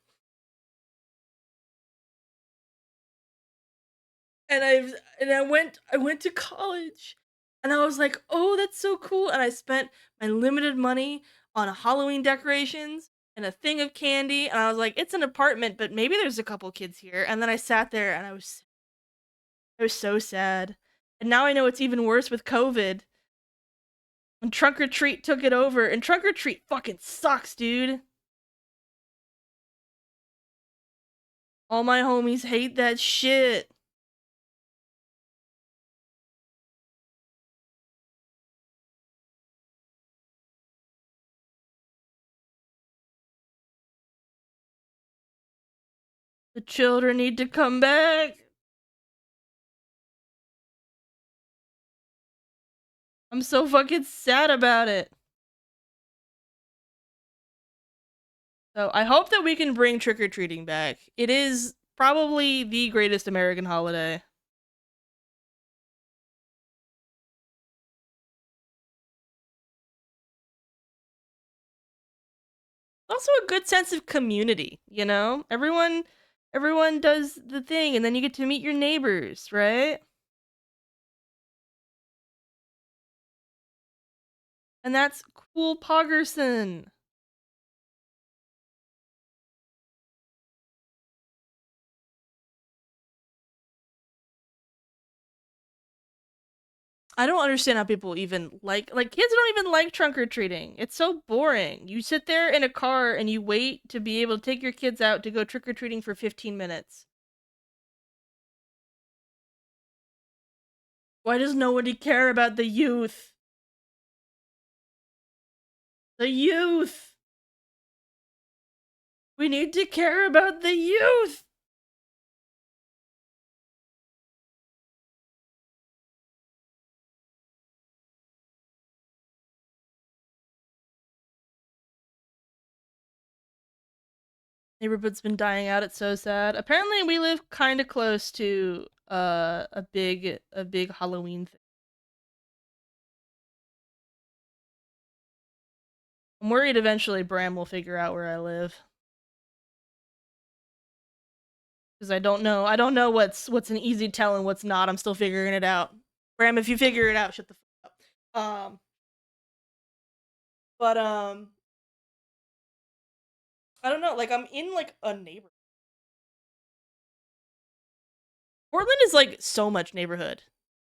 And I went to college, and I was like, "Oh, that's so cool." And I spent my limited money on Halloween decorations and a thing of candy, and I was like, "It's an apartment, but maybe there's a couple kids here." And then I sat there and I was so sad. And now I know it's even worse with COVID. And Trunk or Treat took it over, and Trunk or Treat fucking sucks, dude. All my homies hate that shit. The children need to come back. I'm so fucking sad about it. So I hope that we can bring trick-or-treating back. It is probably the greatest American holiday. Also a good sense of community, you know? Everyone does the thing, and then you get to meet your neighbors, right? And that's cool Poggerson. I don't understand how people even like kids don't even like trunk or treating. It's so boring. You sit there in a car and you wait to be able to take your kids out to go trick or treating for 15 minutes. Why does nobody care about the youth? The youth! We need to care about the youth! Neighborhood's been dying out. It's so sad. Apparently, we live kind of close to a big Halloween thing. I'm worried eventually Bram will figure out where I live. Because I don't know what's an easy tell and what's not. I'm still figuring it out. Bram, if you figure it out, shut the fuck up. But I don't know. Like I'm in like a neighborhood. Portland is like so much neighborhood,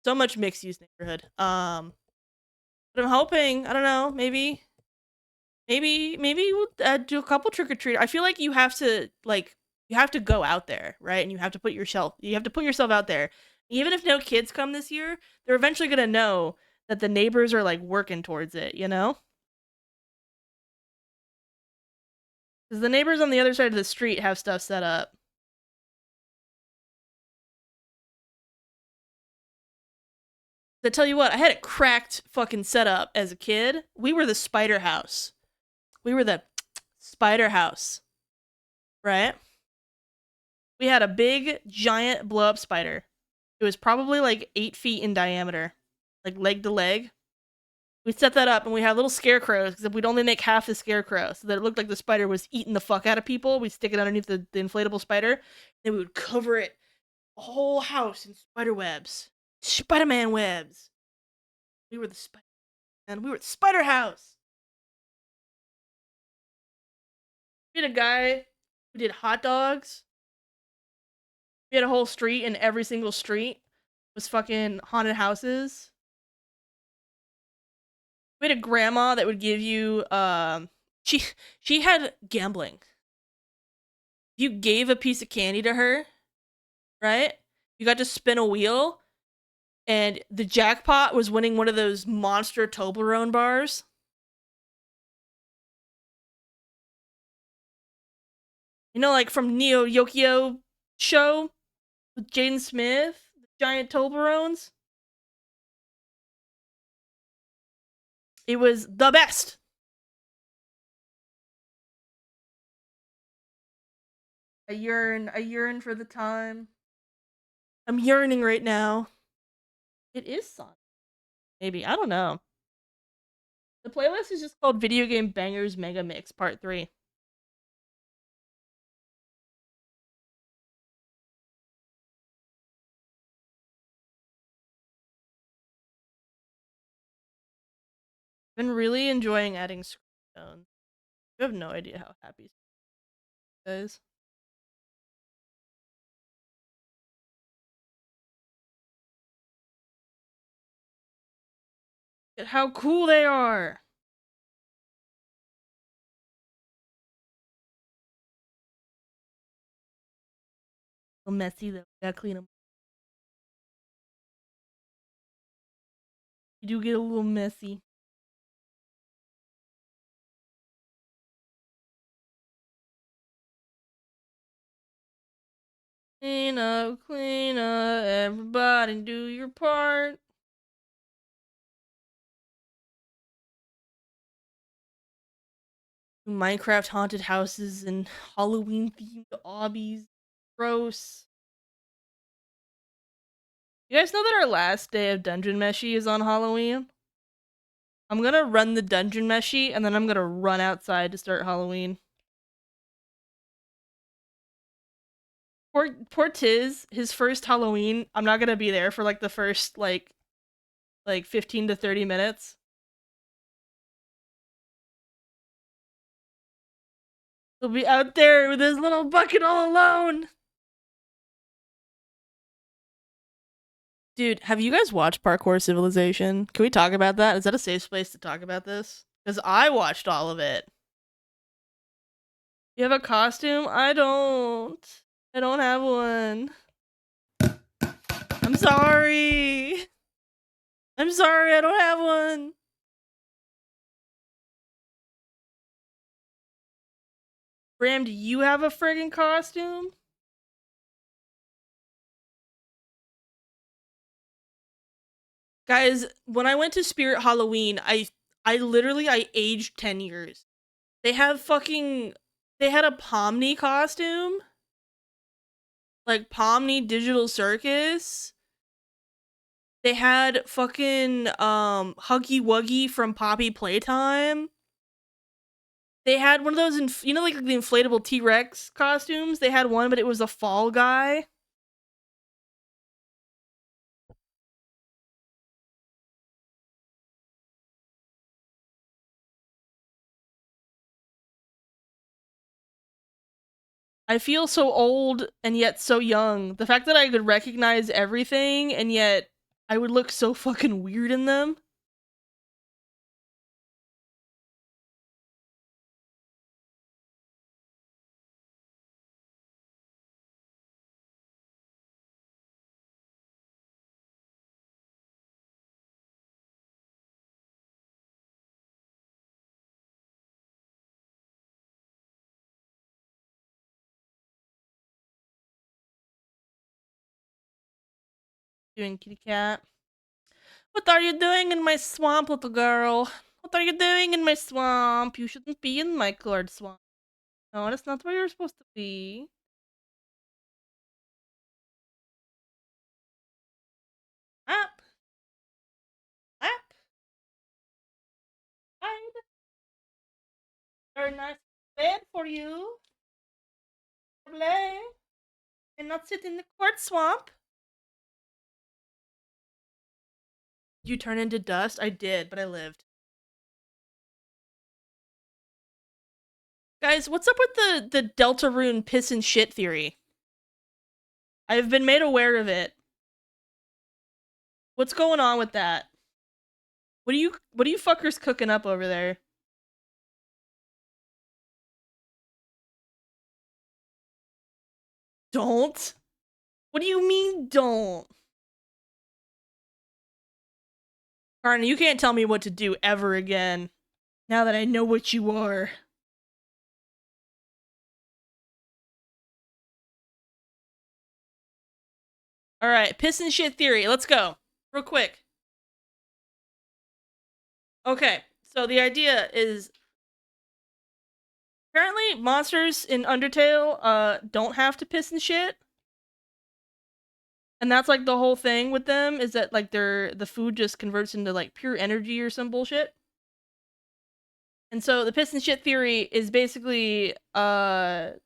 so much mixed use neighborhood. But I'm hoping, I don't know, maybe Maybe we'll do a couple trick or treat. I feel like you have to go out there, right? And you have to put yourself out there. Even if no kids come this year, they're eventually gonna know that the neighbors are like working towards it, you know? Because the neighbors on the other side of the street have stuff set up. I tell you what, I had a cracked fucking setup as a kid. We were the spider house. We were the spider house. Right? We had a big, giant blow-up spider. It was probably like 8 feet in diameter. Like leg to leg. We set that up and we had little scarecrows, except we'd only make half the scarecrow so that it looked like the spider was eating the fuck out of people. We'd stick it underneath the inflatable spider. Then we would cover it, the whole house, in spider webs. Spider-Man webs. We were the spider. And we were the spider house. We had a guy who did hot dogs. We had a whole street, and every single street was fucking haunted houses. We had a grandma that would give you, she had gambling. You gave a piece of candy to her, right? You got to spin a wheel, and the jackpot was winning one of those monster Toblerone bars. You know, like from Neo Yokio show with Jaden Smith, the giant Toblerones. It was the best. I yearn for the time. I'm yearning right now. It is Sonic. Maybe, I don't know. The playlist is just called Video Game Bangers Mega Mix Part 3. Been really enjoying adding screen. You have no idea how happy guys. Look at how cool they are. A little messy though. Gotta clean them. You do get a little messy. Clean up, everybody do your part. Minecraft haunted houses and Halloween themed obbies. Gross. You guys know that our last day of Dungeon Meshi is on Halloween? I'm gonna run the Dungeon Meshi and then I'm gonna run outside to start Halloween. Poor Tiz, his first Halloween, I'm not gonna be there for like the first like 15 to 30 minutes. He'll be out there with his little bucket all alone. Dude, have you guys watched Parkour Civilization? Can we talk about that? Is that a safe place to talk about this? Because I watched all of it. You have a costume? I don't. I don't have one. I'm sorry. I'm sorry, I don't have one. Bram, do you have a friggin' costume? Guys, when I went to Spirit Halloween, I literally aged 10 years. They had a Pomni costume. Like Pomni Digital Circus. They had fucking Huggy Wuggy from Poppy Playtime. They had one of those, like the inflatable T-Rex costumes? They had one, but it was a fall guy. I feel so old and yet so young. The fact that I could recognize everything and yet I would look so fucking weird in them. Doing kitty cat. What are you doing in my swamp, little girl? What are you doing in my swamp? You shouldn't be in my colored swamp. No, that's not where you're supposed to be. Up. Up. Hide. Very nice bed for you. Lay. And not sit in the court swamp. Did you turn into dust? I did, but I lived. Guys, what's up with the Deltarune piss and shit theory? I've been made aware of it. What's going on with that? What are you fuckers cooking up over there? Don't? What do you mean don't? Karna, you can't tell me what to do ever again. Now that I know what you are. Alright, piss and shit theory. Let's go. Real quick. Okay, so the idea is apparently monsters in Undertale don't have to piss and shit. And that's like the whole thing with them is that like the food just converts into like pure energy or some bullshit. And so the piss and shit theory is basically the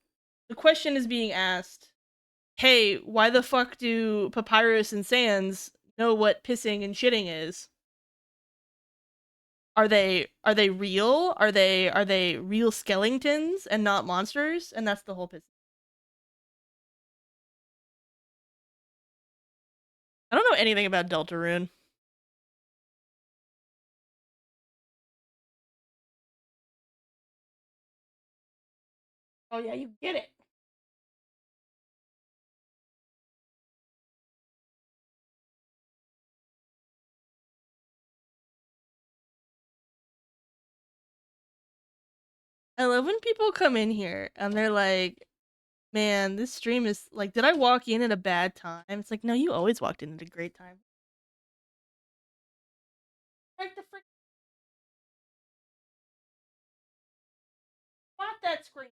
question is being asked, hey, why the fuck do Papyrus and Sans know what pissing and shitting is? Are they real? Are they real skeletons and not monsters? And that's the whole piss. I don't know anything about Deltarune. Oh yeah, you get it. I love when people come in here and they're like, man, this stream is like, did I walk in at a bad time? It's like, no, you always walked in at a great time. Like the frick. Bought that screen.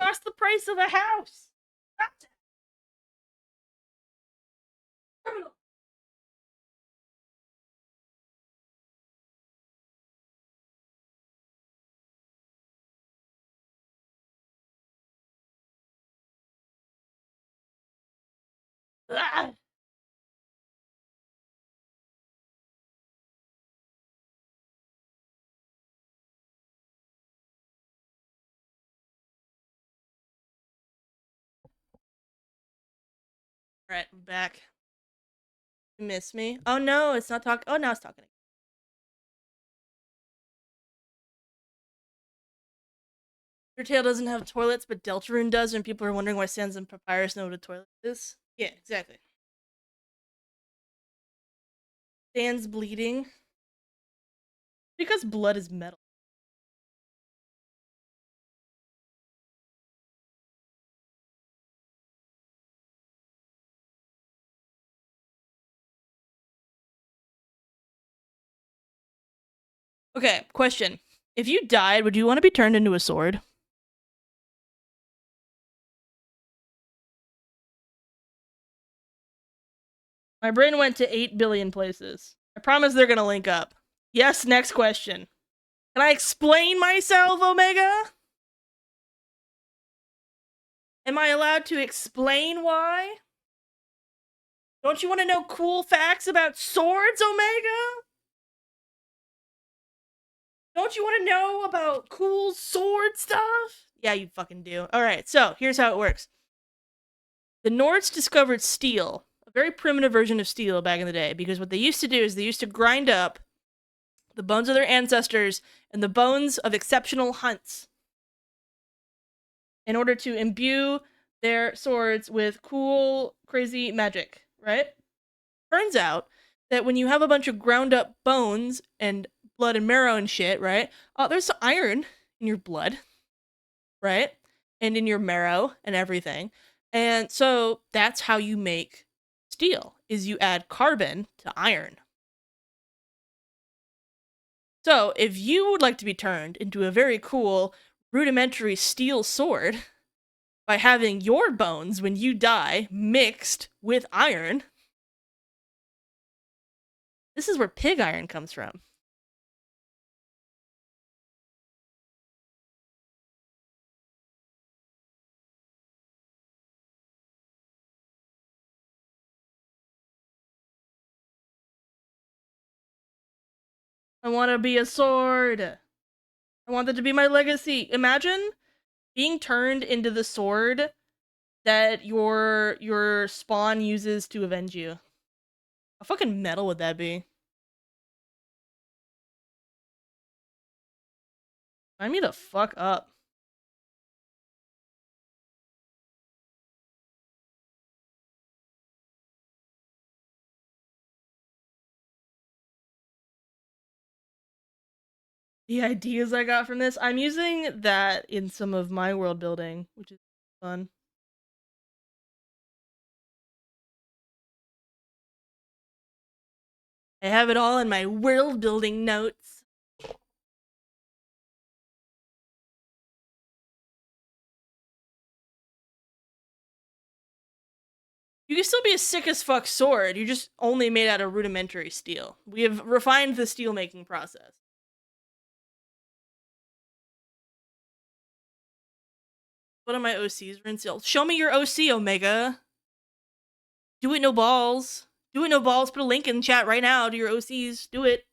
Cost the price of a house. Criminal. Ah. Alright, I'm back. You miss me? Oh no, it's not talking. Oh, now it's talking. Undertale doesn't have toilets, but Deltarune does, and people are wondering why Sans and Papyrus know what a toilet is. Yeah, exactly. Sans bleeding. Because blood is metal. Okay, question. If you died, would you want to be turned into a sword? My brain went to 8 billion places. I promise they're gonna link up. Yes, next question. Can I explain myself, Omega? Am I allowed to explain why? Don't you want to know cool facts about swords, Omega? Don't you want to know about cool sword stuff? Yeah, you fucking do. Alright, so here's how it works. The Nords discovered steel, a very primitive version of steel back in the day, because what they used to do is they used to grind up the bones of their ancestors and the bones of exceptional hunts in order to imbue their swords with cool, crazy magic, right? Turns out that when you have a bunch of ground up bones and blood and marrow and shit, right? There's iron in your blood, right? And in your marrow and everything. And so that's how you make steel, is you add carbon to iron. So if you would like to be turned into a very cool rudimentary steel sword by having your bones when you die mixed with iron, this is where pig iron comes from. I want to be a sword. I want that to be my legacy. Imagine being turned into the sword that your spawn uses to avenge you. How fucking metal would that be? Sign me the fuck up. The ideas I got from this, I'm using that in some of my world building, which is fun. I have it all in my world building notes. You can still be a sick as fuck sword, you're just only made out of rudimentary steel. We have refined the steel making process. One of my OCs are in steel. Show me your OC, Omega. Do it, no balls. Do it, no balls. Put a link in chat right now to your OCs. Do it.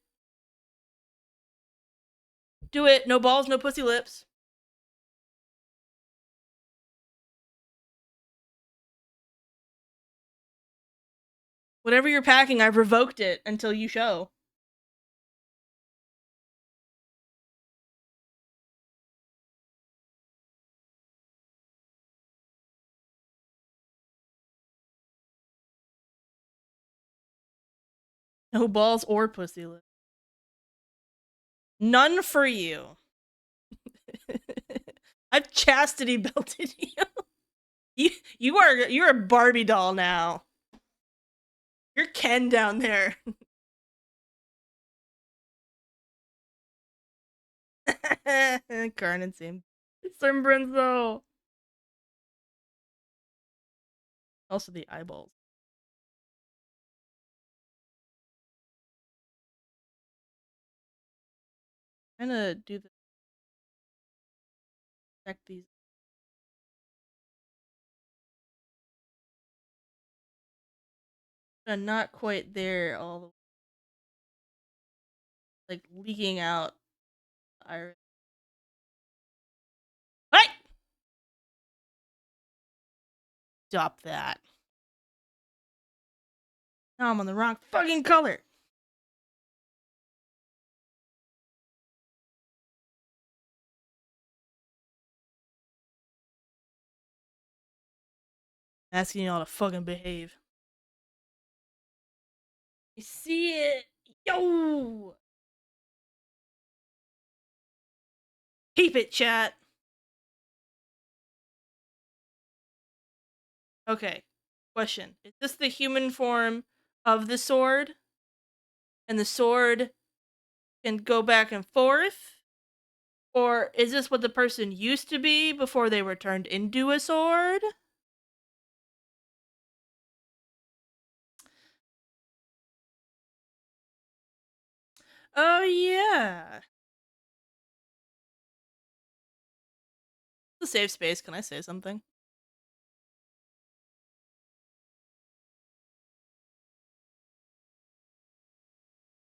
Do it. No balls, no pussy lips. Whatever you're packing, I've revoked it until you show. No balls or pussy lips. None for you. I've chastity belted you. You're a Barbie doll now. You're Ken down there. Carnage same. Sunburns though. Also the eyeballs. I'm gonna do the check these. I'm not quite there all the way. Like leaking out iris. What? Stop that. Now I'm on the wrong fucking color. Asking y'all to fucking behave. You see it? Yo! Keep it, chat. Okay. Question. Is this the human form of the sword? And the sword can go back and forth? Or is this what the person used to be before they were turned into a sword? Oh, yeah. It's a safe space. Can I say something?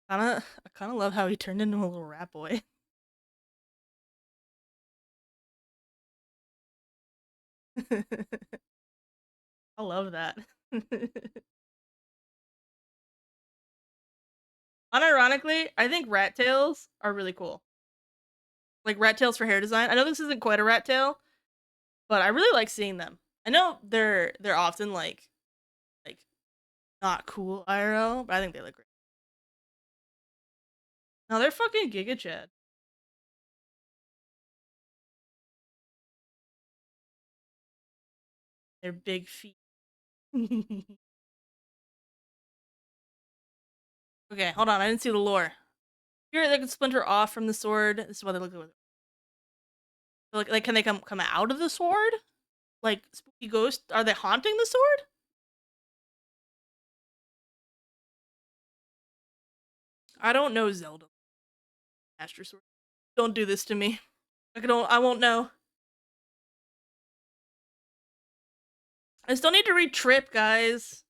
I kind of love how he turned into a little rat boy. I love that. Unironically, I think rat tails are really cool. Like rat tails for hair design. I know this isn't quite a rat tail, but I really like seeing them. I know they're often like not cool IRL, but I think they look great. No, they're fucking Giga Chad. They Their big feet. Okay, hold on. I didn't see the lore. Here they can splinter off from the sword. This is what they look like. Like, can they come out of the sword? Like spooky ghosts? Are they haunting the sword? I don't know Zelda. Master Sword. Don't do this to me. I won't know. I still need to read Trip, guys.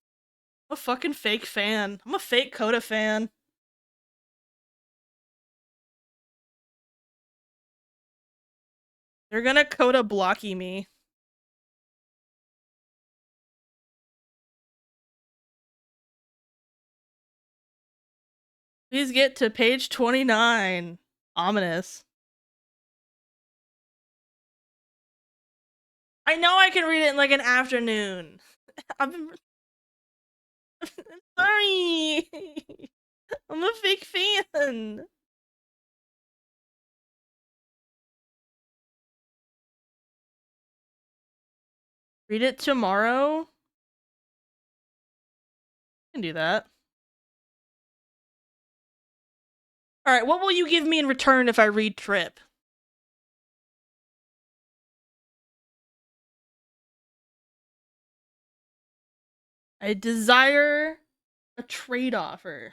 I'm a fucking fake fan. I'm a fake Coda fan. They're gonna Coda blocky me. Please get to page 29. Ominous. I know I can read it in like an afternoon. I'm sorry. I'm a fake fan. Read it tomorrow? I can do that. Alright, what will you give me in return if I read Trip? I desire a trade offer.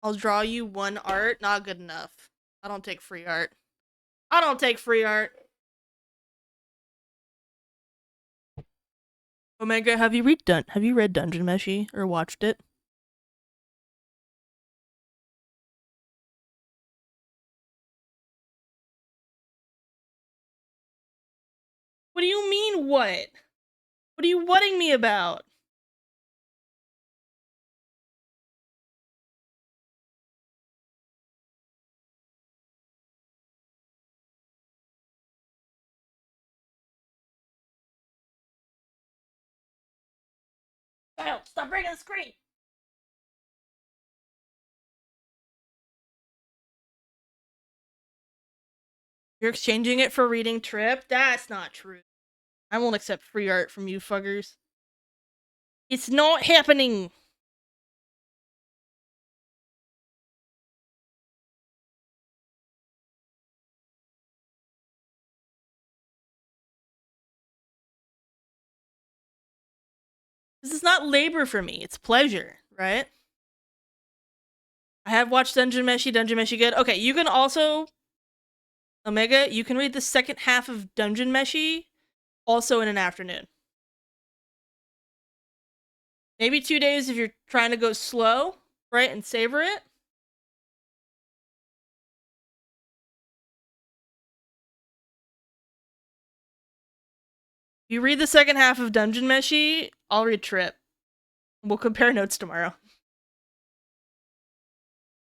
I'll draw you one art. Not good enough. I don't take free art. I don't take free art. Omega, have you read Dungeon Meshi or watched it? What do you mean what? What are you whatting me about? Kyle, stop breaking the screen! You're exchanging it for reading Trip? That's not true. I won't accept free art from you fuckers. It's not happening! This is not labor for me, it's pleasure, right? I have watched Dungeon Meshi good. Okay, you can also... Omega, you can read the second half of Dungeon Meshi also in an afternoon. Maybe 2 days if you're trying to go slow, right, and savor it. You read the second half of Dungeon Meshi, I'll read Trip. We'll compare notes tomorrow.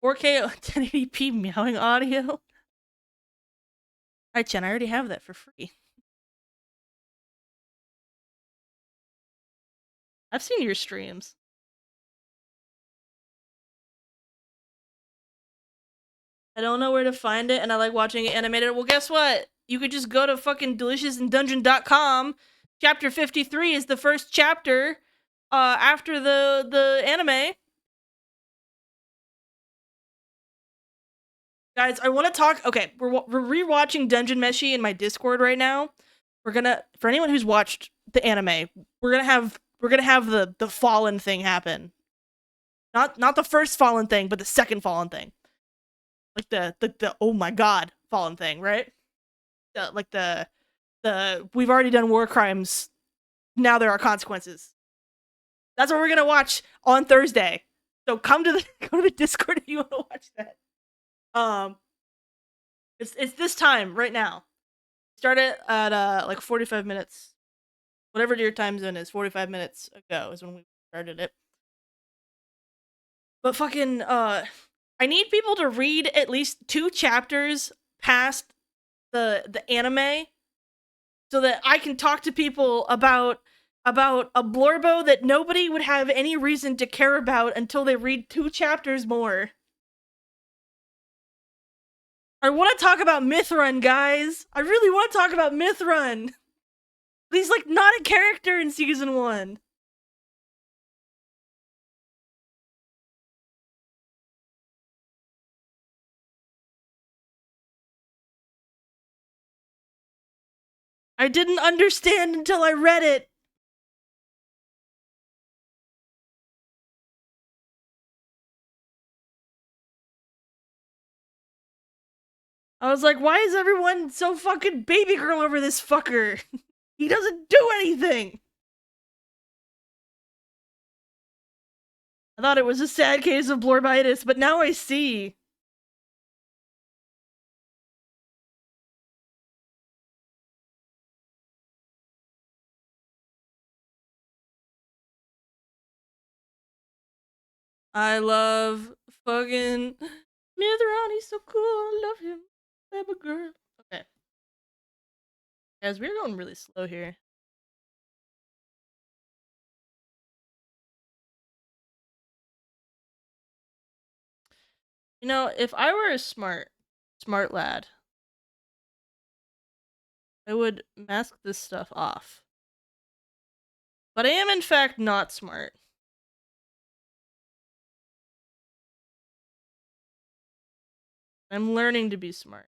4K 1080p meowing audio. Alright, Chen, I already have that for free. I've seen your streams. I don't know where to find it, and I like watching it animated. Well, guess what? You could just go to fucking deliciousinDungeon.com. Chapter 53 is the first chapter after the anime. Guys, I want to talk... Okay, we're rewatching Dungeon Meshi in my Discord right now. We're gonna... For anyone who's watched the anime, we're gonna have the fallen thing happen. Not the first fallen thing, but the second fallen thing. Like the oh my god fallen thing, right? Like the we've already done war crimes, now there are consequences. That's what we're gonna watch on Thursday. So come to the Discord if you want to watch that. It's this time right now. Start it at like 45 minutes. Whatever your time zone is, 45 minutes ago is when we started it. But fucking I need people to read at least 2 chapters past the anime so that I can talk to people about about a blorbo that nobody would have any reason to care about until they read 2 chapters more. I want to talk about Mithrun, guys. I really want to talk about Mithrun. He's like not a character in season 1. I didn't understand until I read it. I was like, why is everyone so fucking baby girl over this fucker? He doesn't do anything. I thought it was a sad case of blorbitis, but now I see. I love fucking Mithran, he's so cool, I love him. Baby girl. Okay. Guys, we're going really slow here. You know, if I were a smart lad, I would mask this stuff off. But I am in fact not smart. I'm learning to be smart.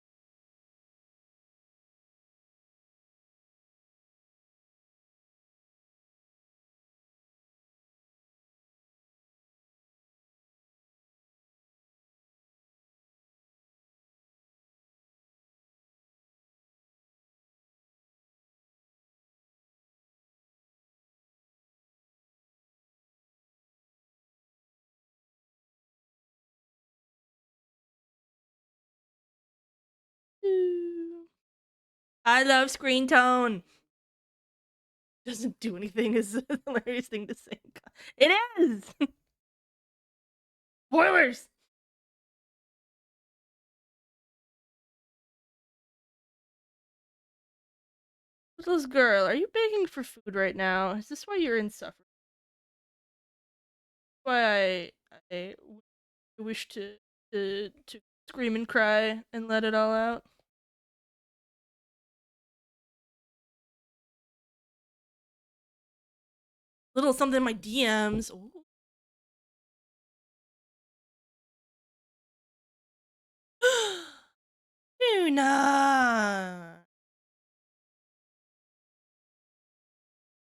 I love screen tone. Doesn't do anything is a hilarious thing to say. It is! Spoilers! Little girl, are you begging for food right now? Is this why you're in suffering? Why I wish to scream and cry and let it all out? Little something in my DMs. Ooh. Luna!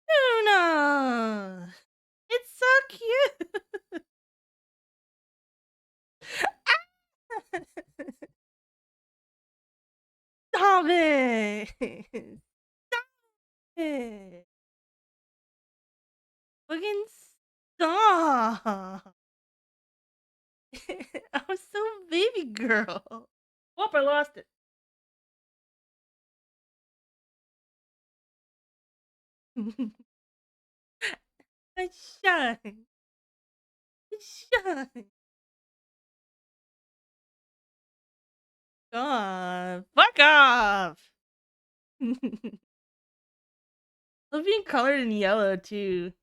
Luna! It's so cute! Stop it! Stop it! Fucking stop! I was so baby girl. Whoop, I lost it. I shine. I shine. God, fuck off. Love being colored in yellow too.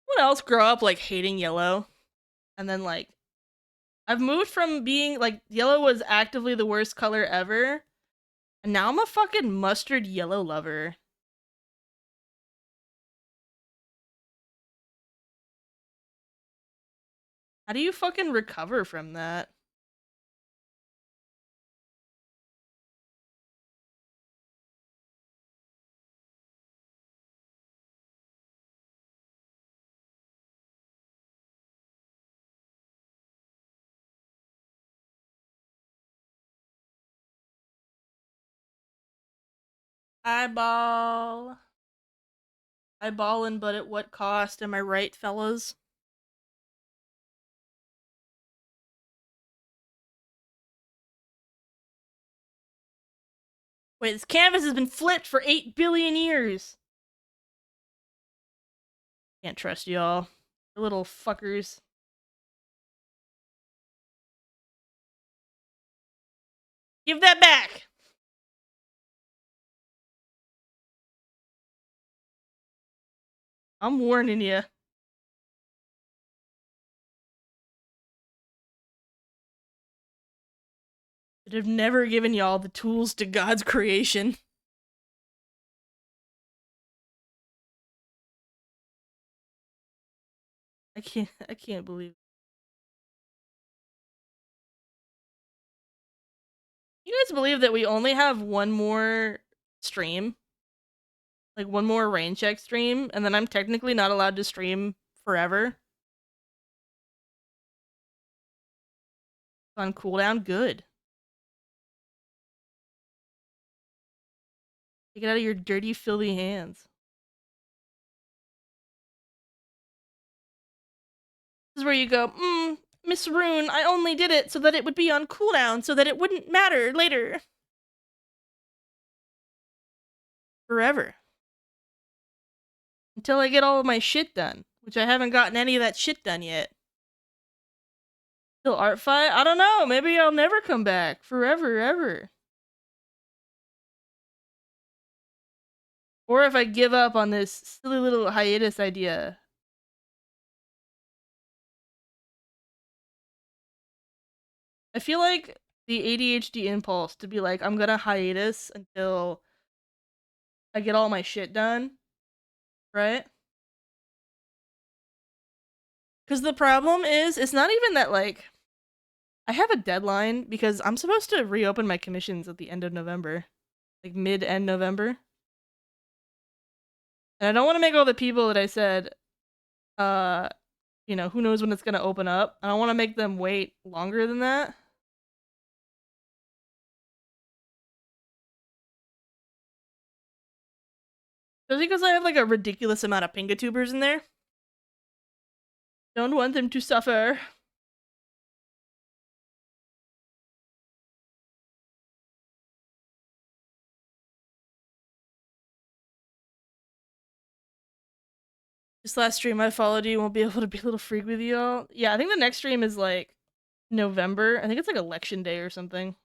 What else grow up like hating yellow? And then like I've moved from being like yellow was actively the worst color ever. And now I'm a fucking mustard yellow lover. How do you fucking recover from that? Eyeball. Eyeballing, but at what cost? Am I right, fellas? Wait, this canvas has been flipped for 8 billion years. Can't trust y'all. Little fuckers. Give that back! I'm warning you. Should have never given y'all the tools to God's creation. I can't believe. You guys believe that we only have one more stream? Like one more rain check stream, and then I'm technically not allowed to stream forever? On cooldown? Good. Take it out of your dirty, filthy hands. This is where you go, Miss Rune, I only did it so that it would be on cooldown, so that it wouldn't matter later. Forever. Until I get all of my shit done, which I haven't gotten any of that shit done yet. Till art fight? I don't know, maybe I'll never come back. Forever, ever. Or if I give up on this silly little hiatus idea. I feel like the ADHD impulse to be like, I'm gonna hiatus until I get all my shit done, right? Because the problem is, it's not even that, like, I have a deadline because I'm supposed to reopen my commissions at the end of November. Like, mid-end November. And I don't want to make all the people that I said, you know, who knows when it's gonna open up. I don't want to make them wait longer than that. Especially because I have, like, a ridiculous amount of pingatubers in there. Don't want them to suffer. This last stream I followed you, won't be able to be a little freak with you all. Yeah, I think the next stream is, like, November. I think it's, like, Election Day or something.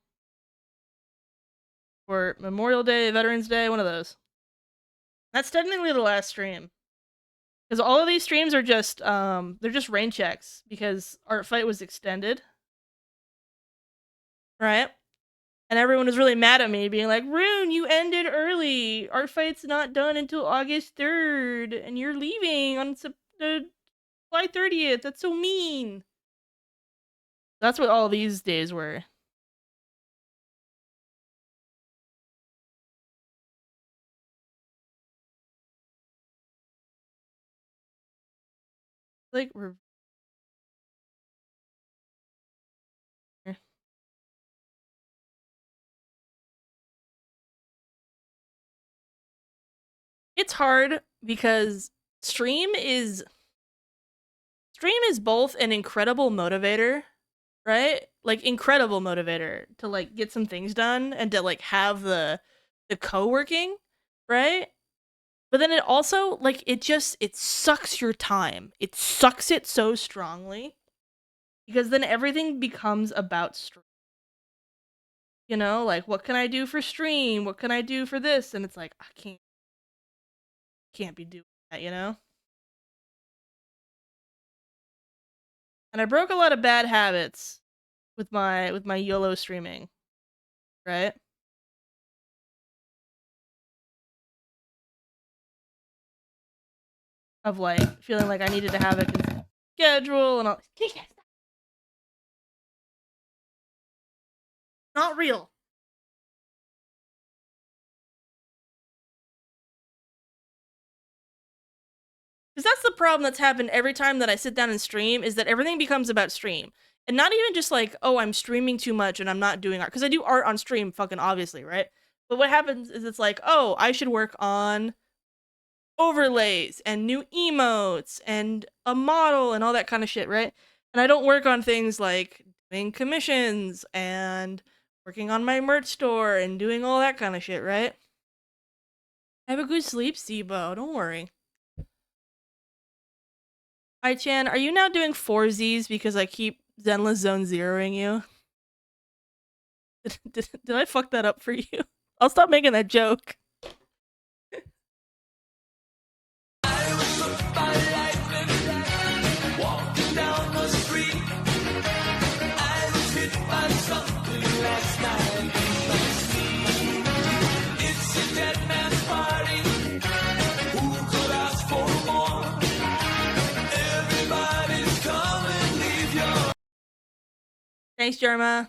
Or Memorial Day, Veterans Day, one of those. That's technically the last stream. Because all of these streams are just, they're just rain checks. Because Art Fight was extended. Right? And everyone was really mad at me, being like, Rune, you ended early. Art Fight's not done until August 3rd. And you're leaving on July 30th. That's so mean. That's what all these days were. Like, we're... It's hard because stream is both an incredible motivator, right? Like, incredible motivator to, like, get some things done and to, like, have the co-working, right? But then it also, like, it sucks your time. It sucks it so strongly because then everything becomes about stream. You know, like, what can I do for stream? What can I do for this? And it's like, I can't be doing that, you know? And I broke a lot of bad habits with my YOLO streaming, right? Of, like, feeling like I needed to have a schedule and all. Not real. Because that's the problem that's happened every time that I sit down and stream, is that everything becomes about stream. And not even just like, oh, I'm streaming too much and I'm not doing art. Because I do art on stream, fucking obviously, right? But what happens is it's like, oh, I should work on overlays and new emotes and a model and all that kind of shit, right? And I don't work on things like doing commissions and working on my merch store and doing all that kind of shit, right? Have a good sleep, Sibo. Don't worry. Hi, Chan. Are you now doing 4Zs because I keep Zenless Zone zeroing you? Did I fuck that up for you? I'll stop making that joke. Thanks, Jerma.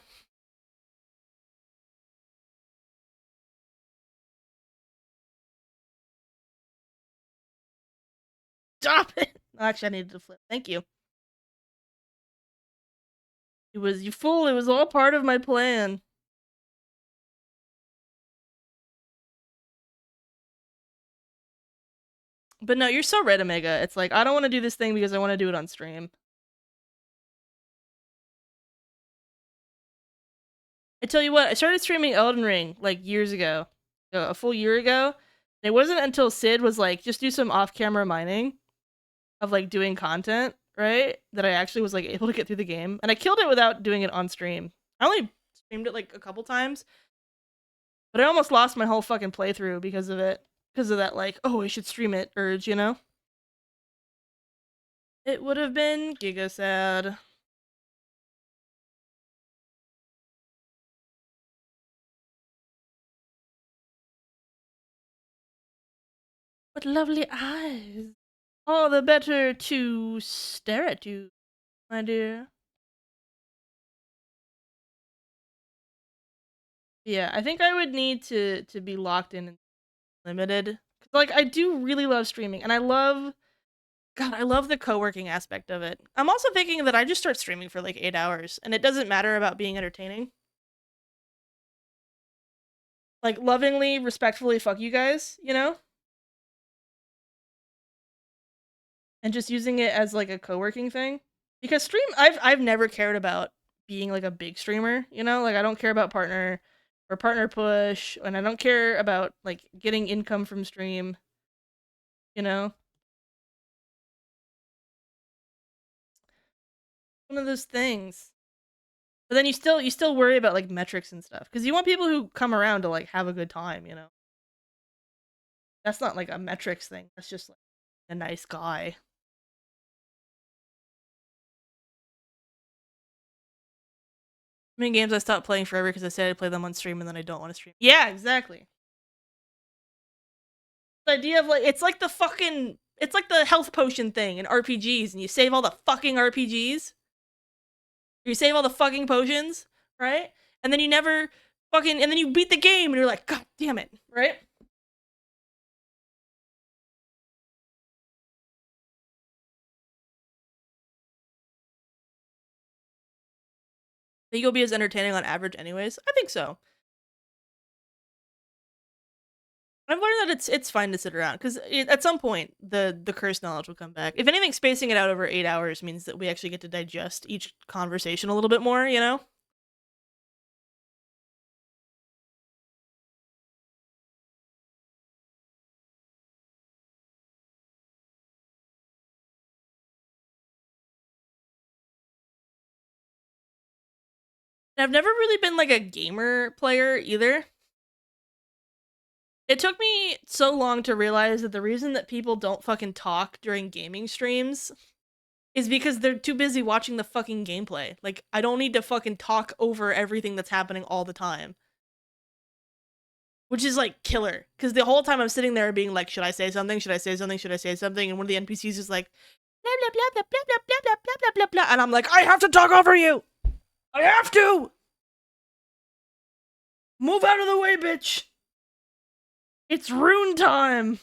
Stop it! Actually, I needed to flip. Thank you. It was, you fool, it was all part of my plan. But no, you're so right, Omega. It's like, I don't want to do this thing because I want to do it on stream. I tell you what, I started streaming Elden Ring, like, years ago. A full year ago. And it wasn't until Sid was like, just do some off-camera mining of, like, doing content, right? That I actually was, like, able to get through the game. And I killed it without doing it on stream. I only streamed it, like, a couple times. But I almost lost my whole fucking playthrough because of it. Because of that, like, oh, I should stream it urge, you know? It would have been giga sad. What lovely eyes. All the better to stare at you, my dear. Yeah, I think I would need to be locked in and limited. Like, I do really love streaming, and I love... God, I love the co-working aspect of it. I'm also thinking that I just start streaming for like 8 hours, and it doesn't matter about being entertaining. Like, lovingly, respectfully, fuck you guys, you know? And just using it as like a co-working thing. Because I've never cared about being like a big streamer, you know? Like, I don't care about partner or partner push, and I don't care about like getting income from stream, you know? One of those things. But then you still worry about like metrics and stuff, because you want people who come around to like have a good time, you know? That's not like a metrics thing. That's just like a nice guy. I mean, games I stopped playing forever because I said I'd play them on stream and then I don't want to stream. Yeah, exactly. The idea of like, it's like the health potion thing in RPGs, and you save all the fucking RPGs. You save all the fucking potions, right? And then you never fucking, and then you beat the game and you're like, God damn it, right? Think you'll be as entertaining on average anyways? I think so. I've learned that it's fine to sit around, because at some point the curse knowledge will come back. If anything, spacing it out over 8 hours means that we actually get to digest each conversation a little bit more, you know? And I've never really been like a gamer player either. It took me so long to realize that the reason that people don't fucking talk during gaming streams is because they're too busy watching the fucking gameplay. Like, I don't need to fucking talk over everything that's happening all the time. Which is, like, killer. Because the whole time I'm sitting there being like, should I say something? Should I say something? Should I say something? And one of the NPCs is like, blah, blah, blah, blah, blah, blah, blah, blah, blah, blah, blah. And I'm like, I have to talk over you! I have to! Move out of the way, bitch! It's rune time!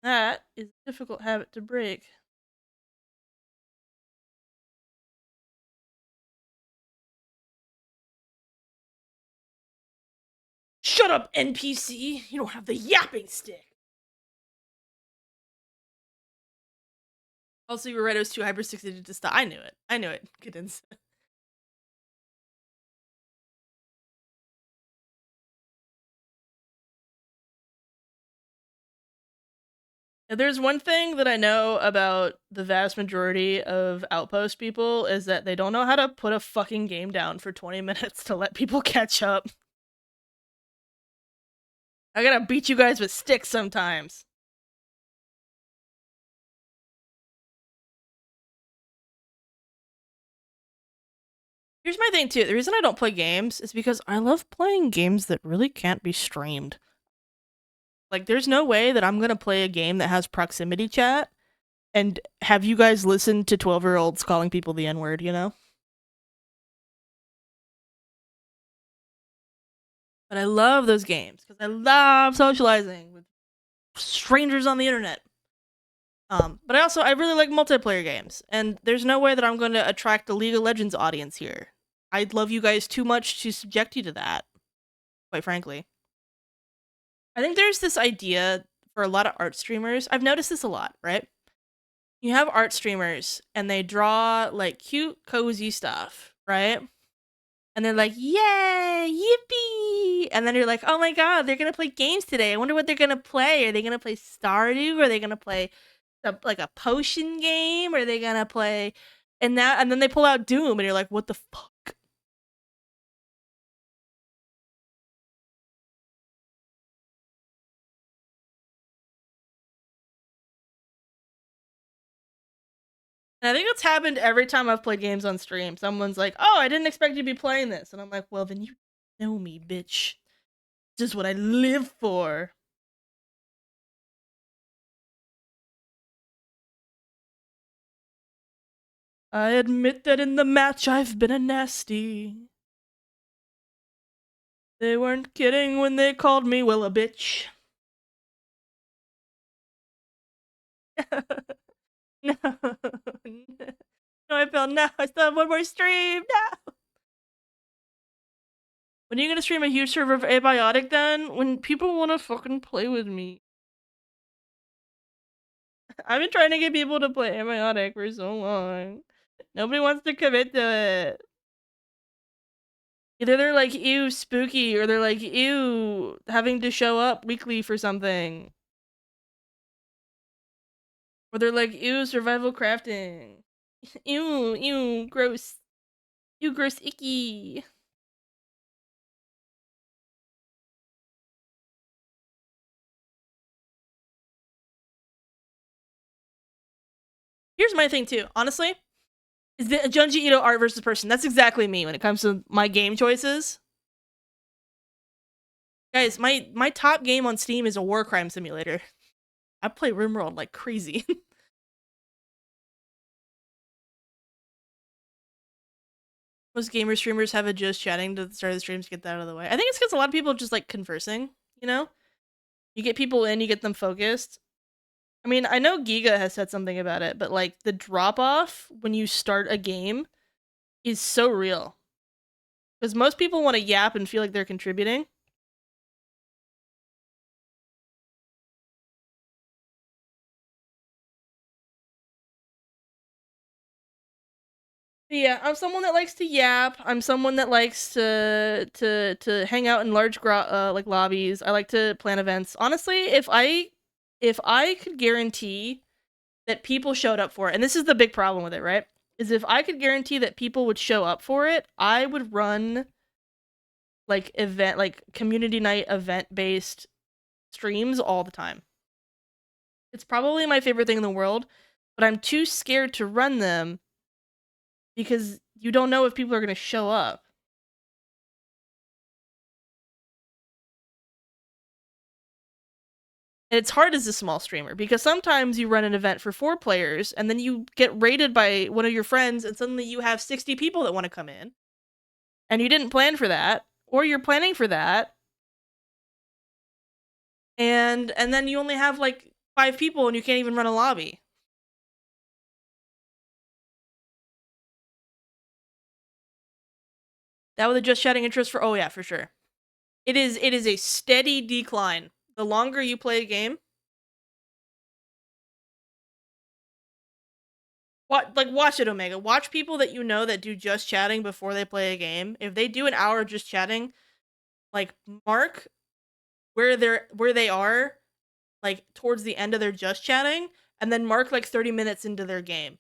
That is a difficult habit to break. Shut up, NPC! You don't have the yapping stick! Also, you were right, I was too hyper-fixated to stop. I knew it. I knew it. Goodness. There's one thing that I know about the vast majority of Outpost people, is that they don't know how to put a fucking game down for 20 minutes to let people catch up. I gotta beat you guys with sticks sometimes. Here's my thing too. The reason I don't play games is because I love playing games that really can't be streamed. Like, there's no way that I'm gonna play a game that has proximity chat and have you guys listen to 12-year-olds calling people the N-word, you know? But I love those games because I love socializing with strangers on the internet. But I really like multiplayer games, and there's no way that I'm going to attract a League of Legends audience here. I love you guys too much to subject you to that, quite frankly. I think there's this idea for a lot of art streamers. I've noticed this a lot, right? You have art streamers, and they draw, like, cute, cozy stuff, right? And they're like, yay, yippee! And then you're like, oh my god, they're gonna play games today. I wonder what they're gonna play. Are they gonna play Stardew? Are they gonna play like a potion game? Are they gonna play and then they pull out Doom and you're like, what the fuck? And I think it's happened every time I've played games on stream. Someone's like, oh, I didn't expect you to be playing this. And I'm like, well, then you know me, bitch. This is what I live for. I admit that in the match I've been a nasty. They weren't kidding when they called me, well, a bitch. No. No, I felt no. I still have one more stream. No. When are you gonna stream a huge server of Abiotic then? When people wanna fucking play with me. I've been trying to get people to play Abiotic for so long. Nobody wants to commit to it. Either they're like, ew, spooky, or they're like, ew, having to show up weekly for something. Or they're like, ew, survival crafting. Ew, gross. Ew, gross, icky. Here's my thing too, honestly. Is the Junji Ito art versus person. That's exactly me when it comes to my game choices. Guys, my top game on Steam is a war crime simulator. I play RimWorld like crazy. Most gamer streamers have a just chatting to the start of the streams to get that out of the way. I think it's because a lot of people just like conversing, you know? You get people in, you get them focused. I mean, I know Giga has said something about it, but like the drop-off when you start a game is so real. Because most people want to yap and feel like they're contributing. But yeah, I'm someone that likes to yap. I'm someone that likes to hang out in large like lobbies. I like to plan events. Honestly, if I could guarantee that people showed up for it, and this is the big problem with it, right? Is if I could guarantee that people would show up for it, I would run like community night event based streams all the time. It's probably my favorite thing in the world, but I'm too scared to run them because you don't know if people are going to show up. And it's hard as a small streamer because sometimes you run an event for 4 players and then you get raided by one of your friends and suddenly you have 60 people that want to come in. And you didn't plan for that, or you're planning for that. And then you only have like 5 people and you can't even run a lobby. That with a just chatting interest for, oh yeah, for sure. It is a steady decline. The longer you play a game, watch it, Omega. Watch people that you know that do just chatting before they play a game. If they do an hour of just chatting, like mark where they are, like towards the end of their just chatting, and then mark like 30 minutes into their game.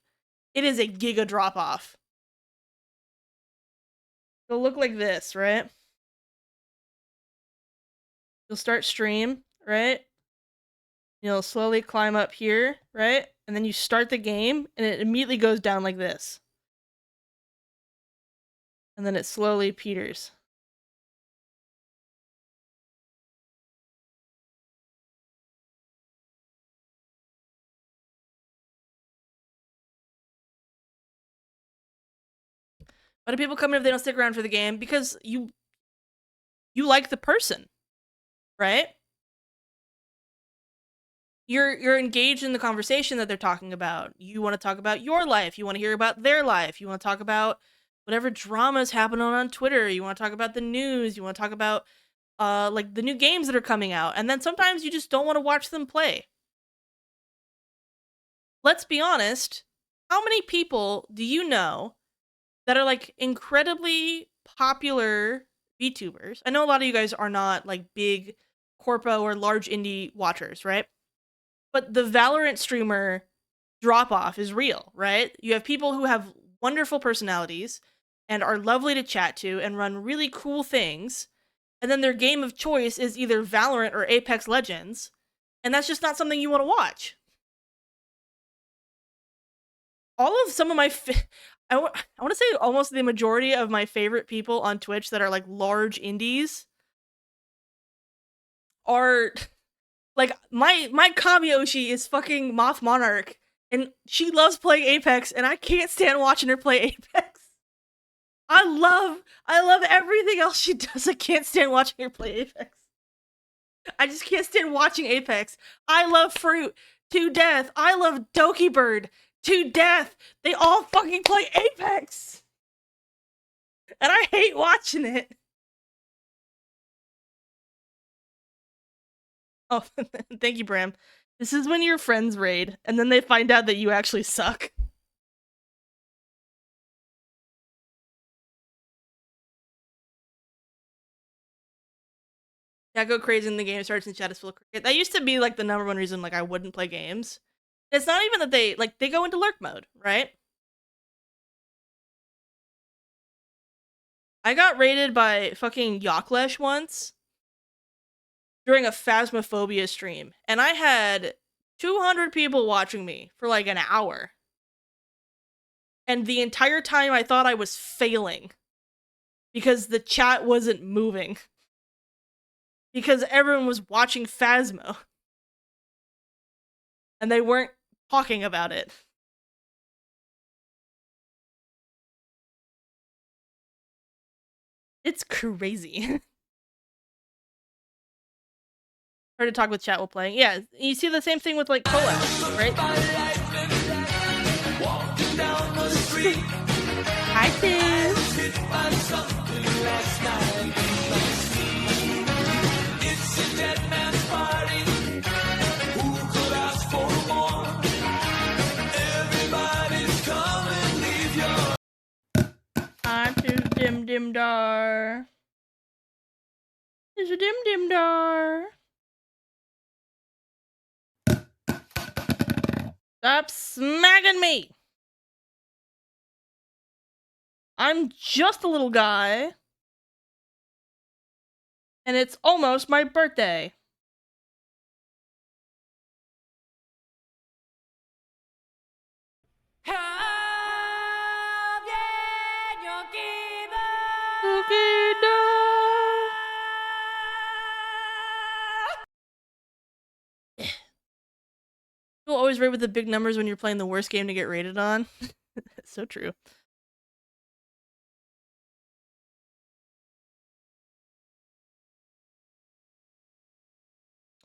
It is a giga drop off. It'll look like this, right? You'll start stream, right? You'll slowly climb up here, right? And then you start the game, and it immediately goes down like this. And then it slowly peters. Why do people come in if they don't stick around for the game? Because you like the person, right? You're engaged in the conversation that they're talking about. You want to talk about your life. You want to hear about their life. You want to talk about whatever drama's happening on Twitter. You want to talk about the news. You want to talk about like the new games that are coming out. And then sometimes you just don't want to watch them play. Let's be honest. How many people do you know that are like incredibly popular VTubers? I know a lot of you guys are not like big corpo or large indie watchers, right? But the Valorant streamer drop off is real, right? You have people who have wonderful personalities and are lovely to chat to and run really cool things, and then their game of choice is either Valorant or Apex Legends, and that's just not something you want to watch. All of some of my I want to say almost the majority of my favorite people on Twitch that are like large indies are like my Kamiyoshi is fucking Moth Monarch, and she loves playing Apex, and I can't stand watching her play Apex. I love everything else she does. I can't stand watching her play Apex. I just can't stand watching Apex. I love Fruit to death. I love Doki Bird to death. They all fucking play Apex. And I hate watching it. Oh, thank you, Bram. This is when your friends raid, and then they find out that you actually suck. Yeah, go crazy in the game starts and chat is full of cricket. That used to be like the #1 reason like I wouldn't play games. It's not even that they go into lurk mode, right? I got raided by fucking Yaklesh once during a Phasmophobia stream, and I had 200 people watching me for like an hour. And the entire time I thought I was failing because the chat wasn't moving. Because everyone was watching Phasmo. And they weren't talking about it. It's crazy. Hard to talk with chat while playing. Yeah, you see the same thing with like collabs, right? Hi, Tim. I'm too dim dim dar. It's a dim dim dar. Stop smacking me! I'm just a little guy. And it's almost my birthday. People always rate with the big numbers when you're playing the worst game to get rated on. It's so true.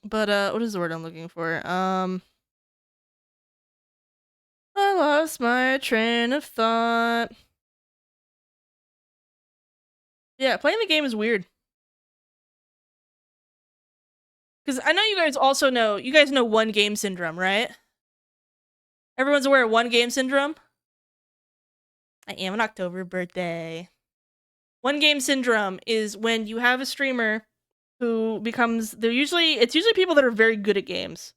But what is the word I'm looking for? I lost my train of thought. Yeah, playing the game is weird. Because I know you guys also know, you guys know one game syndrome, right? Everyone's aware of one game syndrome? I am an October birthday. One game syndrome is when you have a streamer who becomes, it's usually people that are very good at games.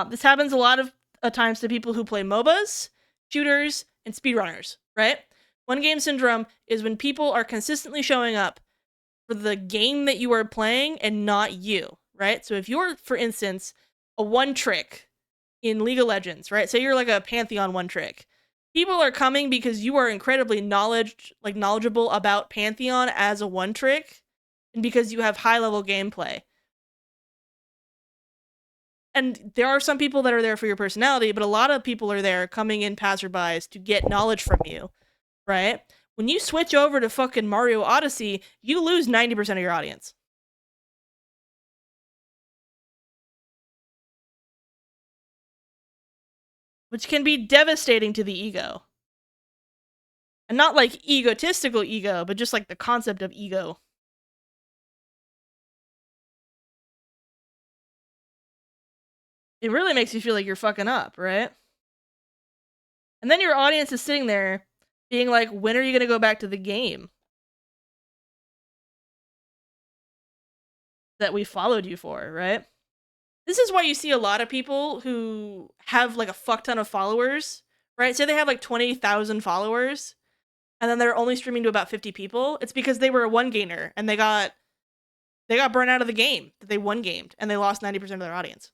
This happens a lot of times to people who play MOBAs, shooters, and speedrunners, right? One game syndrome is when people are consistently showing up for the game that you are playing and not you, right? So if you're, for instance, a one trick in League of Legends, right? Say you're like a Pantheon one trick. People are coming because you are incredibly knowledgeable about Pantheon as a one trick, and because you have high level gameplay. And there are some people that are there for your personality, but a lot of people are there coming in passerbys to get knowledge from you, right? When you switch over to fucking Mario Odyssey, you lose 90% of your audience. Which can be devastating to the ego. And not like egotistical ego, but just like the concept of ego. It really makes you feel like you're fucking up, right? And then your audience is sitting there being like, when are you going to go back to the game that we followed you for, right? This is why you see a lot of people who have like a fuck ton of followers, right? Say they have like 20,000 followers, and then they're only streaming to about 50 people. It's because they were a one gainer and they got burnt out of the game that they one gamed, and they lost 90% of their audience.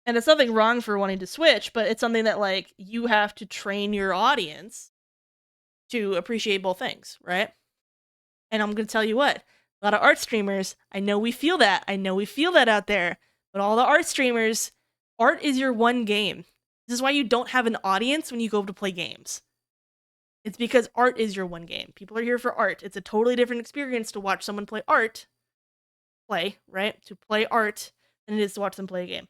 And it's nothing wrong for wanting to switch, but it's something that like you have to train your audience to appreciate both things, right? And I'm gonna tell you what, a lot of art streamers, I know we feel that out there, but all the art streamers, art is your one game. This is why you don't have an audience when you go to play games. It's because art is your one game. People are here for art. It's a totally different experience to watch someone play art, right? To play art than it is to watch them play a game.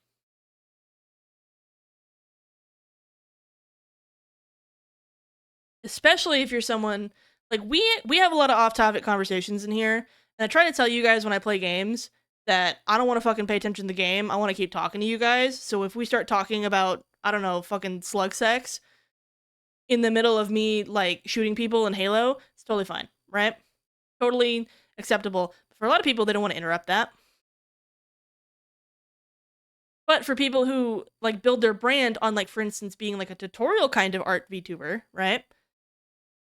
Especially if you're someone like we have a lot of off-topic conversations in here, and I try to tell you guys when I play games that I don't want to fucking pay attention to the game. I want to keep talking to you guys. So if we start talking about, I don't know, fucking slug sex in the middle of me like shooting people in Halo, it's totally fine, right? Totally acceptable. For a lot of people, they don't want to interrupt that. But for people who like build their brand on like, for instance, being like a tutorial kind of art VTuber, right?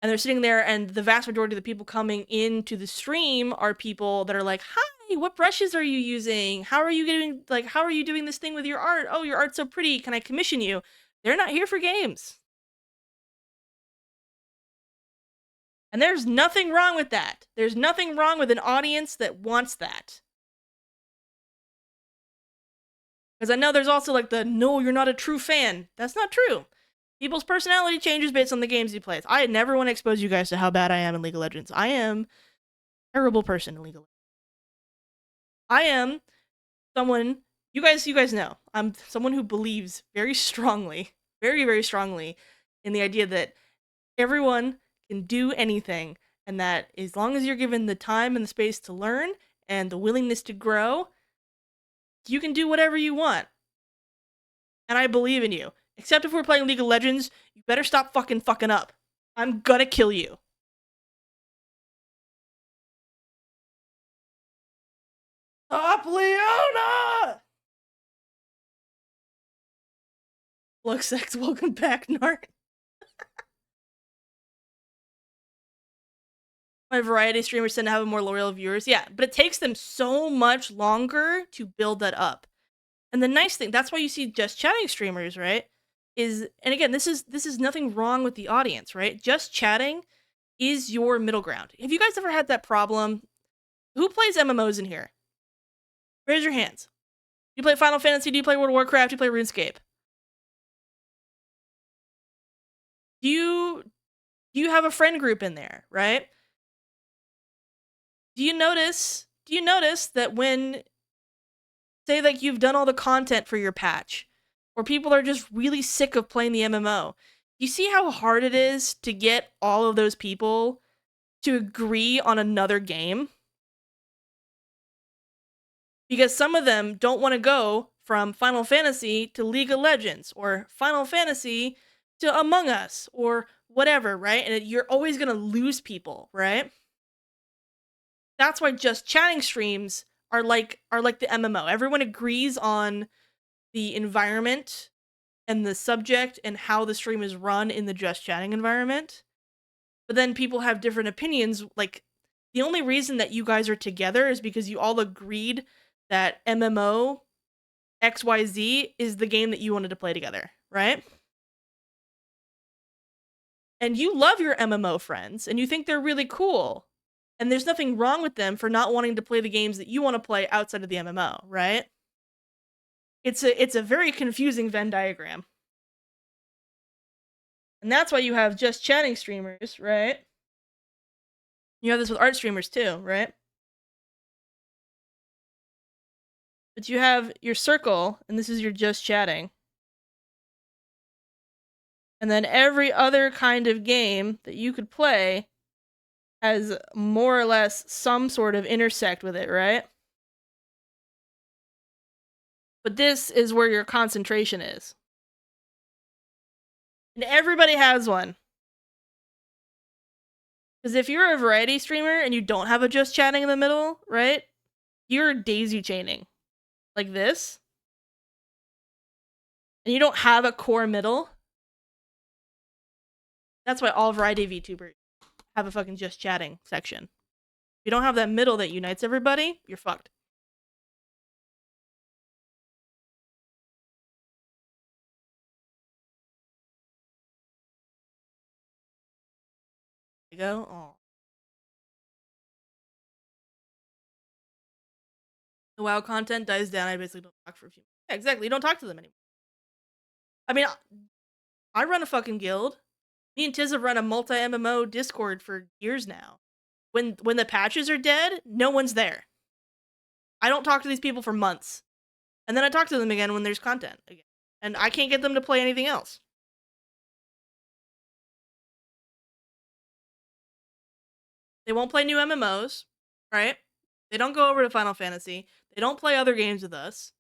And they're sitting there, and the vast majority of the people coming into the stream are people that are like, hi, what brushes are you using? How are you doing this thing with your art? Oh, your art's so pretty. Can I commission you? They're not here for games. And there's nothing wrong with that. There's nothing wrong with an audience that wants that. Because I know there's also like the, no, you're not a true fan. That's not true. People's personality changes based on the games you play. I never want to expose you guys to how bad I am in League of Legends. I am a terrible person in League of Legends. I am someone, you guys know, I'm someone who believes very strongly, very, very strongly in the idea that everyone can do anything, and that as long as you're given the time and the space to learn and the willingness to grow, you can do whatever you want. And I believe in you. Except if we're playing League of Legends, you better stop fucking up. I'm gonna kill you. Stop, Leona! Look, sex, welcome back, Nart. My variety streamers tend to have more loyal viewers. Yeah, but it takes them so much longer to build that up. And the nice thing, that's why you see just chatting streamers, right? And again, this is nothing wrong with the audience, right? Just chatting is your middle ground. Have you guys ever had that problem? Who plays MMOs in here? Raise your hands. Do you play Final Fantasy? Do you play World of Warcraft? Do you play RuneScape? Do you have a friend group in there, right? Do you notice that when, say, like, you've done all the content for your patch, or people are just really sick of playing the MMO, you see how hard it is to get all of those people to agree on another game? Because some of them don't want to go from Final Fantasy to League of Legends, or Final Fantasy to Among Us, or whatever, right? And you're always going to lose people, right? That's why just chatting streams are like the MMO. Everyone agrees on the environment and the subject and how the stream is run in the just chatting environment. But then people have different opinions. Like, the only reason that you guys are together is because you all agreed that MMO XYZ is the game that you wanted to play together, right? And you love your MMO friends and you think they're really cool. And there's nothing wrong with them for not wanting to play the games that you want to play outside of the MMO, right? It's a very confusing Venn diagram. And that's why you have just chatting streamers, right? You have this with art streamers too, right? But you have your circle, and this is your just chatting. And then every other kind of game that you could play has more or less some sort of intersect with it, right? But this is where your concentration is. And everybody has one. Because if you're a variety streamer and you don't have a just chatting in the middle, right? You're daisy chaining. Like this. And you don't have a core middle. That's why all variety VTubers have a fucking just chatting section. If you don't have that middle that unites everybody, you're fucked. There you go. Oh. The WoW content dies down. I basically don't talk for a few minutes. Yeah, exactly. You don't talk to them anymore. I mean, I run a fucking guild. Me and Tiz have run a multi-MMO Discord for years now. When the patches are dead, no one's there. I don't talk to these people for months. And then I talk to them again when there's content again. And I can't get them to play anything else. They won't play new MMOs, right? They don't go over to Final Fantasy. They don't play other games with us.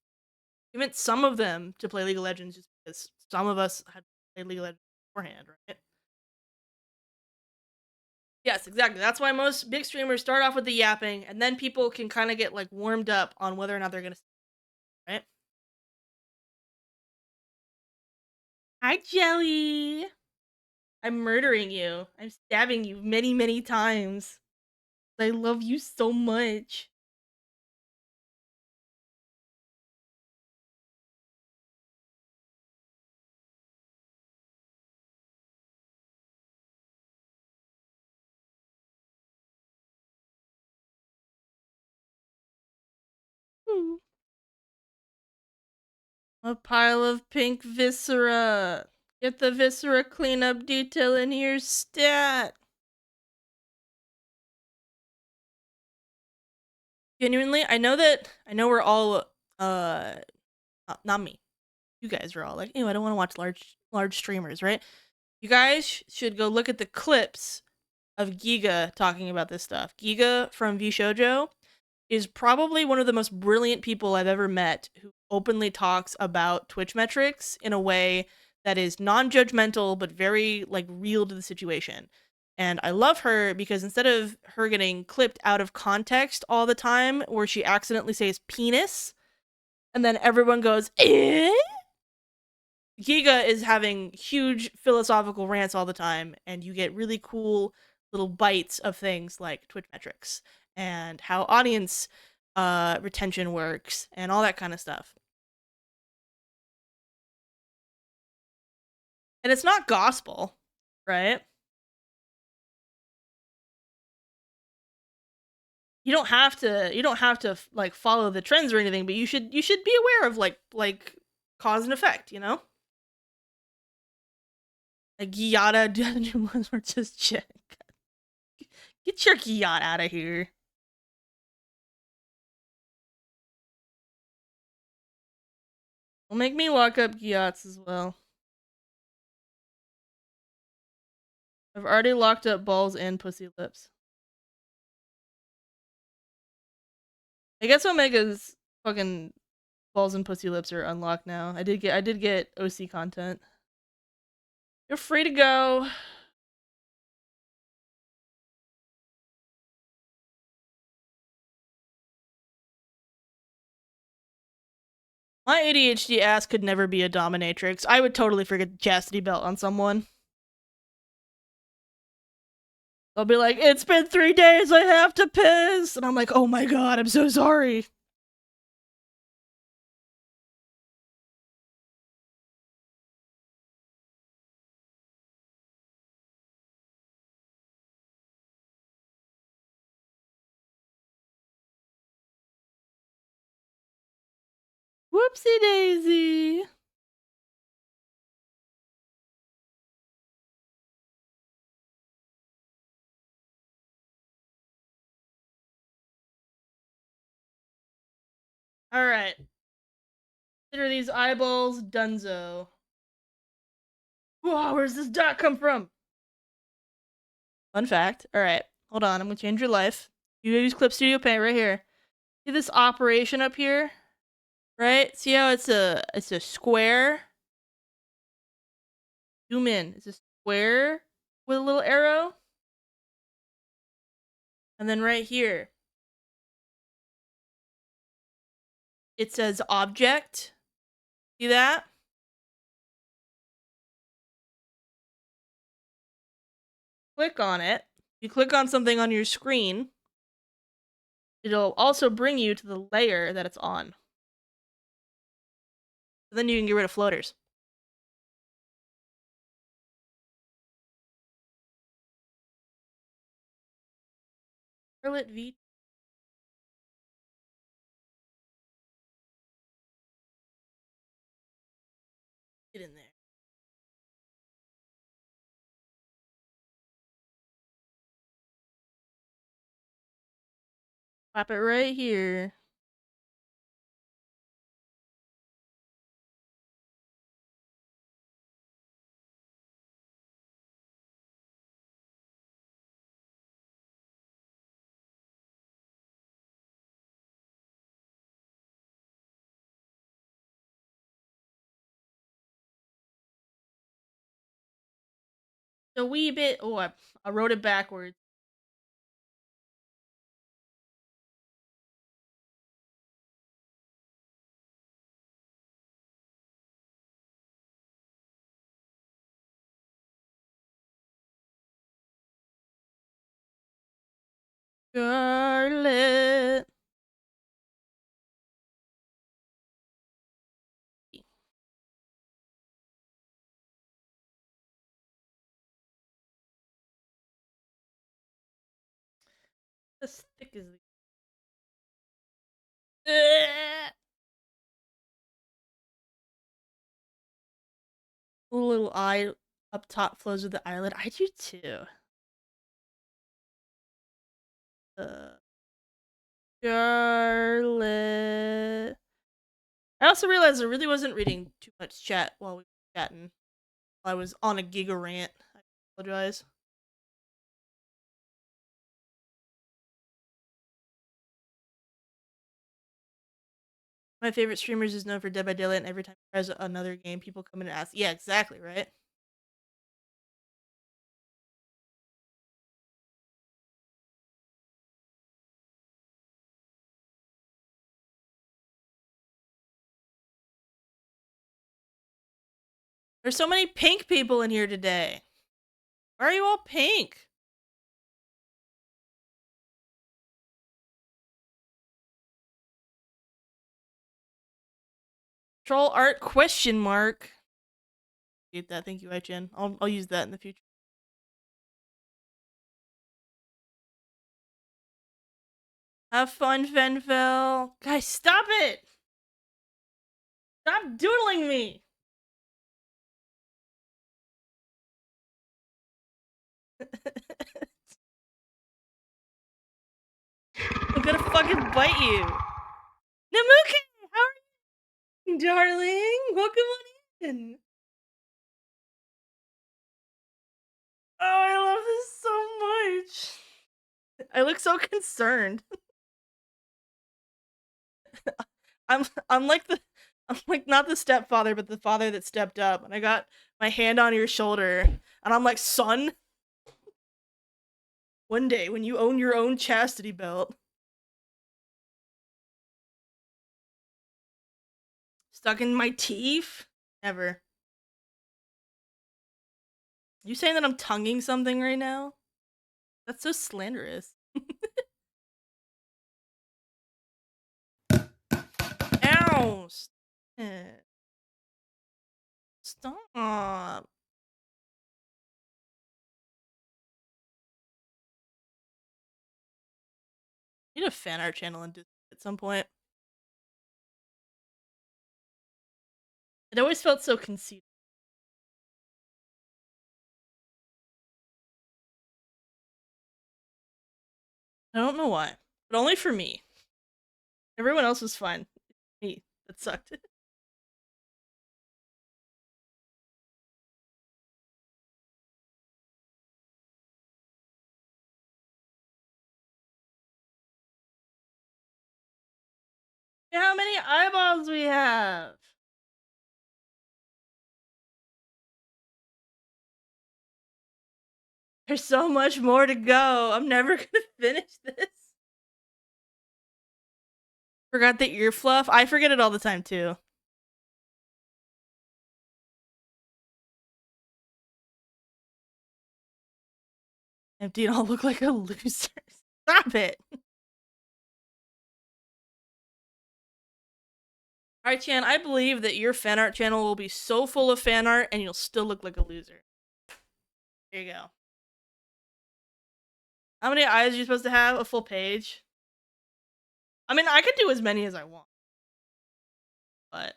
Even some of them to play League of Legends just because some of us had played League of Legends beforehand, right? Yes, exactly. That's why most big streamers start off with the yapping, and then people can kind of get like warmed up on whether or not they're gonna, right? Hi, Jelly. I'm murdering you. I'm stabbing you many, many times. I love you so much. Ooh. A pile of pink viscera. Get the viscera cleanup detail in here, stat. Genuinely, I know we're all not me. You guys are all like, ew, I don't want to watch large streamers, right? You guys should go look at the clips of Giga talking about this stuff. Giga from VShojo is probably one of the most brilliant people I've ever met who openly talks about Twitch metrics in a way that is non-judgmental but very like real to the situation. And I love her because instead of her getting clipped out of context all the time where she accidentally says penis and then everyone goes, eh? Giga is having huge philosophical rants all the time and you get really cool little bites of things like Twitch metrics and how audience retention works and all that kind of stuff. And it's not gospel, right? You don't have to like follow the trends or anything, but you should be aware of like cause and effect, you know? Like Giada new ones were just check. Get your Giada out of here. Will make me lock up Giats as well. I've already locked up balls and pussy lips. I guess Omega's fucking balls and pussy lips are unlocked now. I did get OC content. You're free to go. My ADHD ass could never be a dominatrix. I would totally forget the chastity belt on someone. They'll be like, it's been 3 days, I have to piss. And I'm like, oh my god, I'm so sorry. Whoopsie daisy. All right. Consider these eyeballs dunzo. Whoa, where's this dot come from? Fun fact. All right, hold on. I'm gonna change your life. You use Clip Studio Paint right here. See this operation up here, right? See how it's a square. Zoom in. It's a square with a little arrow, and then right here it says object. See that? Click on it. You click on something on your screen, it'll also bring you to the layer that it's on. So then you can get rid of floaters. Scarlet V. Get in there. Pop it right here. A wee bit. Oh, I wrote it backwards. Scarlet. As thick as the. Little eye up top flows with the eyelid. I do too. Scarlet. I also realized I really wasn't reading too much chat while we were chatting. I was on a giga rant. I apologize. My favorite streamers is known for Dead by Daylight, and every time he tries another game, people come in and ask. Yeah, exactly, right? There's so many pink people in here today. Why are you all pink? Troll art question mark. Get that. Thank you, Ichin. I'll use that in the future. Have fun, Fenfel. Guys, stop it! Stop doodling me! I'm gonna fucking bite you. Namuke! How are you, darling? Welcome on in. Oh, I love this so much. I look so concerned. I'm like not the stepfather, but the father that stepped up. And I got my hand on your shoulder, and I'm like, son, one day when you own your own chastity belt. Stuck in my teeth? Never. You saying that I'm tonguing something right now? That's so slanderous. Ow! Stop. Need a fan art channel at some point. It always felt so conceited. I don't know why, but only for me. Everyone else was fine. Me, that sucked. How many eyeballs we have? There's so much more to go. I'm never gonna finish this. Forgot the ear fluff. I forget it all the time too. Empty and I'll look like a loser. Stop it. Alright, Chan, I believe that your fan art channel will be so full of fan art and you'll still look like a loser. There you go. How many eyes are you supposed to have? A full page? I mean, I could do as many as I want. But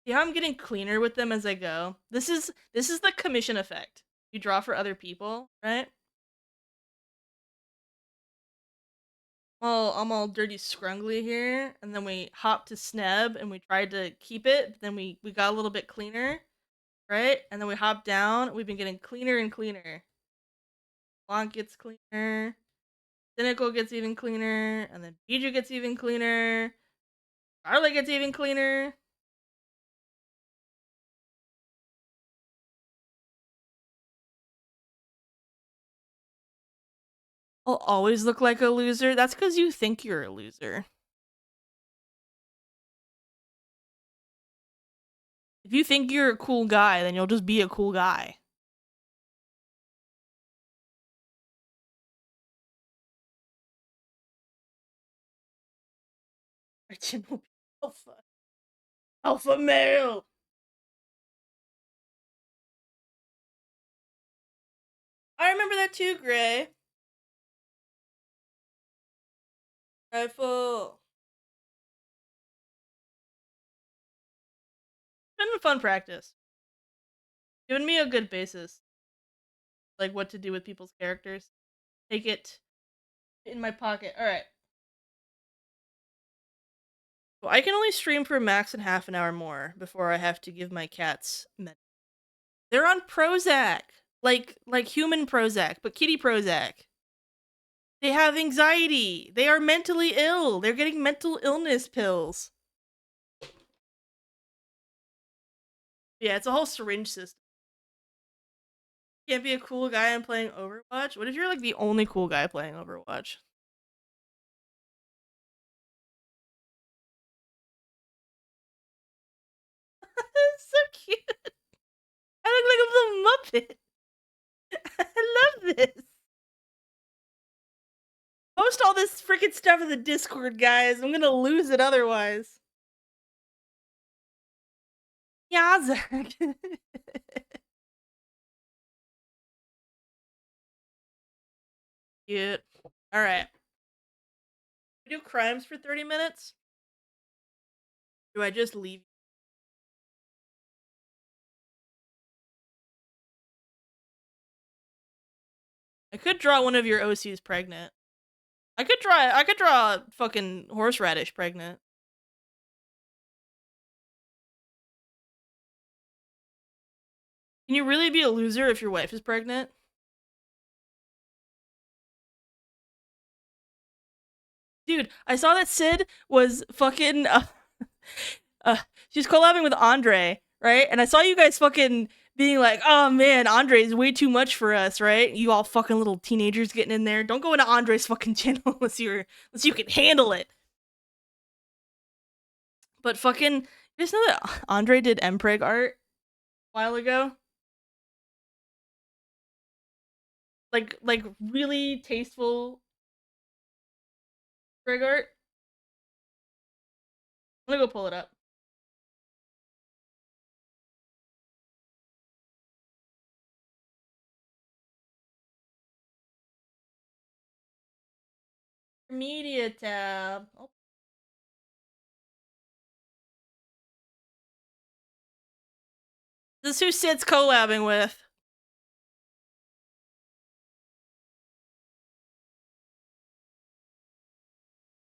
see how I'm getting cleaner with them as I go? This is the commission effect. You draw for other people, right? I'm all dirty scrungly here, and then we hop to Sneb and we tried to keep it, but then we got a little bit cleaner, right? And then we hop down, we've been getting cleaner and cleaner. Blanc gets cleaner, Cynical gets even cleaner, and then Bijou gets even cleaner, Charlotte gets even cleaner. I'll always look like a loser. That's because you think you're a loser. If you think you're a cool guy, then you'll just be a cool guy. Alpha. Alpha male! I remember that too, Gray. Rifle. Been a fun practice. Given me a good basis. Like what to do with people's characters. Take it in my pocket. Alright. Well, I can only stream for max in half an hour more before I have to give my cats med. They're on Prozac. Like human Prozac, but kitty Prozac. They have anxiety. They are mentally ill. They're getting mental illness pills. Yeah, it's a whole syringe system. Can't be a cool guy and playing Overwatch? What if you're like the only cool guy playing Overwatch? It's so cute. I look like a little Muppet. I love this. Post all this freaking stuff in the Discord, guys. I'm gonna lose it otherwise. Yeah, Zach. Cute. Alright. We do crimes for 30 minutes? Do I just leave? I could draw one of your OCs pregnant. I could draw fucking horseradish pregnant. Can you really be a loser if your wife is pregnant? Dude, I saw that Sid was fucking she's collabing with Andre, right? And I saw you guys fucking being like, oh man, Andre's way too much for us, right? You all fucking little teenagers getting in there. Don't go into Andre's fucking channel unless you can handle it. But fucking, you guys know that Andre did Mpreg art a while ago? Like really tasteful Mpreg art. I'm gonna go pull it up. Media tab. Oh. This is who Sid's collabing with.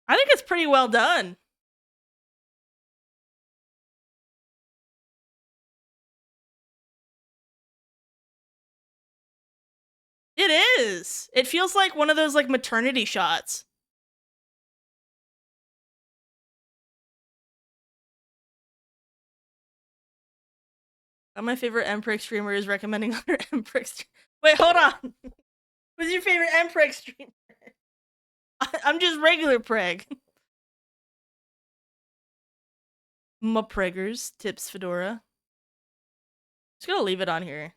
I think it's pretty well done. It is. It feels like one of those like maternity shots. My favorite Mpreg streamer is recommending other Mpreg. Wait, hold on. Who's your favorite Mpreg streamer? I'm just regular Preg. Preggers tips Fedora. Just gonna leave it on here.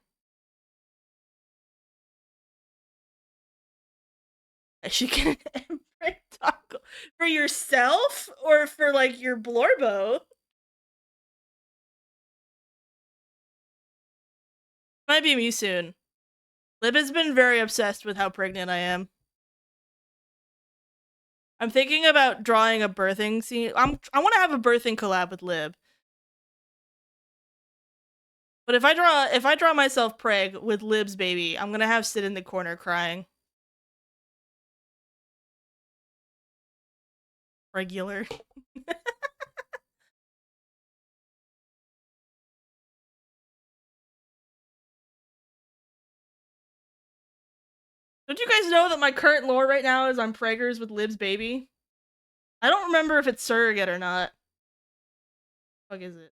I should get an Mpreg toggle for yourself or for like your Blorbo. Might be me soon. Lib has been very obsessed with how pregnant I am. I'm thinking about drawing a birthing scene. I want to have a birthing collab with Lib. But if I draw myself preg with Lib's baby, I'm gonna have Sid in the corner crying. Regular. Don't you guys know that my current lore right now is I'm preggers with Lib's baby? I don't remember if it's surrogate or not. What the fuck is it?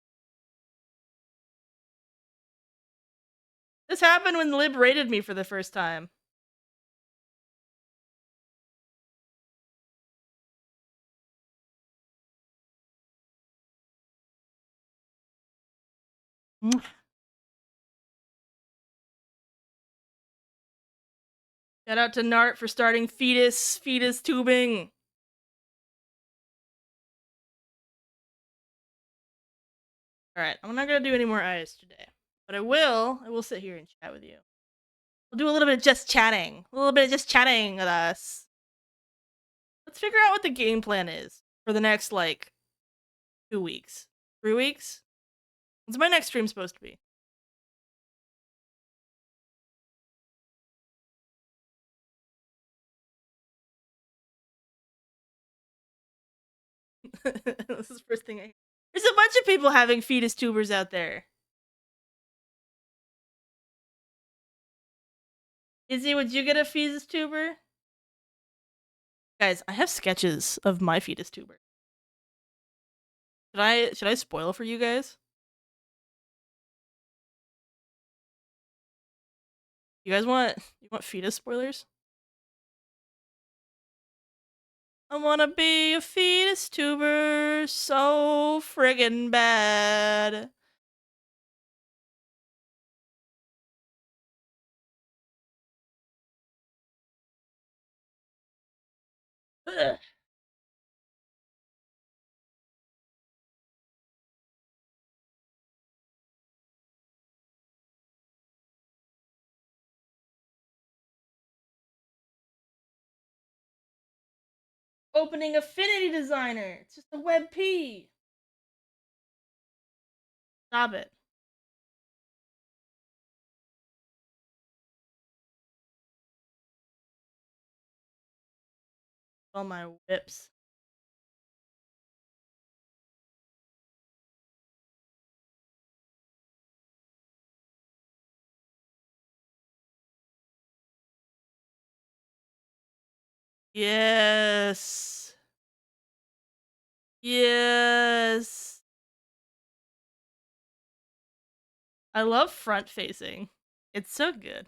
This happened when Lib rated me for the first time. Shout out to Nart for starting fetus tubing. Alright, I'm not gonna do any more ice today. But I will sit here and chat with you. We'll do a little bit of just chatting. A little bit of just chatting with us. Let's figure out what the game plan is for the next, like, 2 weeks. 3 weeks? When's my next stream supposed to be? This is the first thing I hear. There's a bunch of people having fetus tubers out there. Izzy, would you get a fetus tuber? Guys, I have sketches of my fetus tuber. Should I spoil for you guys? You guys want fetus spoilers? I wanna be a fetus tuber so friggin' bad. Ugh. Opening Affinity Designer. It's just a WebP. Stop it. All my whips. Yes. Yes. I love front facing. It's so good.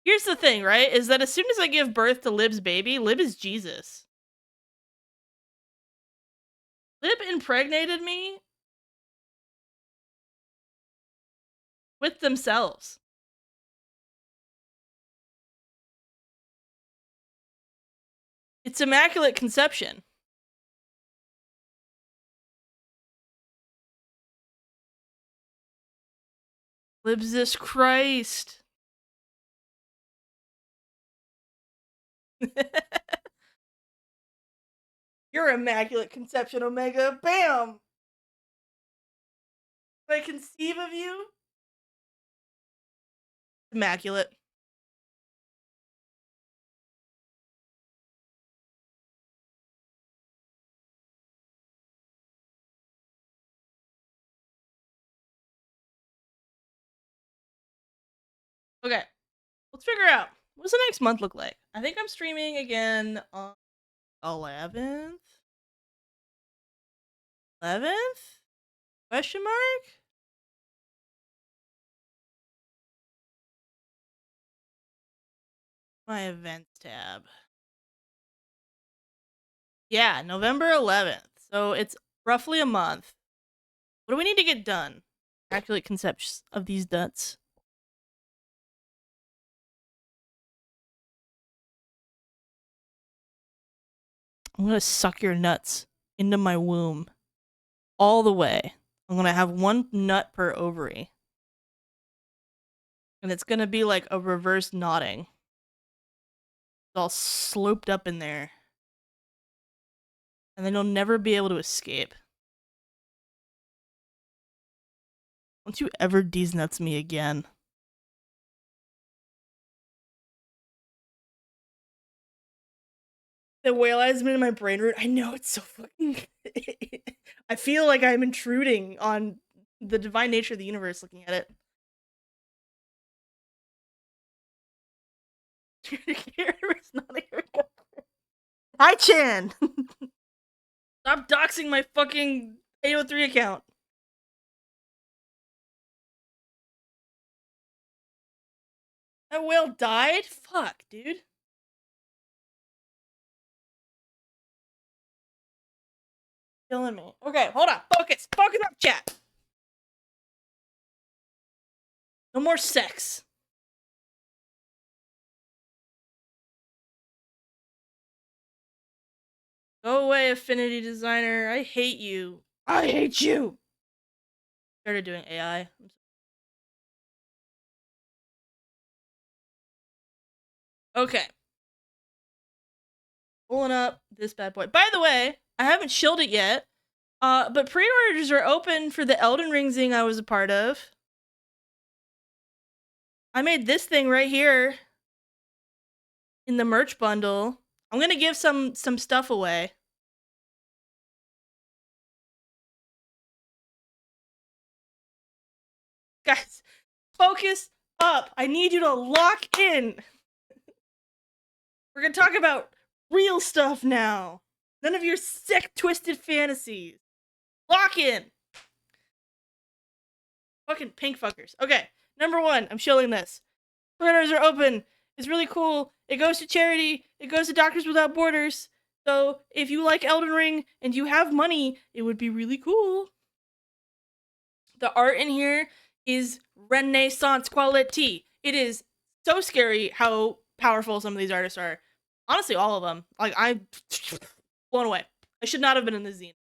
Here's the thing, right? Is that as soon as I give birth to Lib's baby, Lib is Jesus. Lib impregnated me with themselves. It's immaculate conception. Libs this Christ. You're immaculate conception, Omega. Bam! When I conceive of you, immaculate. Okay, let's figure out what's the next month look like. I think I'm streaming again on 11th. 11th? Question mark? My events tab. Yeah, November 11th. So it's roughly a month. What do we need to get done? Immaculate conceptions of these nuts. I'm gonna suck your nuts into my womb. All the way. I'm gonna have one nut per ovary. And it's gonna be like a reverse knotting. It's all sloped up in there. And then you'll never be able to escape. Don't you ever these nuts me again. The whale eyes me in my brain root. I know, it's so fucking... I feel like I'm intruding on the divine nature of the universe looking at it. Hi, Chan! Stop doxing my fucking AO3 account. That whale died? Fuck, dude. Killing me. Okay, hold on. Focus. Focus up, chat. No more sex. Go away, Affinity Designer. I hate you. I hate you. Started doing AI. Okay. Pulling up this bad boy. By the way, I haven't shilled it yet. But pre-orders are open for the Elden Ring zing I was a part of. I made this thing right here in the merch bundle. I'm gonna give some stuff away. Guys, focus up. I need you to lock in. We're gonna talk about real stuff now. None of your sick, twisted fantasies. Lock in. Fucking pink fuckers. Okay, number one, I'm shilling this. Pre-orders are open. It's really cool. It goes to charity. It goes to Doctors Without Borders. So if you like Elden Ring and you have money, it would be really cool. The art in here is Renaissance quality. It is so scary how powerful some of these artists are. Honestly, all of them. Like, I'm blown away. I should not have been in the zine.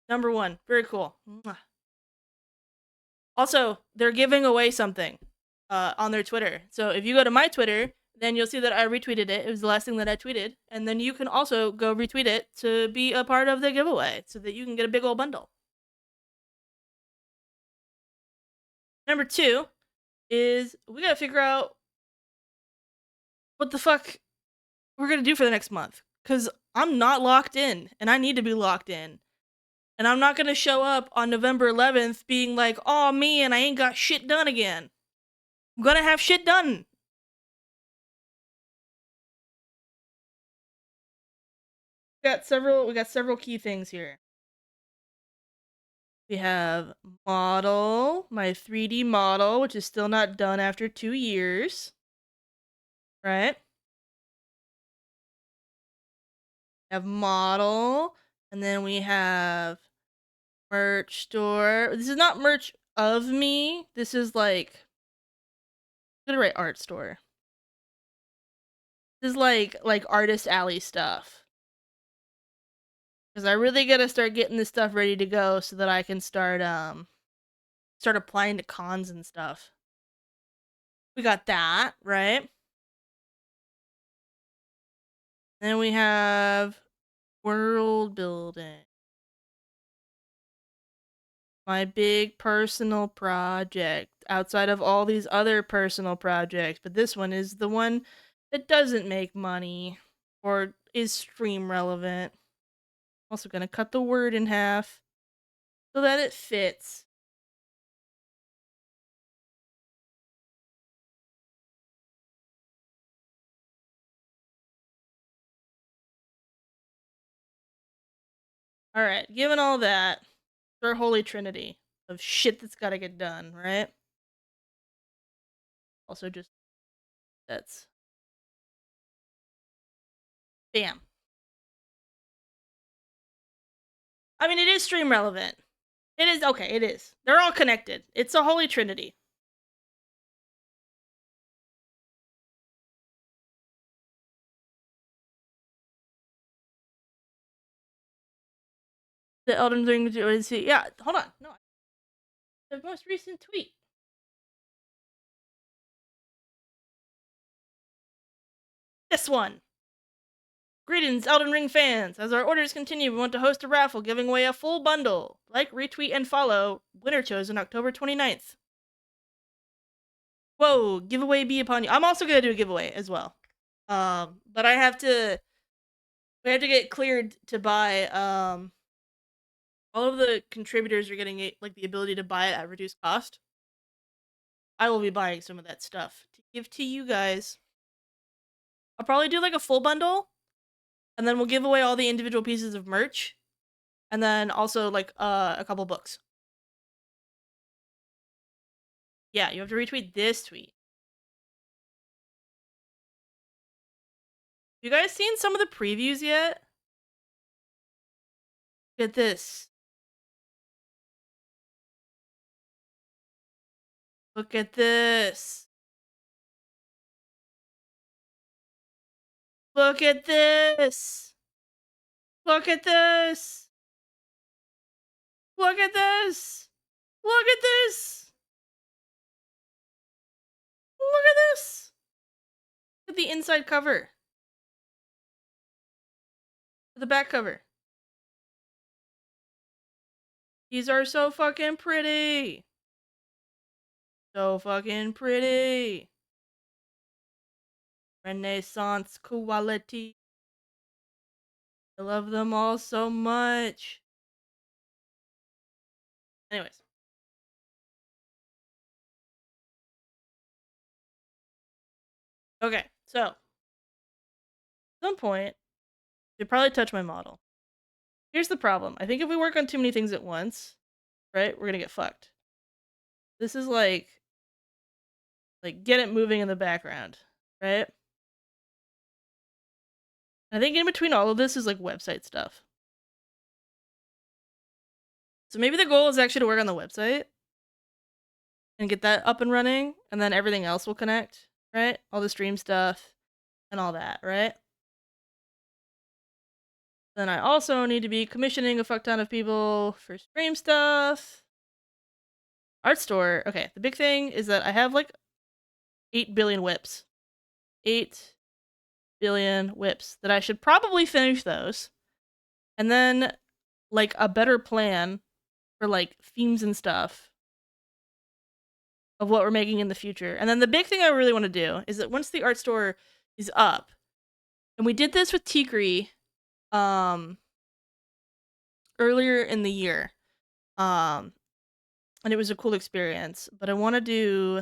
Number one. Very cool. Also, they're giving away something on their Twitter. So if you go to my Twitter, then you'll see that I retweeted it. It was the last thing that I tweeted. And then you can also go retweet it to be a part of the giveaway so that you can get a big old bundle. Number two is we gotta figure out what the fuck we're gonna do for the next month. Because I'm not locked in, and I need to be locked in. And I'm not gonna show up on November 11th being like, oh man, I ain't got shit done again. I'm gonna have shit done. We got several key things here. We have model, my 3D model, which is still not done after 2 years. Right? We have model, and then we have merch store. This is not merch of me. This is like, I'm gonna write art store. This is like artist alley stuff. Because I really gotta start getting this stuff ready to go so that I can start applying to cons and stuff. We got that, right? Then we have world building. My big personal project outside of all these other personal projects, but this one is the one that doesn't make money or is stream relevant. Also gonna cut the word in half so that it fits. Alright, given all that, it's our holy trinity of shit that's gotta get done, right? Also just that's bam. I mean, it is stream relevant. It is okay, it is. They're all connected. It's a holy trinity. The Elden Ring Odyssey. Yeah, hold on. No. The most recent tweet. This one. Greetings, Elden Ring fans. As our orders continue, we want to host a raffle giving away a full bundle. Like, retweet, and follow. Winner chosen October 29th. Whoa, giveaway be upon you. I'm also gonna do a giveaway as well. But we have to get cleared to buy, all of the contributors are getting like the ability to buy it at reduced cost. I will be buying some of that stuff to give to you guys. I'll probably do like a full bundle, and then we'll give away all the individual pieces of merch, and then also like a couple books. Yeah, you have to retweet this tweet. You guys seen some of the previews yet? Look at this. Look at this. Look at this. Look at this. Look at this. Look at this. Look at this. Look at the inside cover. The back cover. These are so fucking pretty. So fucking pretty. Renaissance quality. I love them all so much. Anyways. Okay, so at some point, you probably touch my model. Here's the problem. I think if we work on too many things at once, right, we're gonna get fucked. This is like get it moving in the background, right? I think in between all of this is like website stuff. So maybe the goal is actually to work on the website and get that up and running, and then everything else will connect, right? All the stream stuff and all that, right? Then I also need to be commissioning a fuck ton of people for stream stuff. Art store. Okay, the big thing is that I have like 8 billion whips. 8 billion whips that I should probably finish those. And then like a better plan for like themes and stuff of what we're making in the future. And then the big thing I really want to do is that once the art store is up, and we did this with Tikri earlier in the year. And it was a cool experience, but I want to do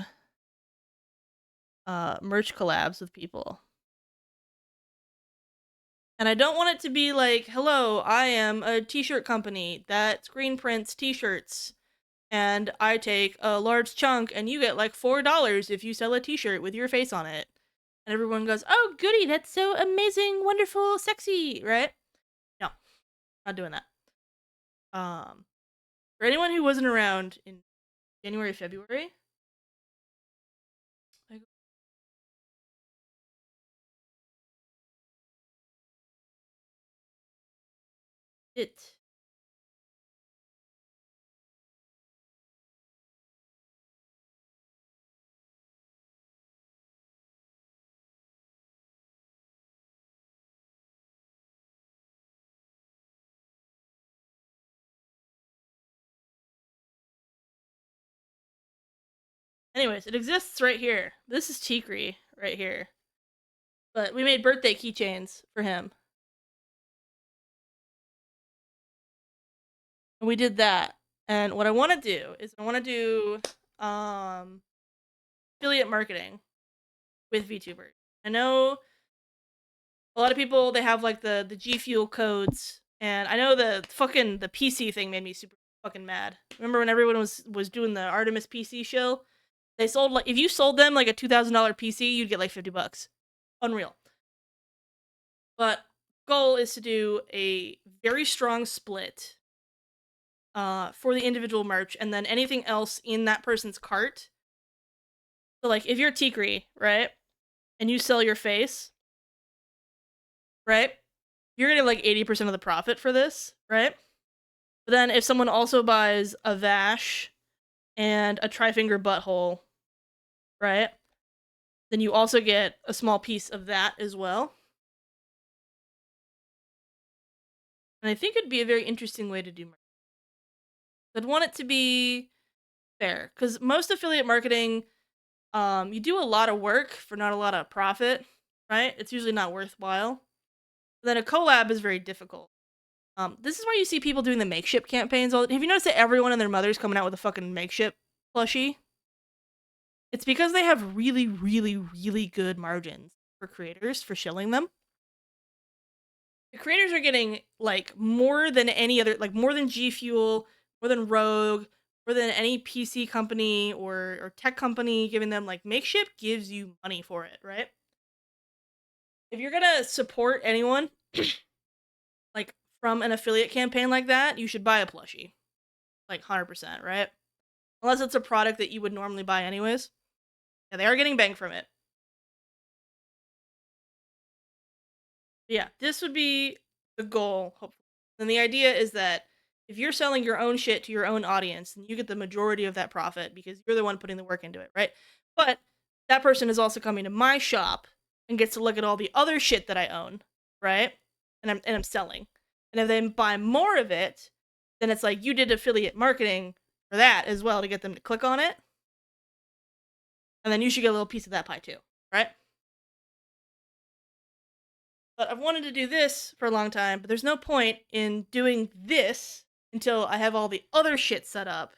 merch collabs with people. And I don't want it to be like, hello, I am a t-shirt company that screen prints t-shirts, and I take a large chunk, and you get like $4 if you sell a t-shirt with your face on it. And everyone goes, oh, goody, that's so amazing, wonderful, sexy, right? No, not doing that. For anyone who wasn't around in January, February, it Anyways, it exists right here. This is Tikri right here. But we made birthday keychains for him. And we did that. And what I want to do is I want to do affiliate marketing with VTubers. I know a lot of people, they have like the G Fuel codes, and I know the PC thing made me super fucking mad. Remember when everyone was doing the Artemis PC show? They sold like, if you sold them like a $2,000 PC, you'd get like $50. Unreal. But goal is to do a very strong split for the individual merch, and then anything else in that person's cart. So like if you're Tikri, right, and you sell your face, right, you're getting like 80% of the profit for this, right? But then if someone also buys a Vash and a Trifinger butthole, right, then you also get a small piece of that as well. And I think it'd be a very interesting way to do marketing. I'd want it to be fair, because most affiliate marketing, you do a lot of work for not a lot of profit, right? It's usually not worthwhile. But then a collab is very difficult. This is why you see people doing the makeshift campaigns. Have you noticed that everyone and their mother's coming out with a fucking makeshift plushie? It's because they have really, really, really good margins for creators for shilling them. The creators are getting like more than any other, like more than G Fuel, more than Rogue, more than any PC company or tech company giving them. Like, makeshift gives you money for it, right? If you're gonna support anyone like from an affiliate campaign like that, you should buy a plushie, like 100%, right? Unless it's a product that you would normally buy anyways. Yeah, they are getting bang from it. Yeah, this would be the goal, hopefully. And the idea is that if you're selling your own shit to your own audience, then you get the majority of that profit because you're the one putting the work into it, right? But that person is also coming to my shop and gets to look at all the other shit that I own, right? And I'm selling. And if they buy more of it, then it's like you did affiliate marketing for that as well to get them to click on it. And then you should get a little piece of that pie too, right? But I've wanted to do this for a long time, but there's no point in doing this until I have all the other shit set up.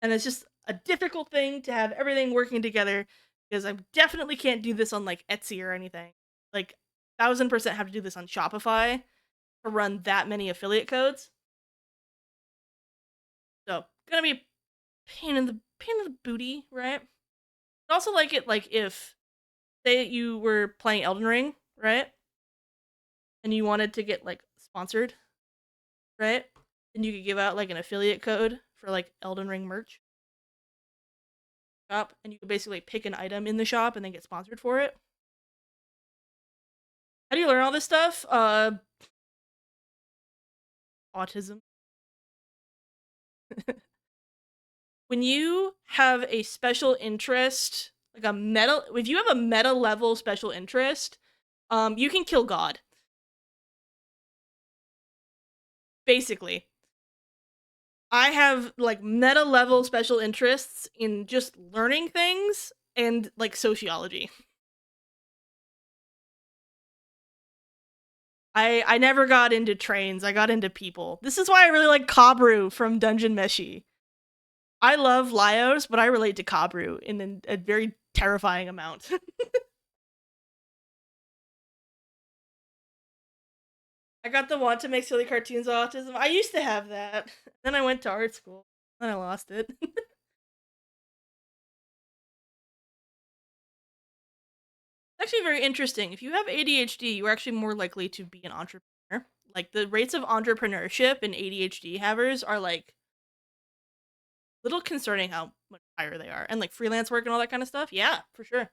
And it's just a difficult thing to have everything working together, because I definitely can't do this on like Etsy or anything. Like 1000% have to do this on Shopify to run that many affiliate codes. So gonna be a pain in the booty, right? I'd also like it like if, say you were playing Elden Ring, right? And you wanted to get like sponsored, right? And you could give out like an affiliate code for like Elden Ring merch shop, and you could basically pick an item in the shop and then get sponsored for it. How do you learn all this stuff? Autism. When you have a special interest, like a meta, if you have a meta level special interest, you can kill God. Basically. I have like meta level special interests in just learning things and like sociology. I never got into trains. I got into people. This is why I really like Kabru from Dungeon Meshi. I love Lyos, but I relate to Kabru in a very terrifying amount. I got the want to make silly cartoons of autism. I used to have that. Then I went to art school. Then I lost it. Actually very interesting. If you have ADHD, you're actually more likely to be an entrepreneur. Like, the rates of entrepreneurship in ADHD havers are like little concerning how much higher they are. And like freelance work and all that kind of stuff. Yeah, for sure.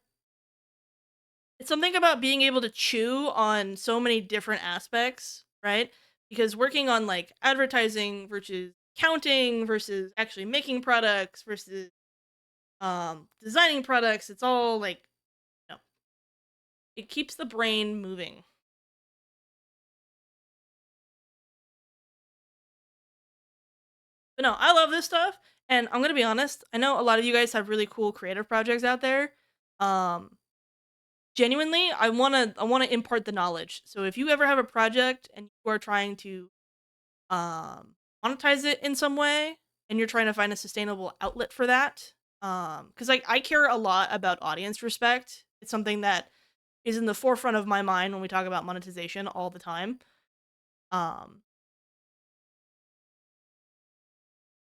It's something about being able to chew on so many different aspects, right? Because working on like advertising versus counting versus actually making products versus designing products, it's all like, you know, it keeps the brain moving. But no, I love this stuff. And I'm gonna be honest, I know a lot of you guys have really cool creative projects out there. Um, Genuinely, I wanna impart the knowledge. So if you ever have a project and you are trying to monetize it in some way, and you're trying to find a sustainable outlet for that, because I care a lot about audience respect. It's something that is in the forefront of my mind when we talk about monetization all the time. Um,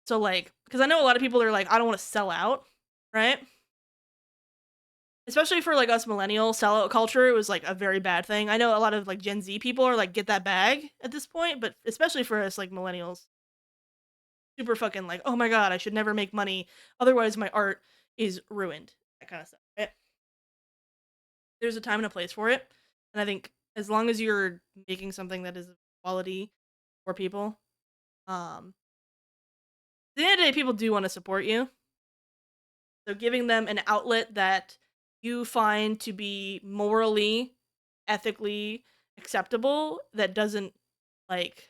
so like, because I know a lot of people are like, I don't want to sell out, right? Especially for like us millennial sellout culture, it was like a very bad thing. I know a lot of like Gen Z people are like, get that bag at this point, but especially for us like millennials, super fucking like, oh my god, I should never make money, otherwise my art is ruined. That kind of stuff. Right? There's a time and a place for it, and I think as long as you're making something that is of quality for people, at the end of the day, people do want to support you. So giving them an outlet that you find to be morally, ethically acceptable, that doesn't like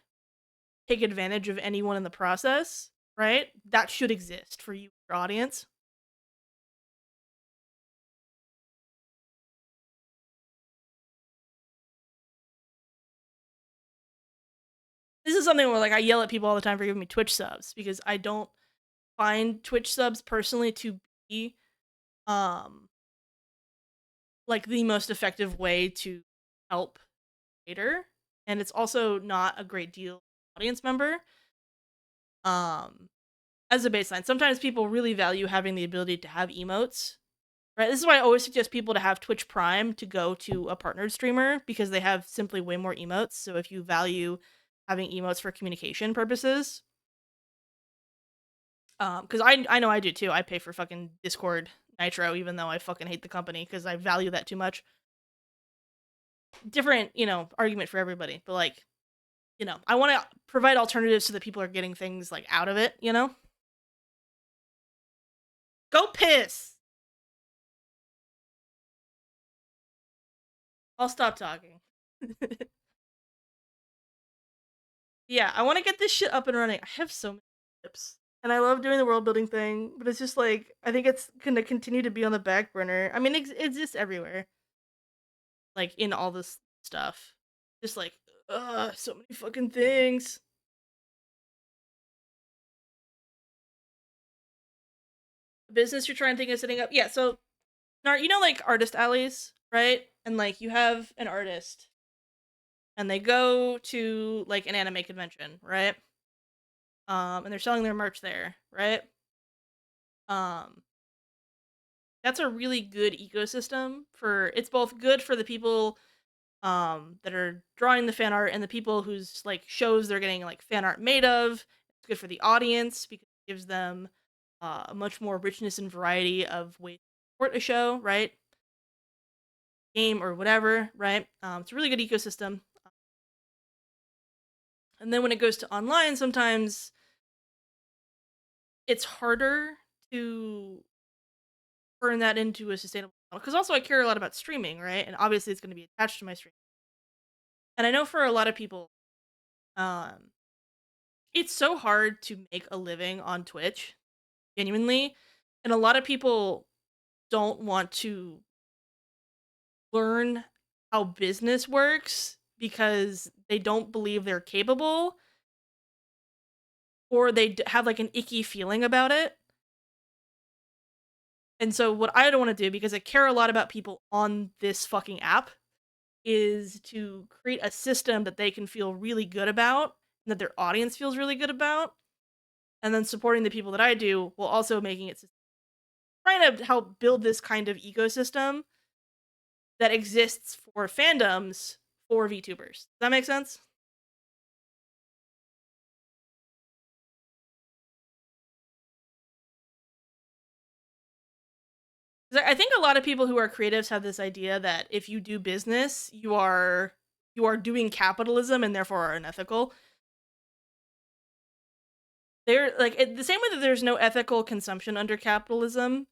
take advantage of anyone in the process, right? That should exist for you, your audience. This is something where like I yell at people all the time for giving me Twitch subs because I don't find Twitch subs personally to be um like the most effective way to help creator, and it's also not a great deal audience member. Um as a baseline, sometimes people really value having the ability to have emotes. Right? This is why I always suggest people to have Twitch Prime to go to a partnered streamer because they have simply way more emotes. So if you value having emotes for communication purposes, because I know I do too. I pay for fucking Discord Nitro, even though I fucking hate the company because I value that too much. Different, argument for everybody, but like, I want to provide alternatives so that people are getting things like out of it. Go piss. I'll stop talking. Yeah, I want to get this shit up and running. I have so many tips. And I love doing the world building thing, but it's just like, I think it's going to continue to be on the back burner. I mean, it exists everywhere. Like, in all this stuff. Just like, so many fucking things. Business you're trying to think of setting up. Yeah, so, like artist alleys, right? And like, you have an artist, and they go to like an anime convention, right? And they're selling their merch there, right? Um, that's a really good ecosystem for. It's both good for the people that are drawing the fan art and the people whose like shows they're getting like fan art made of. It's good for the audience because it gives them a much more richness and variety of ways to support a show, right? Game or whatever, right? It's a really good ecosystem. And then when it goes to online, sometimes it's harder to turn that into a sustainable model. Because also I care a lot about streaming, right? And obviously it's going to be attached to my stream. And I know for a lot of people, um, it's so hard to make a living on Twitch, genuinely. And a lot of people don't want to learn how business works because they don't believe they're capable, or they have like an icky feeling about it. And so what I don't want to do, because I care a lot about people on this fucking app, is to create a system that they can feel really good about and that their audience feels really good about, and then supporting the people that I do while also making it trying to help build this kind of ecosystem that exists for fandoms for VTubers. Does that make sense? I think a lot of people who are creatives have this idea that if you do business, you are doing capitalism and therefore are unethical. They're like the same way that there's no ethical consumption under capitalism,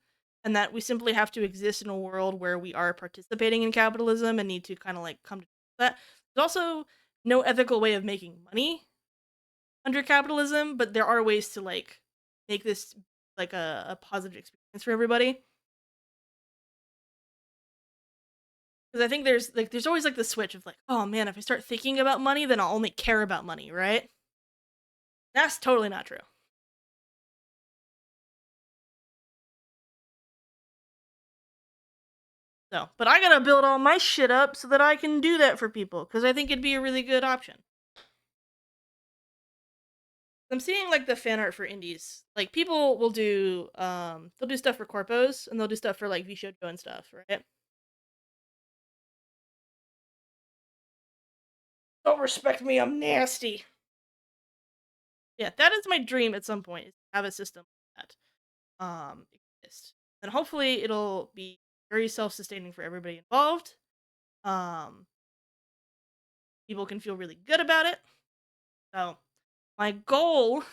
and that we simply have to exist in a world where we are participating in capitalism and need to kind of like come to that. There's also no ethical way of making money under capitalism, but there are ways to like make this like a positive experience for everybody. Because I think there's always like the switch of like, oh man, if I start thinking about money, then I'll only care about money, right? That's totally not true. So, but I gotta build all my shit up so that I can do that for people, because I think it'd be a really good option. I'm seeing like the fan art for indies. Like people will do they'll do stuff for corpos and they'll do stuff for like VShojo and stuff, right? Don't respect me, I'm nasty. Yeah, that is my dream at some point, is to have a system like that exist. And hopefully it'll be very self-sustaining for everybody involved. People can feel really good about it. So my goal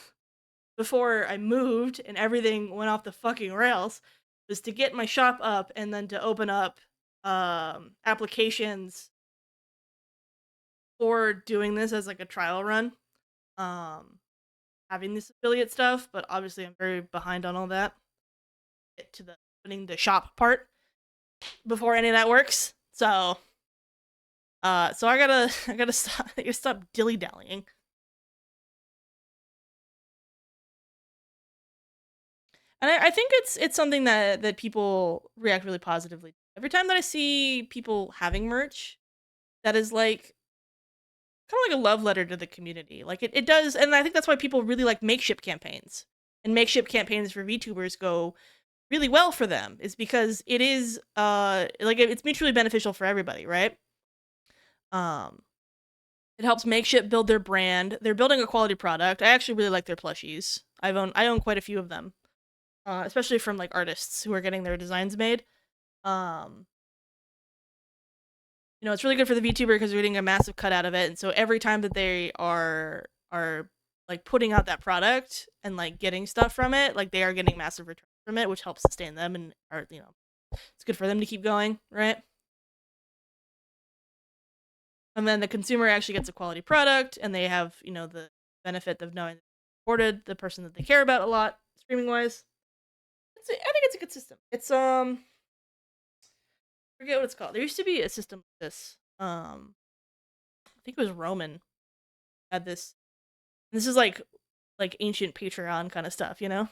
before I moved and everything went off the fucking rails was to get my shop up and then to open up applications for doing this as like a trial run. Having this affiliate stuff, but obviously I'm very behind on all that. Get to the opening the shop part before any of that works. So I gotta stop dilly-dallying. And I think it's something that people react really positively to. Every time that I see people having merch that is like kind of like a love letter to the community. Like it does, and I think that's why people really like makeshift campaigns. And makeshift campaigns for VTubers go really well for them, is because it is like it's mutually beneficial for everybody, right? It helps makeshift build their brand. They're building a quality product. I actually really like their plushies. I own quite a few of them. Especially from like artists who are getting their designs made. You know, it's really good for the VTuber because they're getting a massive cut out of it, and so every time that they are like putting out that product and like getting stuff from it, like they are getting massive returns from it, which helps sustain them and are, you know, it's good for them to keep going, right? And then the consumer actually gets a quality product, and they have, you know, the benefit of knowing they supported the person that they care about a lot, streaming wise. I think it's a good system. It's forget what it's called. There used to be a system like this. I think it was Roman had this. This is like ancient Patreon kind of stuff, you know?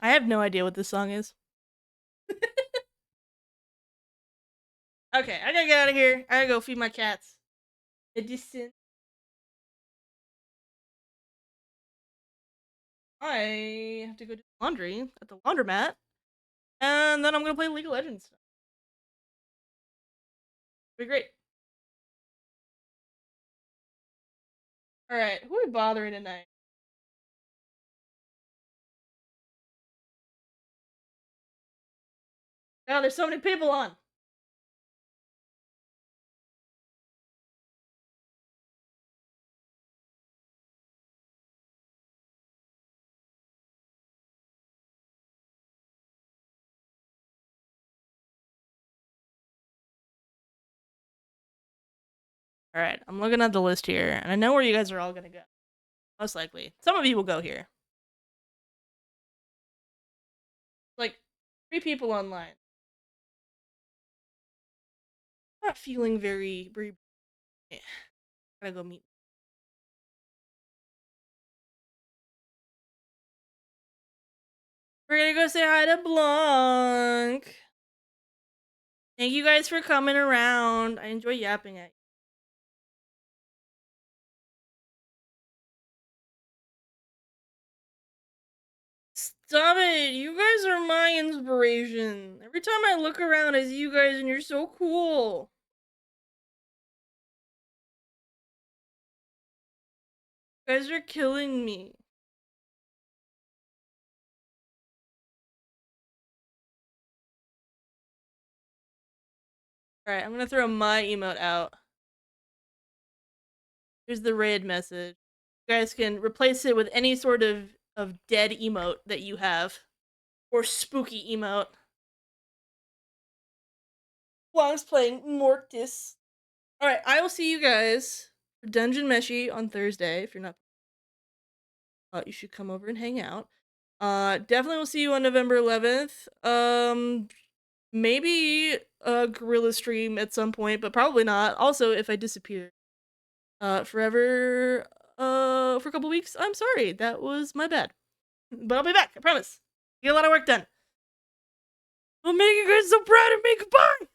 I have no idea what this song is. Okay, I gotta get out of here. I gotta go feed my cats. Medicine. I have to go do laundry at the laundromat, and then I'm gonna play League of Legends. It'll be great. Alright, who are we bothering tonight? Oh, there's so many people on. Alright, I'm looking at the list here, and I know where you guys are all gonna go. Most likely. Some of you will go here. Like, 3 people online. I'm not feeling very... Yeah. Gotta go meet. We're gonna go say hi to Blanc. Thank you guys for coming around. I enjoy yapping at you. Stop it! You guys are my inspiration. Every time I look around, I see you guys and you're so cool. You guys are killing me. Alright, I'm gonna throw my emote out. Here's the raid message. You guys can replace it with any sort of dead emote that you have. Or spooky emote. Blanc's playing Mortis. Alright, I will see you guys for Dungeon Meshi on Thursday if you're not you should come over and hang out. Definitely will see you on November 11th. Maybe a gorilla stream at some point, but probably not. Also, if I disappear forever for a couple weeks, I'm sorry. That was my bad. But I'll be back, I promise. Get a lot of work done. I'll make you guys so proud of me. Goodbye!